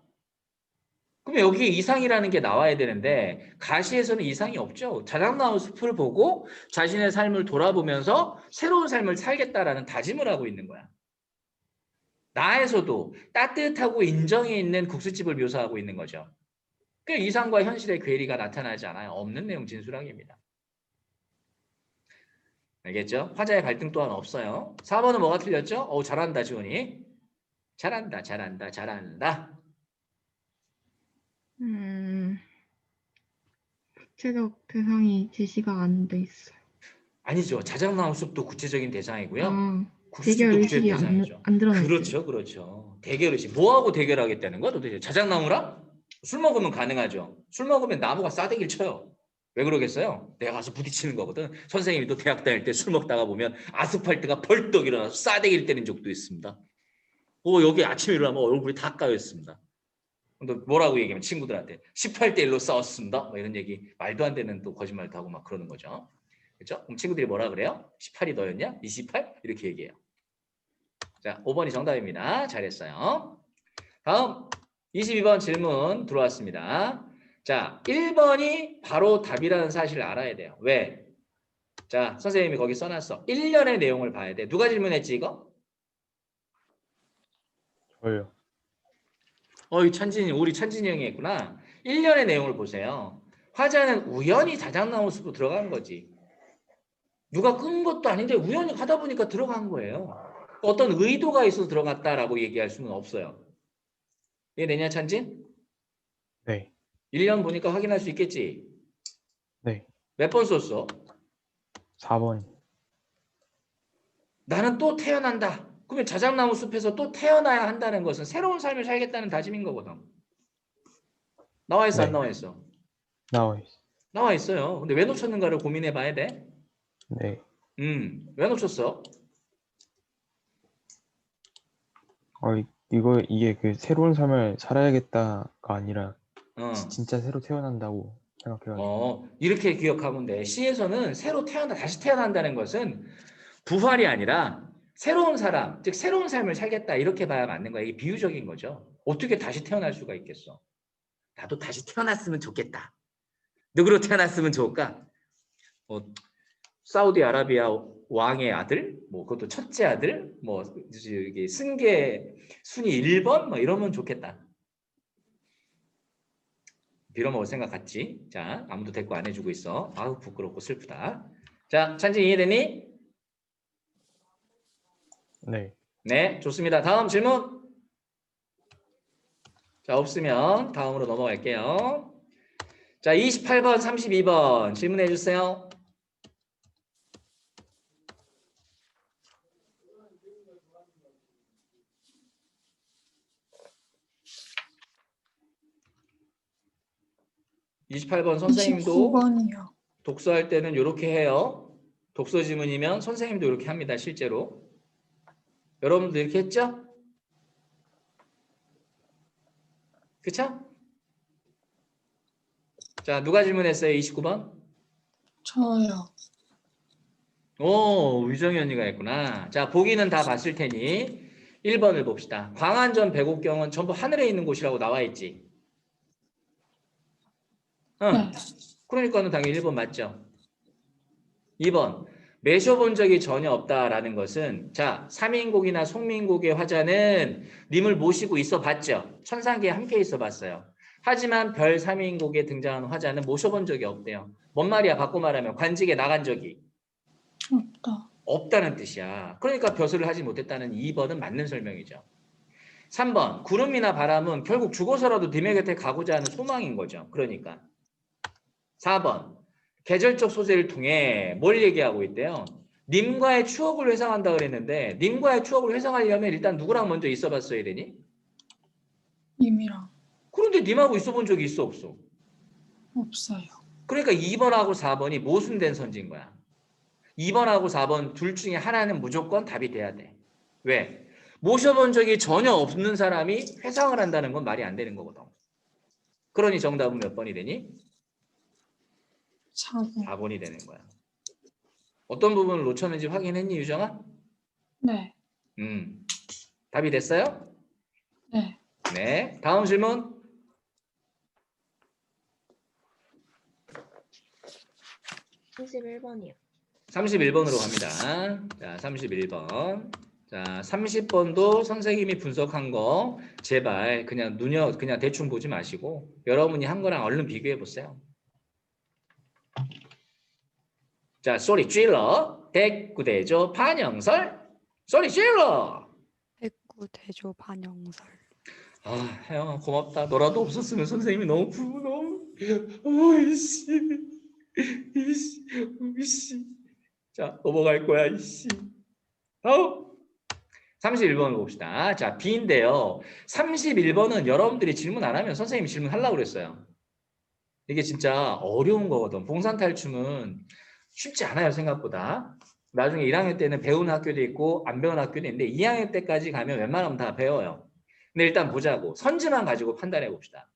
Speaker 1: 그럼 여기 이상이라는 게 나와야 되는데 가시에서는 이상이 없죠. 자작나무 숲을 보고 자신의 삶을 돌아보면서 새로운 삶을 살겠다라는 다짐을 하고 있는 거야. 나에서도 따뜻하고 인정이 있는 국수집을 묘사하고 있는 거죠. 그 이상과 현실의 괴리가 나타나지 않아요. 없는 내용 진술하기입니다. 알겠죠? 화자의 갈등 또한 없어요. 4번은 뭐가 틀렸죠? 잘한다 지원이. 잘한다 잘한다 잘한다.
Speaker 6: 구체적 대상이 제시가 안 돼 있어요.
Speaker 1: 아니죠. 자작나무 숲도 구체적인 대상이고요.
Speaker 6: 아,
Speaker 1: 구수도
Speaker 6: 대결
Speaker 1: 구체적
Speaker 6: 의식이
Speaker 1: 대상이죠.
Speaker 6: 안 드러나 있어요.
Speaker 1: 그렇죠, 그렇죠. 대결 의식. 뭐하고 대결하겠다는 거야 도대체? 자작나무랑? 술 먹으면 가능하죠. 술 먹으면 나무가 싸대기를 쳐요. 왜 그러겠어요? 내가 가서 부딪히는 거거든. 선생님이 또 대학 다닐 때 술 먹다가 보면 아스팔트가 벌떡 일어나서 싸대기를 때린 적도 있습니다. 여기 아침에 일어나면 얼굴이 다 까였습니다. 근데 뭐라고 얘기하면 친구들한테 18대 1로 싸웠습니다. 뭐 이런 얘기 말도 안 되는 또 거짓말도 하고 막 그러는 거죠. 그렇죠? 그럼 친구들이 뭐라 그래요? 18이 너였냐? 28? 이렇게 얘기해요. 자, 5번이 정답입니다. 잘했어요. 다음 22번 질문 들어왔습니다. 자, 1번이 바로 답이라는 사실을 알아야 돼요. 왜? 자, 선생님이 거기 써놨어. 1년의 내용을 봐야 돼. 누가 질문했지 이거?
Speaker 5: 저요.
Speaker 1: 우리 찬진이 형이 했구나. 1년의 내용을 보세요. 화자는 우연히 자작나무 숲으로 들어간 거지. 누가 끈 것도 아닌데 우연히 가다 보니까 들어간 거예요. 어떤 의도가 있어서 들어갔다라고 얘기할 수는 없어요. 이해되냐 찬진?
Speaker 5: 네.
Speaker 1: 1년 보니까 확인할 수 있겠지?
Speaker 5: 네.
Speaker 1: 몇 번 썼어?
Speaker 5: 4번.
Speaker 1: 나는 또 태어난다. 그러면 자작나무 숲에서 또 태어나야 한다는 것은 새로운 삶을 살겠다는 다짐인 거거든. 나와 있어,
Speaker 5: 네.
Speaker 1: 안 나와 있어?
Speaker 5: 나와 있어.
Speaker 1: 나와 있어요. 근데 왜 놓쳤는가를 고민해 봐야 돼.
Speaker 5: 네.
Speaker 1: 왜 놓쳤어?
Speaker 5: 이게 그 새로운 삶을 살아야겠다가 아니라
Speaker 1: 어.
Speaker 5: 진짜 새로 태어난다고 생각해가지고.
Speaker 1: 이렇게 기억하면 돼. C에서는 다시 태어난다는 것은 부활이 아니라 새로운 사람, 즉 새로운 삶을 살겠다 이렇게 봐야 맞는 거야. 이게 비유적인 거죠. 어떻게 다시 태어날 수가 있겠어? 나도 다시 태어났으면 좋겠다. 누구로 태어났으면 좋을까? 사우디아라비아 왕의 아들, 뭐 그것도 첫째 아들, 뭐 이게 승계 순위 1번 뭐 이러면 좋겠다. 빌어먹을 생각 같지? 자, 아무도 대꾸 안 해주고 있어. 아우 부끄럽고 슬프다. 자, 찬진 이해되니?
Speaker 5: 네.
Speaker 1: 네, 좋습니다. 다음 질문. 자, 없으면 다음으로 넘어갈게요. 자, 28번, 32번 질문해 주세요. (28번) 선생님도
Speaker 2: 29번이요.
Speaker 1: 독서할 때는 이렇게 해요. 독서 지문이면 선생님도 이렇게 합니다. 실제로. 여러분도 이렇게 했죠? 그쵸? 자, 누가 질문했어요? 29번?
Speaker 2: 저요.
Speaker 1: 오, 유정이 언니가 했구나. 자, 보기는 다 봤을 테니 1번을 봅시다. 광안전 백옥경은 전부 하늘에 있는 곳이라고 나와 있지. 응.
Speaker 2: 네.
Speaker 1: 그러니까는 당연히 1번 맞죠. 2번. 매셔본 적이 전혀 없다라는 것은 자, 삼인곡이나 송민곡의 화자는 님을 모시고 있어 봤죠. 천상계에 함께 있어 봤어요. 하지만 별 3인곡에 등장하는 화자는 모셔본 적이 없대요. 뭔 말이야? 바꿔 말하면 관직에 나간 적이 없다는 뜻이야. 그러니까 벼슬을 하지 못했다는 2번은 맞는 설명이죠. 3번. 구름이나 바람은 결국 죽어서라도 님의 곁에 가고자 하는 소망인 거죠. 그러니까 4번. 계절적 소재를 통해 뭘 얘기하고 있대요? 님과의 추억을 회상한다 그랬는데 님과의 추억을 회상하려면 일단 누구랑 먼저 있어 봤어야 되니?
Speaker 2: 님이랑
Speaker 1: 그런데 님하고 있어 본 적이 있어 없어?
Speaker 2: 없어요.
Speaker 1: 그러니까 2번하고 4번이 모순된 선지인 거야. 2번하고 4번 둘 중에 하나는 무조건 답이 돼야 돼. 왜? 모셔본 적이 전혀 없는 사람이 회상을 한다는 건 말이 안 되는 거거든. 그러니 정답은 몇 번이 되니?
Speaker 2: 4번.
Speaker 1: 4번이 되는 거야. 어떤 부분을 놓쳤는지 확인했니, 유정아?
Speaker 2: 네.
Speaker 1: 답이 됐어요?
Speaker 2: 네.
Speaker 1: 네. 다음 질문.
Speaker 7: 31번이요.
Speaker 1: 31번으로 갑니다. 자, 31번. 자, 30번도 선생님이 분석한 거 제발 그냥 그냥 대충 보지 마시고 여러분이 한 거랑 얼른 비교해 보세요. 자, 소리 질러. 대꾸대조 반영설. 소리 질러.
Speaker 7: 백구 대조 반영설.
Speaker 1: 아, 혜영아 고맙다. 너라도 없었으면 선생님이 너무 이씨. 이씨. 자, 넘어갈 거야, 이씨. 다음. 31번 봅시다. 자, B인데요. 31번은 여러분들이 질문 안 하면 선생님이 질문하려고 그랬어요. 이게 진짜 어려운 거거든. 봉산탈춤은 쉽지 않아요, 생각보다. 나중에 1학년 때는 배우는 학교도 있고 안 배우는 학교도 있는데 2학년 때까지 가면 웬만하면 다 배워요. 근데 일단 보자고. 선지만 가지고 판단해 봅시다.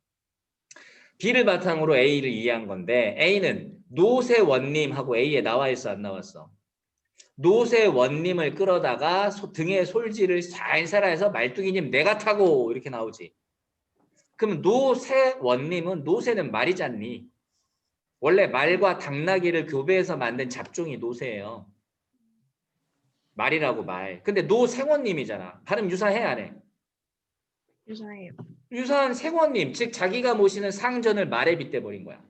Speaker 1: B를 바탕으로 A를 이해한 건데 A는 노세원님하고 A에 나와 있어 안 나왔어? 노세원님을 끌어다가 등에 솔지를 살살아 해서 말뚝이님 내가 타고 이렇게 나오지. 그럼 노세원님은 노세는 말이잖니. 원래 말과 당나귀를 교배해서 만든 잡종이 노세예요. 말이라고 말. 근데 노생원님이잖아. 발음 유사해 안 해?
Speaker 6: 유사해요.
Speaker 1: 유사한 생원님, 즉 자기가 모시는 상전을 말에 빗대버린 거야.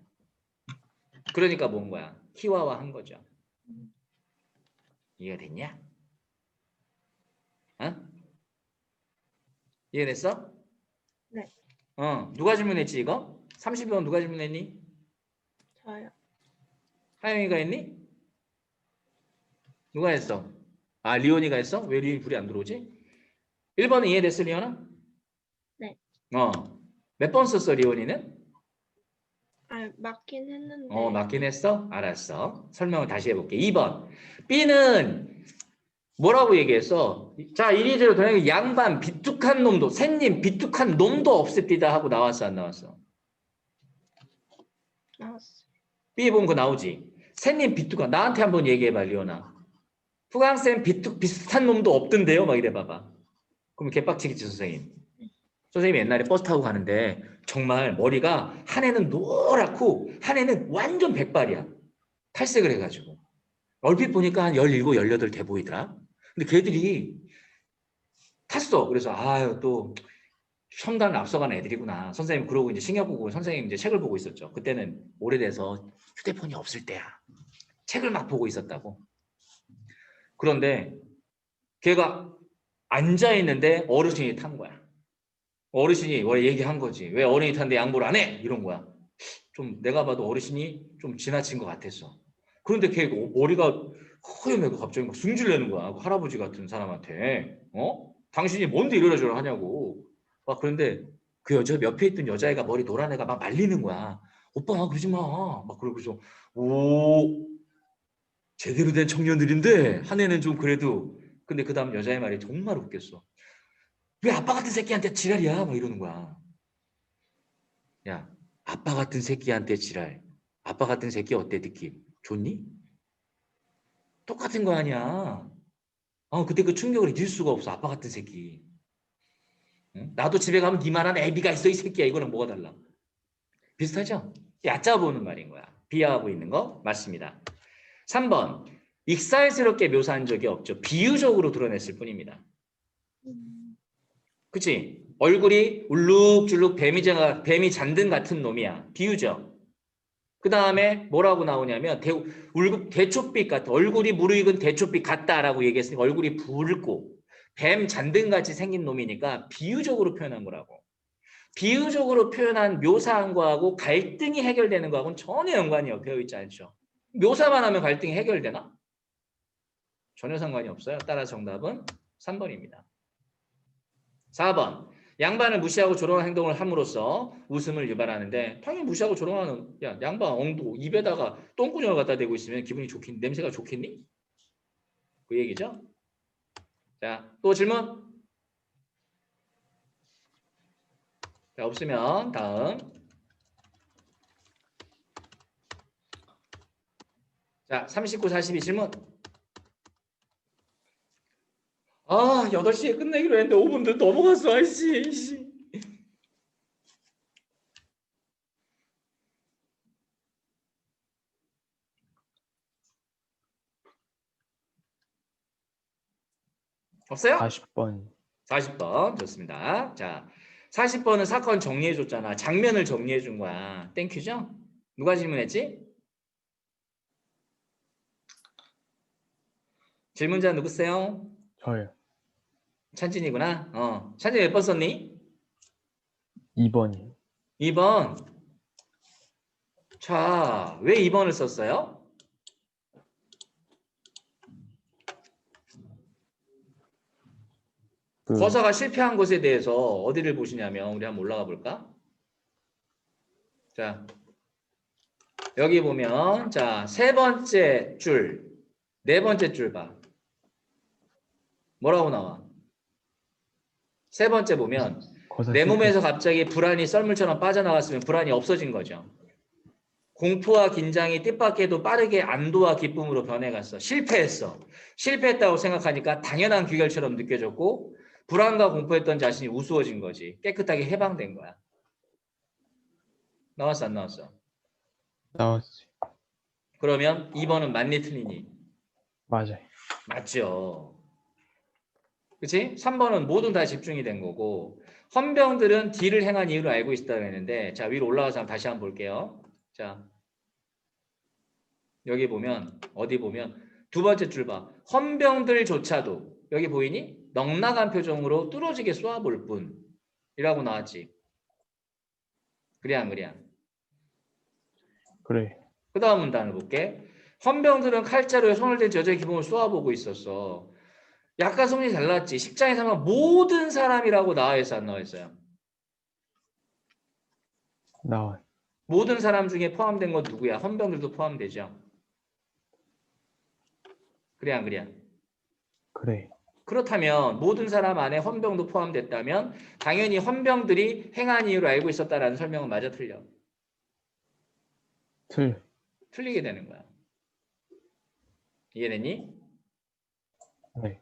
Speaker 1: 그러니까 뭔 거야? 희화화한 거죠. 이해됐냐? 어? 이해됐어?
Speaker 6: 네.
Speaker 1: 누가 질문했지 이거? 30번 누가 질문했니?
Speaker 6: 저요.
Speaker 1: 하영이가 했니? 누가 했어? 아, 리온이가 했어? 왜 리온이 불이 안 들어오지? 1번은 이해됐어, 리온아?
Speaker 6: 네.
Speaker 1: 몇 번 썼어, 리온이는?
Speaker 6: 아, 맞긴 했는데.
Speaker 1: 맞긴 했어? 알았어. 설명을 다시 해볼게. 2번. B는 뭐라고 얘기했어? 자, 이리저리 돌아다니는 양반 비뚝한 놈도, 샌님 비뚝한 놈도 없읍니다 하고 나왔어, 안 나왔어?
Speaker 6: 나왔어.
Speaker 1: B 보면 그거 나오지? 샌님 비뚝한, 나한테 한번 얘기해봐, 리온아. 후강쌤 비슷한 놈도 없던데요? 막 이래 봐봐. 그럼 개빡치겠지, 선생님. 선생님이 옛날에 버스 타고 가는데 정말 머리가 한 애는 노랗고 한 애는 완전 백발이야. 탈색을 해가지고. 얼핏 보니까 한 17, 18 돼 보이더라. 근데 걔들이 탔어. 그래서 아유 또 첨단 앞서가는 애들이구나. 선생님 그러고 이제 신경 보고 선생님 이제 책을 보고 있었죠. 그때는 오래돼서 휴대폰이 없을 때야. 책을 막 보고 있었다고. 그런데 걔가 앉아 있는데 어르신이 탄 거야. 어르신이 원래 얘기한 거지. 왜 어른이 탔는데 양보를 안 해? 이런 거야. 좀 내가 봐도 어르신이 좀 지나친 것 같았어. 그런데 걔 머리가 허여매고 갑자기 막 승질내는 거야. 그 할아버지 같은 사람한테. 당신이 뭔데 이러저러 하냐고. 막 그런데 그 옆에 있던 여자애가 머리 노란 애가 막 말리는 거야. 오빠 그러지 마. 막 그러고서 오 제대로 된 청년들인데 한 애는 좀 그래도 근데 그 다음 여자의 말이 정말 웃겼어. 왜 아빠 같은 새끼한테 지랄이야? 막 이러는 거야. 야, 아빠 같은 새끼한테 지랄. 아빠 같은 새끼 어때 느낌? 좋니? 똑같은 거 아니야. 그때 그 충격을 잊을 수가 없어. 아빠 같은 새끼. 응? 나도 집에 가면 니만한 애비가 있어 이 새끼야. 이거랑 뭐가 달라? 비슷하죠? 얕잡아 보는 말인 거야. 비하하고 있는 거 맞습니다. 3번. 익살스럽게 묘사한 적이 없죠. 비유적으로 드러냈을 뿐입니다. 그치? 얼굴이 울룩줄룩 뱀이 잔든 같은 놈이야. 비유죠. 그 다음에 뭐라고 나오냐면 대초빛 같아. 얼굴이 무르익은 대초빛 같다라고 얘기했으니까 얼굴이 붉고 뱀 잔등같이 생긴 놈이니까 비유적으로 표현한 거라고. 비유적으로 표현한 묘사한 거하고 갈등이 해결되는 거하고는 전혀 연관이 되어 있지 않죠. 묘사만 하면 갈등이 해결되나? 전혀 상관이 없어요. 따라서 정답은 3번입니다. 4번. 양반을 무시하고 조롱한 행동을 함으로써 웃음을 유발하는데 당연히 무시하고 조롱하는 양반 엉도 입에다가 똥구녕을 갖다 대고 있으면 기분이 좋겠니? 냄새가 좋겠니? 그 얘기죠. 자, 또 질문? 자, 없으면 다음. 자, 39, 42 질문. 8시에 끝내기로 했는데 5분도 넘어갔어. 아이씨. 없어요?
Speaker 5: 40번.
Speaker 1: 40번 좋습니다. 자, 40번은 사건 정리해 줬잖아. 장면을 정리해 준 거야. 땡큐죠? 누가 질문했지? 질문자 누구세요?
Speaker 5: 저요.
Speaker 1: 찬진이구나. 찬진 몇 번 썼니?
Speaker 5: 2번이요.
Speaker 1: 2번. 자, 왜 2번을 썼어요? 거사가 실패한 것에 대해서 어디를 보시냐면 우리 한번 올라가 볼까? 자, 여기 보면 자, 세 번째 줄, 네 번째 줄 봐. 뭐라고 나와? 세 번째 보면
Speaker 5: 거사
Speaker 1: 내
Speaker 5: 실패.
Speaker 1: 몸에서 갑자기 불안이 썰물처럼 빠져나갔으면 불안이 없어진 거죠. 공포와 긴장이 뜻밖에도 빠르게 안도와 기쁨으로 변해갔어. 실패했어. 실패했다고 생각하니까 당연한 귀결처럼 느껴졌고 불안과 공포했던 자신이 우스워진 거지. 깨끗하게 해방된 거야. 나왔어 안 나왔어?
Speaker 5: 나왔지.
Speaker 1: 그러면 2번은 맞니 틀리니?
Speaker 5: 맞아요.
Speaker 1: 맞죠. 그치? 3번은 모든 다 집중이 된 거고 헌병들은 D를 행한 이유를 알고 있다고 했는데 자 위로 올라가서 다시 한번 볼게요. 자 여기 보면 어디 보면 두 번째 줄 봐. 헌병들조차도 여기 보이니? 넉나간 표정으로 뚫어지게 쏘아볼 뿐이라고 나왔지. 그래 안 그래?
Speaker 5: 그래.
Speaker 1: 그 다음 문단을 볼게. 헌병들은 칼자루에 손을 댄 여자의 기분을 쏘아보고 있었어. 약간 성질이 달랐지. 식장에서 하면 모든 사람이라고 나와 있어 안 나와 있어요?
Speaker 5: 나와요.
Speaker 1: 모든 사람 중에 포함된 건 누구야? 헌병들도 포함되죠. 그래 안 그래?
Speaker 5: 그래.
Speaker 1: 그렇다면 모든 사람 안에 헌병도 포함됐다면 당연히 헌병들이 행한 이유를 알고 있었다라는 설명은 맞아 틀려? 틀리게 되는 거야. 이해됐니?
Speaker 5: 네.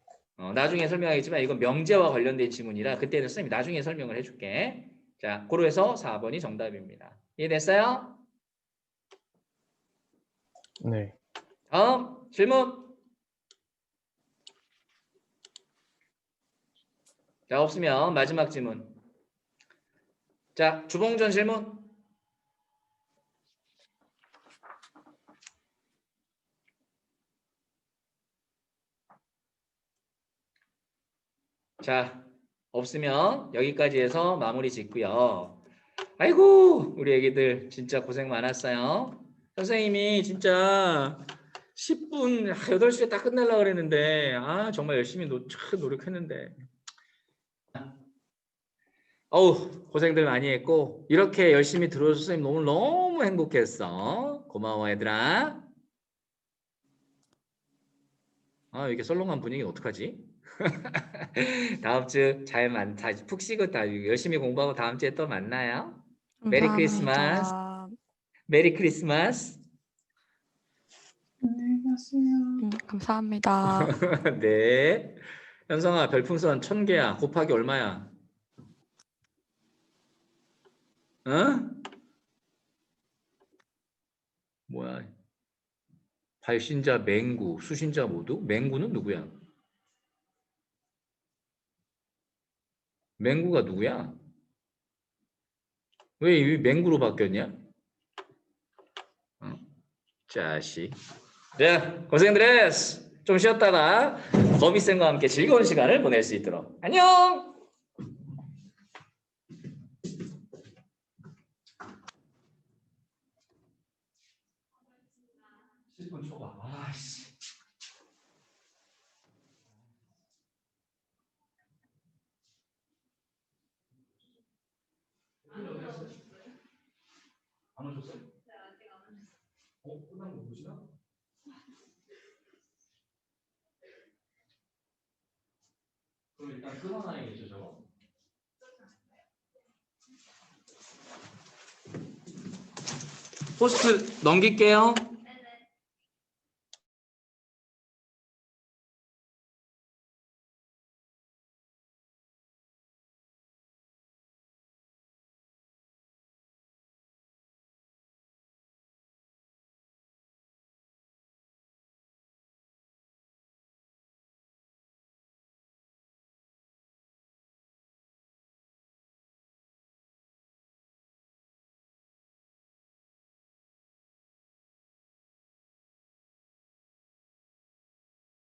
Speaker 1: 나중에 설명하겠지만 이건 명제와 관련된 지문이라 그때는 선생님이 나중에 설명을 해줄게. 자, 고로해서 4번이 정답입니다. 이해됐어요?
Speaker 5: 네.
Speaker 1: 다음 질문. 자, 없으면 마지막 질문. 자, 주봉전 질문. 자, 없으면 여기까지 해서 마무리 짓고요. 아이고, 우리 애기들 진짜 고생 많았어요. 선생님이 진짜 10분, 8시에 딱 끝내려고 그랬는데 정말 열심히 노력했는데 어우, 고생들 많이 했고 이렇게 열심히 들어줘서 선생님 너무 행복했어. 고마워 얘들아. 이렇게 썰렁한 분위기는 어떡하지? 다음 주 푹 쉬고 열심히 공부하고 다음 주에 또 만나요. 메리 크리스마스.
Speaker 7: 감사합니다.
Speaker 1: 메리 크리스마스.
Speaker 2: 안녕히 가세요.
Speaker 7: 감사합니다.
Speaker 1: 네. 현성아, 별풍선 1000개야. 곱하기 얼마야? 뭐야? 발신자 맹구, 수신자 모두? 맹구는 누구야? 맹구가 누구야? 왜 이 맹구로 바뀌었냐? 자식. 자, 고생들 했어. 좀 쉬었다가 거미쌤과 함께 즐거운 시간을 보낼 수 있도록. 안녕! 10분 초과. 아씨. 안 오셨어요? 네, 아직 안 오셨어요. 끝난 거 보시나? 그럼 일단 끊어놔야겠죠, 저거? 포스트 넘길게요.